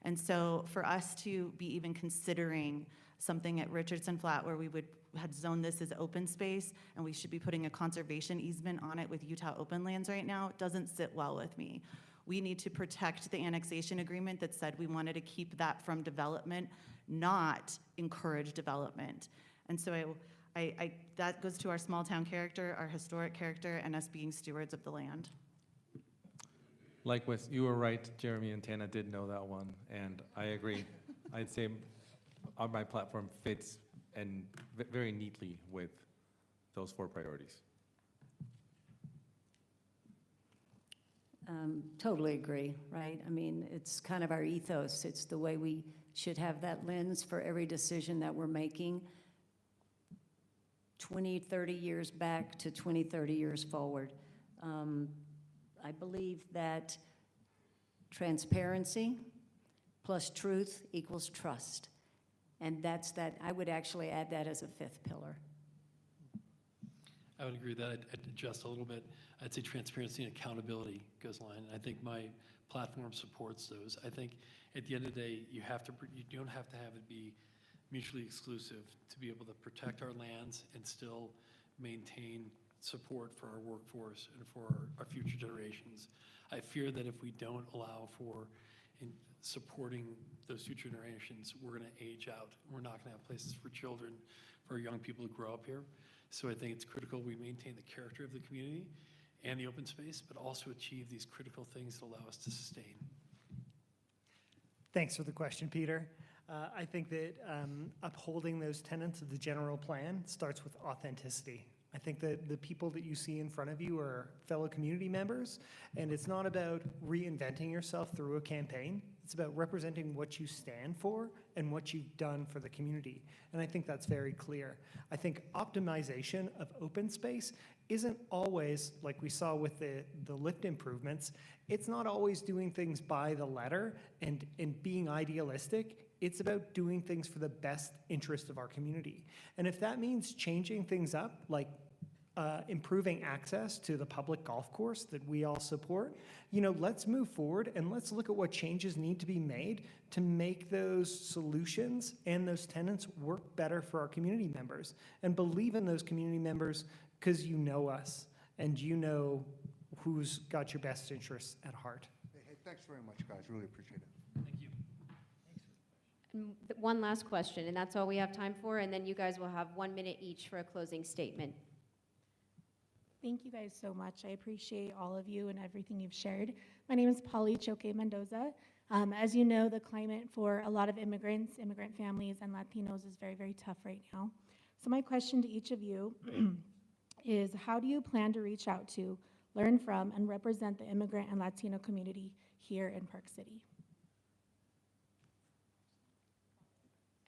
And so for us to be even considering something at Richardson Flat where we had zoned this as open space and we should be putting a conservation easement on it with Utah Open Lands right now, doesn't sit well with me. We need to protect the annexation agreement that said we wanted to keep that from development, not encourage development. And so that goes to our small town character, our historic character, and us being stewards of the land. Likewise, you were right, Jeremy and Tana did know that one, and I agree. I'd say my platform fits and very neatly with those 4 priorities. Totally agree, right? I mean, it's kind of our ethos. It's the way we should have that lens for every decision that we're making 20, 30 years back to 20, 30 years forward. I believe that transparency plus truth equals trust. And that's that, I would actually add that as a fifth pillar. I would agree with that. I'd adjust a little bit. I'd say transparency and accountability goes line. I think my platform supports those. I think at the end of the day, you don't have to have it be mutually exclusive to be able to protect our lands and still maintain support for our workforce and for our future generations. I fear that if we don't allow for supporting those future generations, we're going to age out. We're not going to have places for children, for young people to grow up here. So I think it's critical we maintain the character of the community and the open space, but also achieve these critical things that allow us to sustain. Thanks for the question, Peter. I think that upholding those tenets of the general plan starts with authenticity. I think that the people that you see in front of you are fellow community members, and it's not about reinventing yourself through a campaign. It's about representing what you stand for and what you've done for the community. And I think that's very clear. I think optimization of open space isn't always, like we saw with the lift improvements, it's not always doing things by the letter and being idealistic. It's about doing things for the best interest of our community. And if that means changing things up, like improving access to the public golf course that we all support, let's move forward and let's look at what changes need to be made to make those solutions and those tenants work better for our community members. And believe in those community members because you know us and you know who's got your best interests at heart. Hey, thanks very much, guys. Really appreciate it. Thank you. And one last question, and that's all we have time for, and then you guys will have 1 minute each for a closing statement. Thank you guys so much. I appreciate all of you and everything you've shared. My name is Polly Choque Mendoza. As you know, the climate for a lot of immigrants, immigrant families, and Latinos is very, very tough right now. So my question to each of you is, how do you plan to reach out to, learn from, and represent the immigrant and Latino community here in Park City?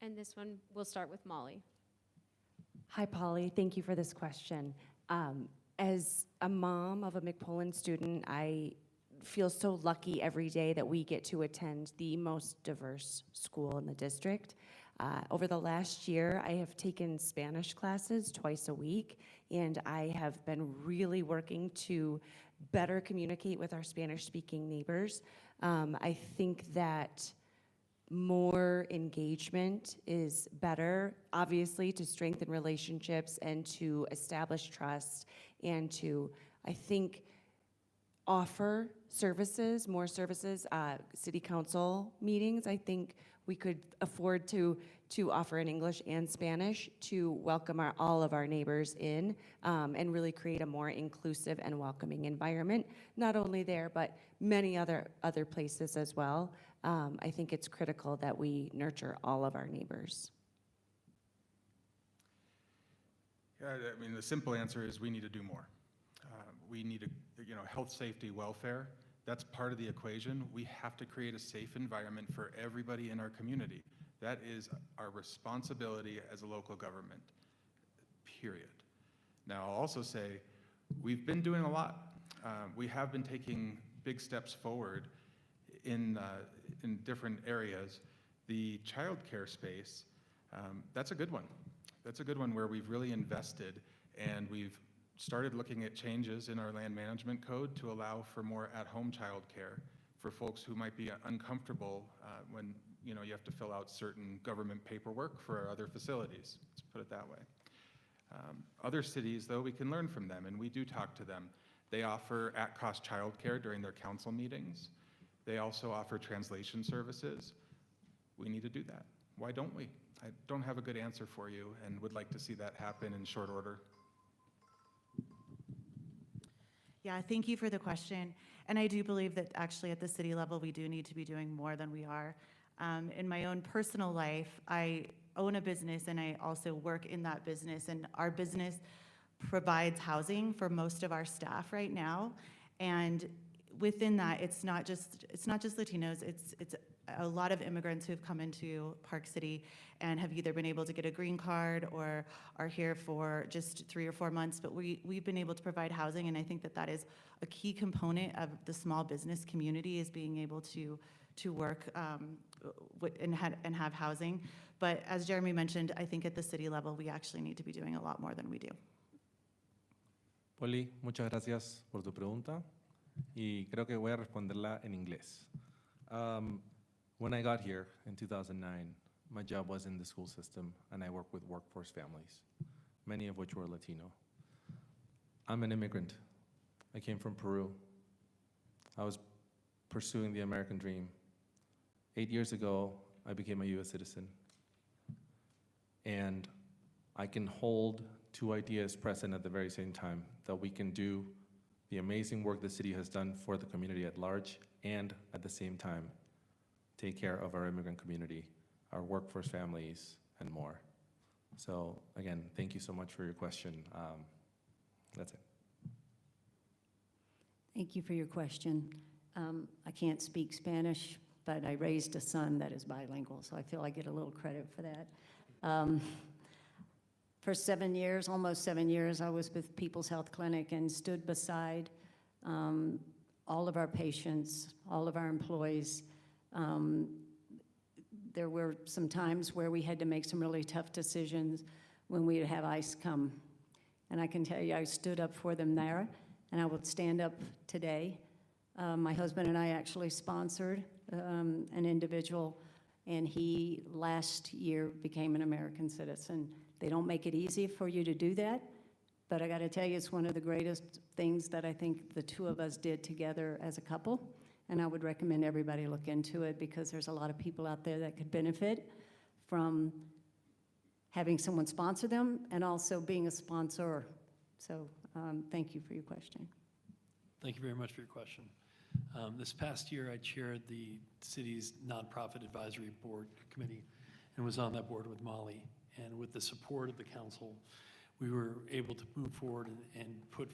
And this one, we'll start with Molly. Hi, Polly. Thank you for this question. As a mom of a McPullen student, I feel so lucky every day that we get to attend the most diverse school in the district. Over the last year, I have taken Spanish classes twice a week, and I have been really working to better communicate with our Spanish-speaking neighbors. I think that more engagement is better, obviously, to strengthen relationships and to establish trust and to, I think, offer services, more services, city council meetings. I think we could afford to offer in English and Spanish to welcome all of our neighbors in and really create a more inclusive and welcoming environment, not only there, but many other places as well. I think it's critical that we nurture all of our neighbors. Yeah, I mean, the simple answer is we need to do more. We need to, health, safety, welfare. That's part of the equation. We have to create a safe environment for everybody in our community. That is our responsibility as a local government, period. Now, I'll also say we've been doing a lot. We have been taking big steps forward in different areas. The childcare space, that's a good one. That's a good one where we've really invested, and we've started looking at changes in our land management code to allow for more at-home childcare for folks who might be uncomfortable when you have to fill out certain government paperwork for our other facilities. Let's put it that way. Other cities, though, we can learn from them, and we do talk to them. They offer at-cost childcare during their council meetings. They also offer translation services. We need to do that. Why don't we? I don't have a good answer for you and would like to see that happen in short order. Yeah, thank you for the question. And I do believe that actually at the city level, we do need to be doing more than we are. In my own personal life, I own a business and I also work in that business, and our business provides housing for most of our staff right now. And within that, it's not just Latinos, it's a lot of immigrants who've come into Park City and have either been able to get a green card or are here for just 3 or 4 months, but we've been able to provide housing, and I think that that is a key component of the small business community, is being able to work and have housing. But as Jeremy mentioned, I think at the city level, we actually need to be doing a lot more than we do. Poli, muchas gracias por tu pregunta y creo que voy a responderla en inglés. When I got here in 2009, my job was in the school system and I worked with workforce families, many of which were Latino. I'm an immigrant. I came from Peru. I was pursuing the American dream. 8 years ago, I became a US citizen. And I can hold two ideas present at the very same time, that we can do the amazing work the city has done for the community at large, and at the same time, take care of our immigrant community, our workforce families, and more. So again, thank you so much for your question. That's it. Thank you for your question. I can't speak Spanish, but I raised a son that is bilingual, so I feel I get a little credit for that. For 7 years, almost 7 years, I was with People's Health Clinic and stood beside all of our patients, all of our employees. There were some times where we had to make some really tough decisions when we'd have ICE come. And I can tell you, I stood up for them there, and I would stand up today. My husband and I actually sponsored an individual, and he last year became an American citizen. They don't make it easy for you to do that, but I gotta tell you, it's one of the greatest things that I think the two of us did together as a couple, and I would recommend everybody look into it, because there's a lot of people out there that could benefit from having someone sponsor them and also being a sponsor. So thank you for your question. Thank you very much for your question. This past year, I chaired the city's nonprofit advisory board committee and was on that board with Molly. And with the support of the council, we were able to move forward and put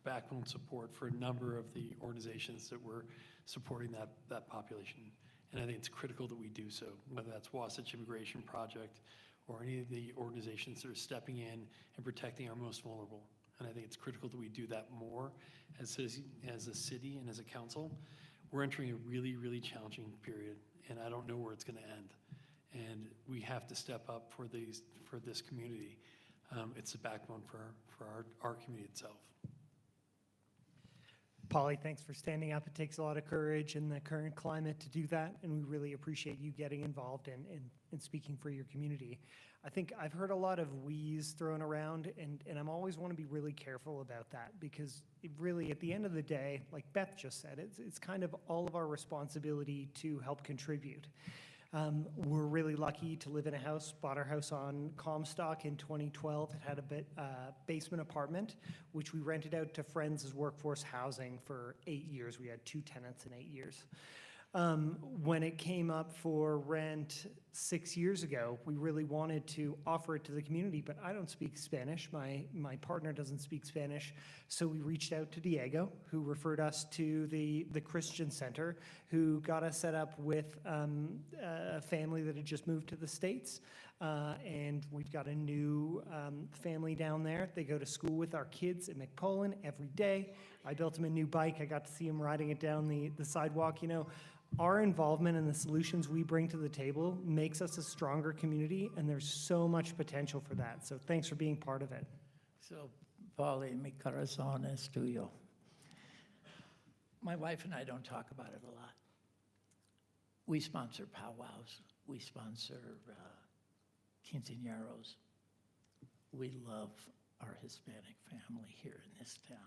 backbone support for a number of the organizations that were supporting that population. And I think it's critical that we do so, whether that's Wasatch Immigration Project or any of the organizations that are stepping in and protecting our most vulnerable. And I think it's critical that we do that more as a city and as a council. We're entering a really, really challenging period, and I don't know where it's going to end. And we have to step up for this community. It's the backbone for our community itself. Polly, thanks for standing up. It takes a lot of courage in the current climate to do that, and we really appreciate you getting involved and speaking for your community. I think I've heard a lot of we's thrown around, and I'm always want to be really careful about that, because it really, at the end of the day, like Beth just said, it's kind of all of our responsibility to help contribute. We're really lucky to live in a house, bought our house on Comstock in 2012. It had a basement apartment, which we rented out to friends as workforce housing for 8 years. We had 2 tenants in 8 years. When it came up for rent 6 years ago, we really wanted to offer it to the community, but I don't speak Spanish. My partner doesn't speak Spanish, so we reached out to Diego, who referred us to the Christian Center, who got us set up with a family that had just moved to the States, and we've got a new family down there. They go to school with our kids at McPolin every day. I built them a new bike. I got to see them riding it down the sidewalk. You know, our involvement in the solutions we bring to the table makes us a stronger community, and there's so much potential for that. So thanks for being part of it. So, Polly, mi corazón es tuyo. My wife and I don't talk about it a lot. We sponsor powwows. We sponsor quinceañeros. We love our Hispanic family here in this town.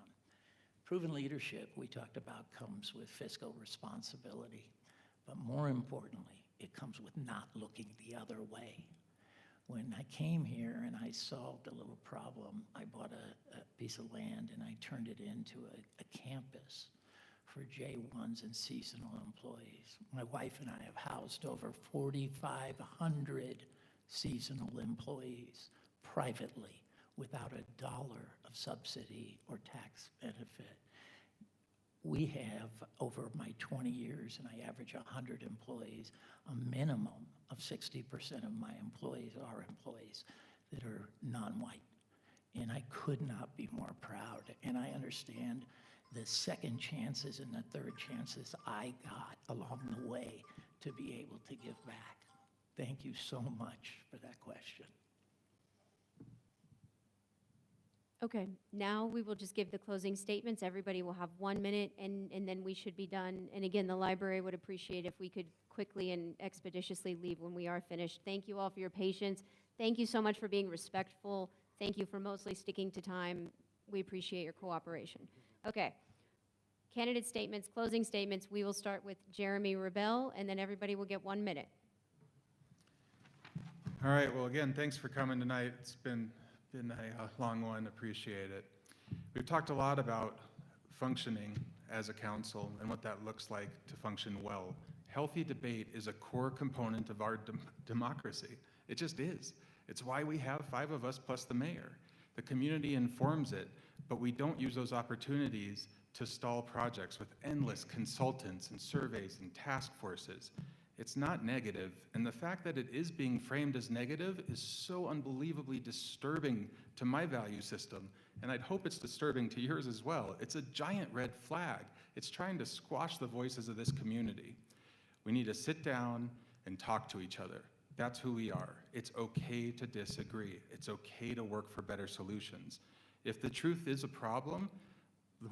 Proven leadership, we talked about, comes with fiscal responsibility, but more importantly, it comes with not looking the other way. When I came here and I solved a little problem, I bought a piece of land and I turned it into a campus for J1s and seasonal employees. My wife and I have housed over 4,500 seasonal employees privately, without $1 of subsidy or tax benefit. we have, over my 20 years, and I average 100 employees, a minimum of 60% of my employees are employees that are non-white. And I could not be more proud. And I understand the second chances and the third chances I got along the way to be able to give back. Thank you so much for that question. Okay, now we will just give the closing statements. Everybody will have 1 minute, and then we should be done. And again, the library would appreciate if we could quickly and expeditiously leave when we are finished. Thank you all for your patience. Thank you so much for being respectful. Thank you for mostly sticking to time. We appreciate your cooperation. Okay, candidate statements, closing statements. We will start with Jeremy Rubell, and then everybody will get 1 minute. All right, well, again, thanks for coming tonight. It's been a long one, appreciate it. We've talked a lot about functioning as a council and what that looks like to function well. Healthy debate is a core component of our democracy. It just is. It's why we have 5 of us plus the mayor. The community informs it, but we don't use those opportunities to stall projects with endless consultants and surveys and task forces. It's not negative, and the fact that it is being framed as negative is so unbelievably disturbing to my value system, and I'd hope it's disturbing to yours as well. It's a giant red flag. It's trying to squash the voices of this community. We need to sit down and talk to each other. That's who we are. It's okay to disagree. It's okay to work for better solutions. If the truth is a problem,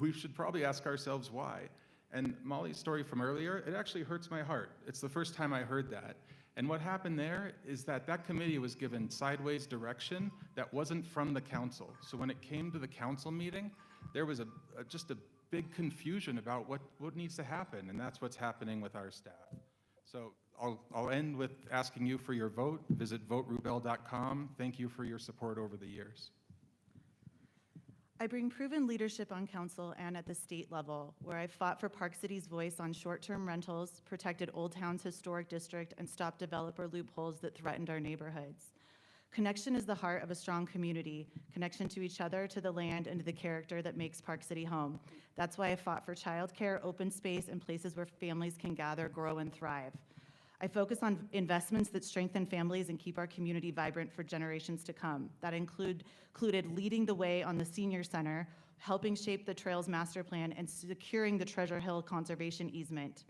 we should probably ask ourselves why. And Molly's story from earlier, it actually hurts my heart. It's the first time I heard that. And what happened there is that that committee was given sideways direction that wasn't from the council. So when it came to the council meeting, there was just a big confusion about what needs to happen, and that's what's happening with our staff. So I'll end with asking you for your vote. Visit voterubell.com. Thank you for your support over the years. I bring proven leadership on council and at the state level, where I've fought for Park City's voice on short-term rentals, protected Old Town's historic district, and stopped developer loopholes that threatened our neighborhoods. Connection is the heart of a strong community, connection to each other, to the land, and to the character that makes Park City home. That's why I fought for childcare, open space, and places where families can gather, grow, and thrive. I focus on investments that strengthen families and keep our community vibrant for generations to come. That included leading the way on the senior center, helping shape the Trails Master Plan, and securing the Treasure Hill Conservation Easement.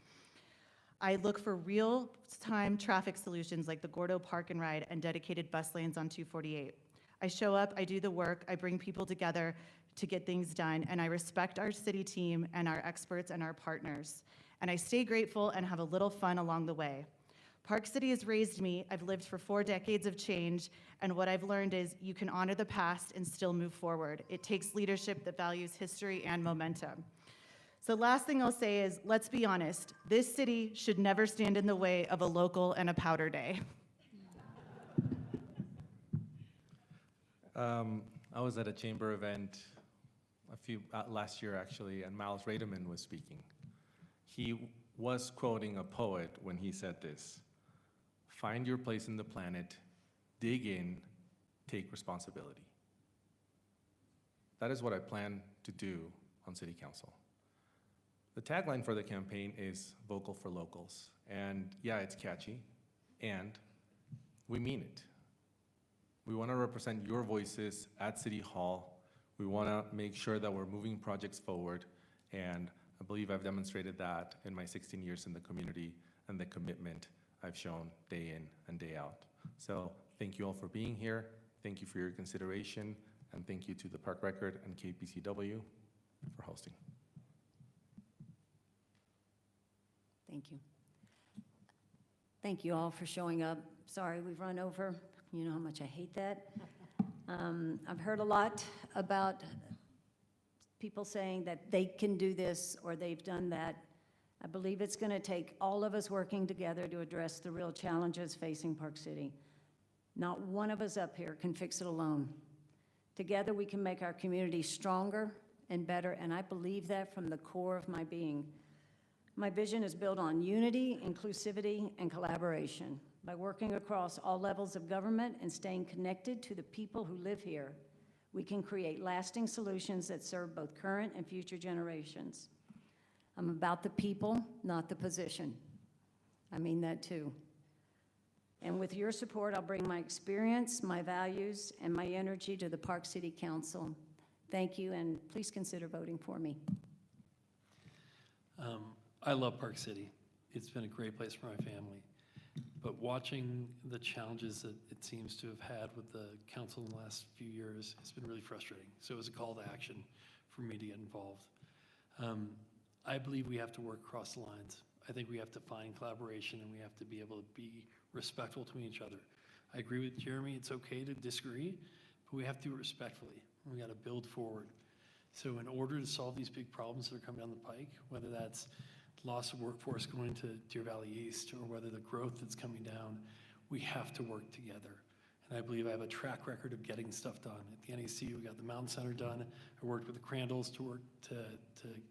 I look for real-time traffic solutions like the Gordo Park and Ride and dedicated bus lanes on 248. I show up, I do the work, I bring people together to get things done, and I respect our city team and our experts and our partners. And I stay grateful and have a little fun along the way. Park City has raised me. I've lived for 4 decades of change, and what I've learned is you can honor the past and still move forward. It takes leadership that values history and momentum. So last thing I'll say is, let's be honest, this city should never stand in the way of a local and a powder day. I was at a chamber event last year actually, and Miles Rademan was speaking. He was quoting a poet when he said this: "Find your place in the planet, dig in, take responsibility." That is what I plan to do on City Council. The tagline for the campaign is "Vocal for Locals." And yeah, it's catchy, and we mean it. We want to represent your voices at City Hall. We want to make sure that we're moving projects forward, and I believe I've demonstrated that in my 16 years in the community and the commitment I've shown day in and day out. So thank you all for being here. Thank you for your consideration, and thank you to the Park Record and KPCW for hosting. Thank you. Thank you all for showing up. Sorry we've run over. You know how much I hate that. I've heard a lot about people saying that they can do this or they've done that. I believe it's going to take all of us working together to address the real challenges facing Park City. Not one of us up here can fix it alone. Together we can make our community stronger and better, and I believe that from the core of my being. My vision is built on unity, inclusivity, and collaboration. By working across all levels of government and staying connected to the people who live here, we can create lasting solutions that serve both current and future generations. I'm about the people, not the position. I mean that too. And with your support, I'll bring my experience, my values, and my energy to the Park City Council. Thank you, and please consider voting for me. I love Park City. It's been a great place for my family. But watching the challenges that it seems to have had with the council in the last few years has been really frustrating. So it was a call to action for me to get involved. I believe we have to work across the lines. I think we have to find collaboration and we have to be able to be respectful to each other. I agree with Jeremy, it's okay to disagree, but we have to do it respectfully. We got to build forward. So in order to solve these big problems that are coming down the pike, whether that's loss of workforce going to Deer Valley East or whether the growth that's coming down, we have to work together. And I believe I have a track record of getting stuff done. At the NEC, we got the Mountain Center done. I worked with the Crandalls to work to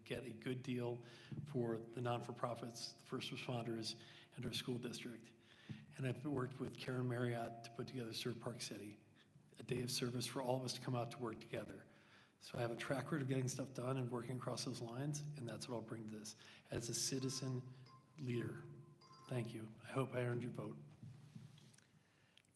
get a good deal for the non-for-profits, the first responders, and our school district. And I've worked with Karen Marriott to put together Serve Park City, a day of service for all of us to come out to work together. So I have a track record of getting stuff done and working across those lines, and that's what I'll bring to this as a citizen leader. Thank you. I hope I earned your vote.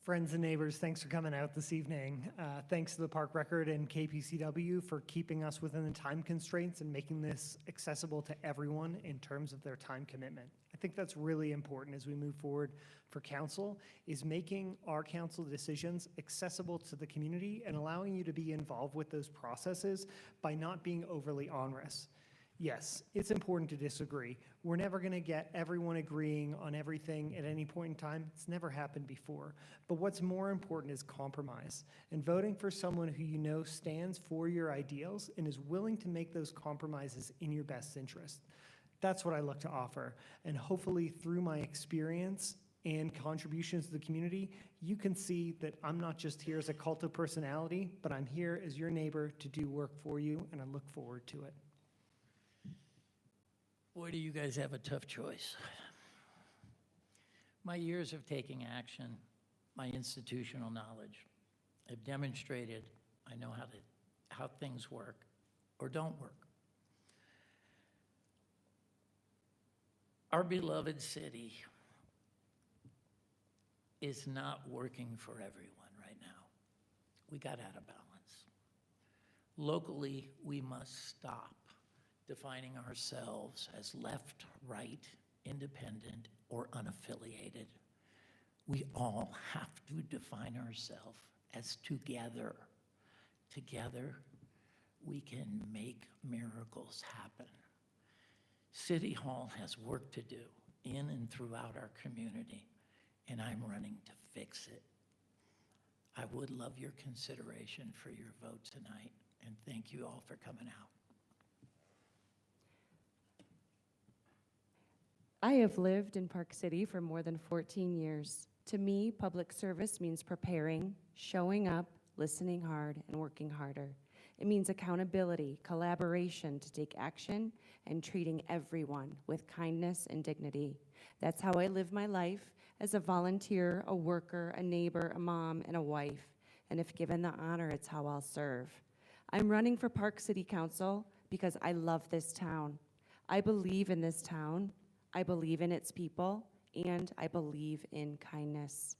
Friends and neighbors, thanks for coming out this evening. Thanks to the Park Record and KPCW for keeping us within the time constraints and making this accessible to everyone in terms of their time commitment. I think that's really important as we move forward for council, is making our council decisions accessible to the community and allowing you to be involved with those processes by not being overly onerous. Yes, it's important to disagree. We're never going to get everyone agreeing on everything at any point in time. It's never happened before. But what's more important is compromise and voting for someone who you know stands for your ideals and is willing to make those compromises in your best interest. That's what I look to offer. And hopefully through my experience and contributions to the community, you can see that I'm not just here as a cult of personality, but I'm here as your neighbor to do work for you, and I look forward to it. Boy, do you guys have a tough choice. My years of taking action, my institutional knowledge, have demonstrated I know how things work or don't work. Our beloved city is not working for everyone right now. We got out of balance. Locally, we must stop defining ourselves as left, right, independent, or unaffiliated. We all have to define ourselves as together. Together, we can make miracles happen. City Hall has work to do in and throughout our community, and I'm running to fix it. I would love your consideration for your vote tonight, and thank you all for coming out. I have lived in Park City for more than 14 years. To me, public service means preparing, showing up, listening hard, and working harder. It means accountability, collaboration to take action, and treating everyone with kindness and dignity. That's how I live my life as a volunteer, a worker, a neighbor, a mom, and a wife. And if given the honor, it's how I'll serve. I'm running for Park City Council because I love this town. I believe in this town. I believe in its people, and I believe in kindness.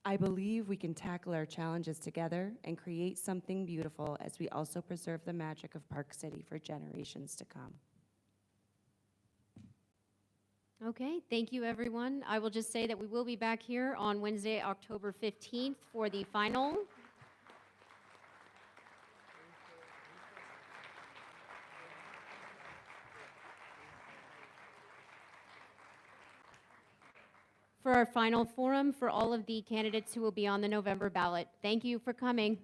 I believe we can tackle our challenges together and create something beautiful as we also preserve the magic of Park City for generations to come. Okay, thank you, everyone. I will just say that we will be back here on Wednesday, October 15th for the final. For our final forum for all of the candidates who will be on the November ballot. Thank you for coming.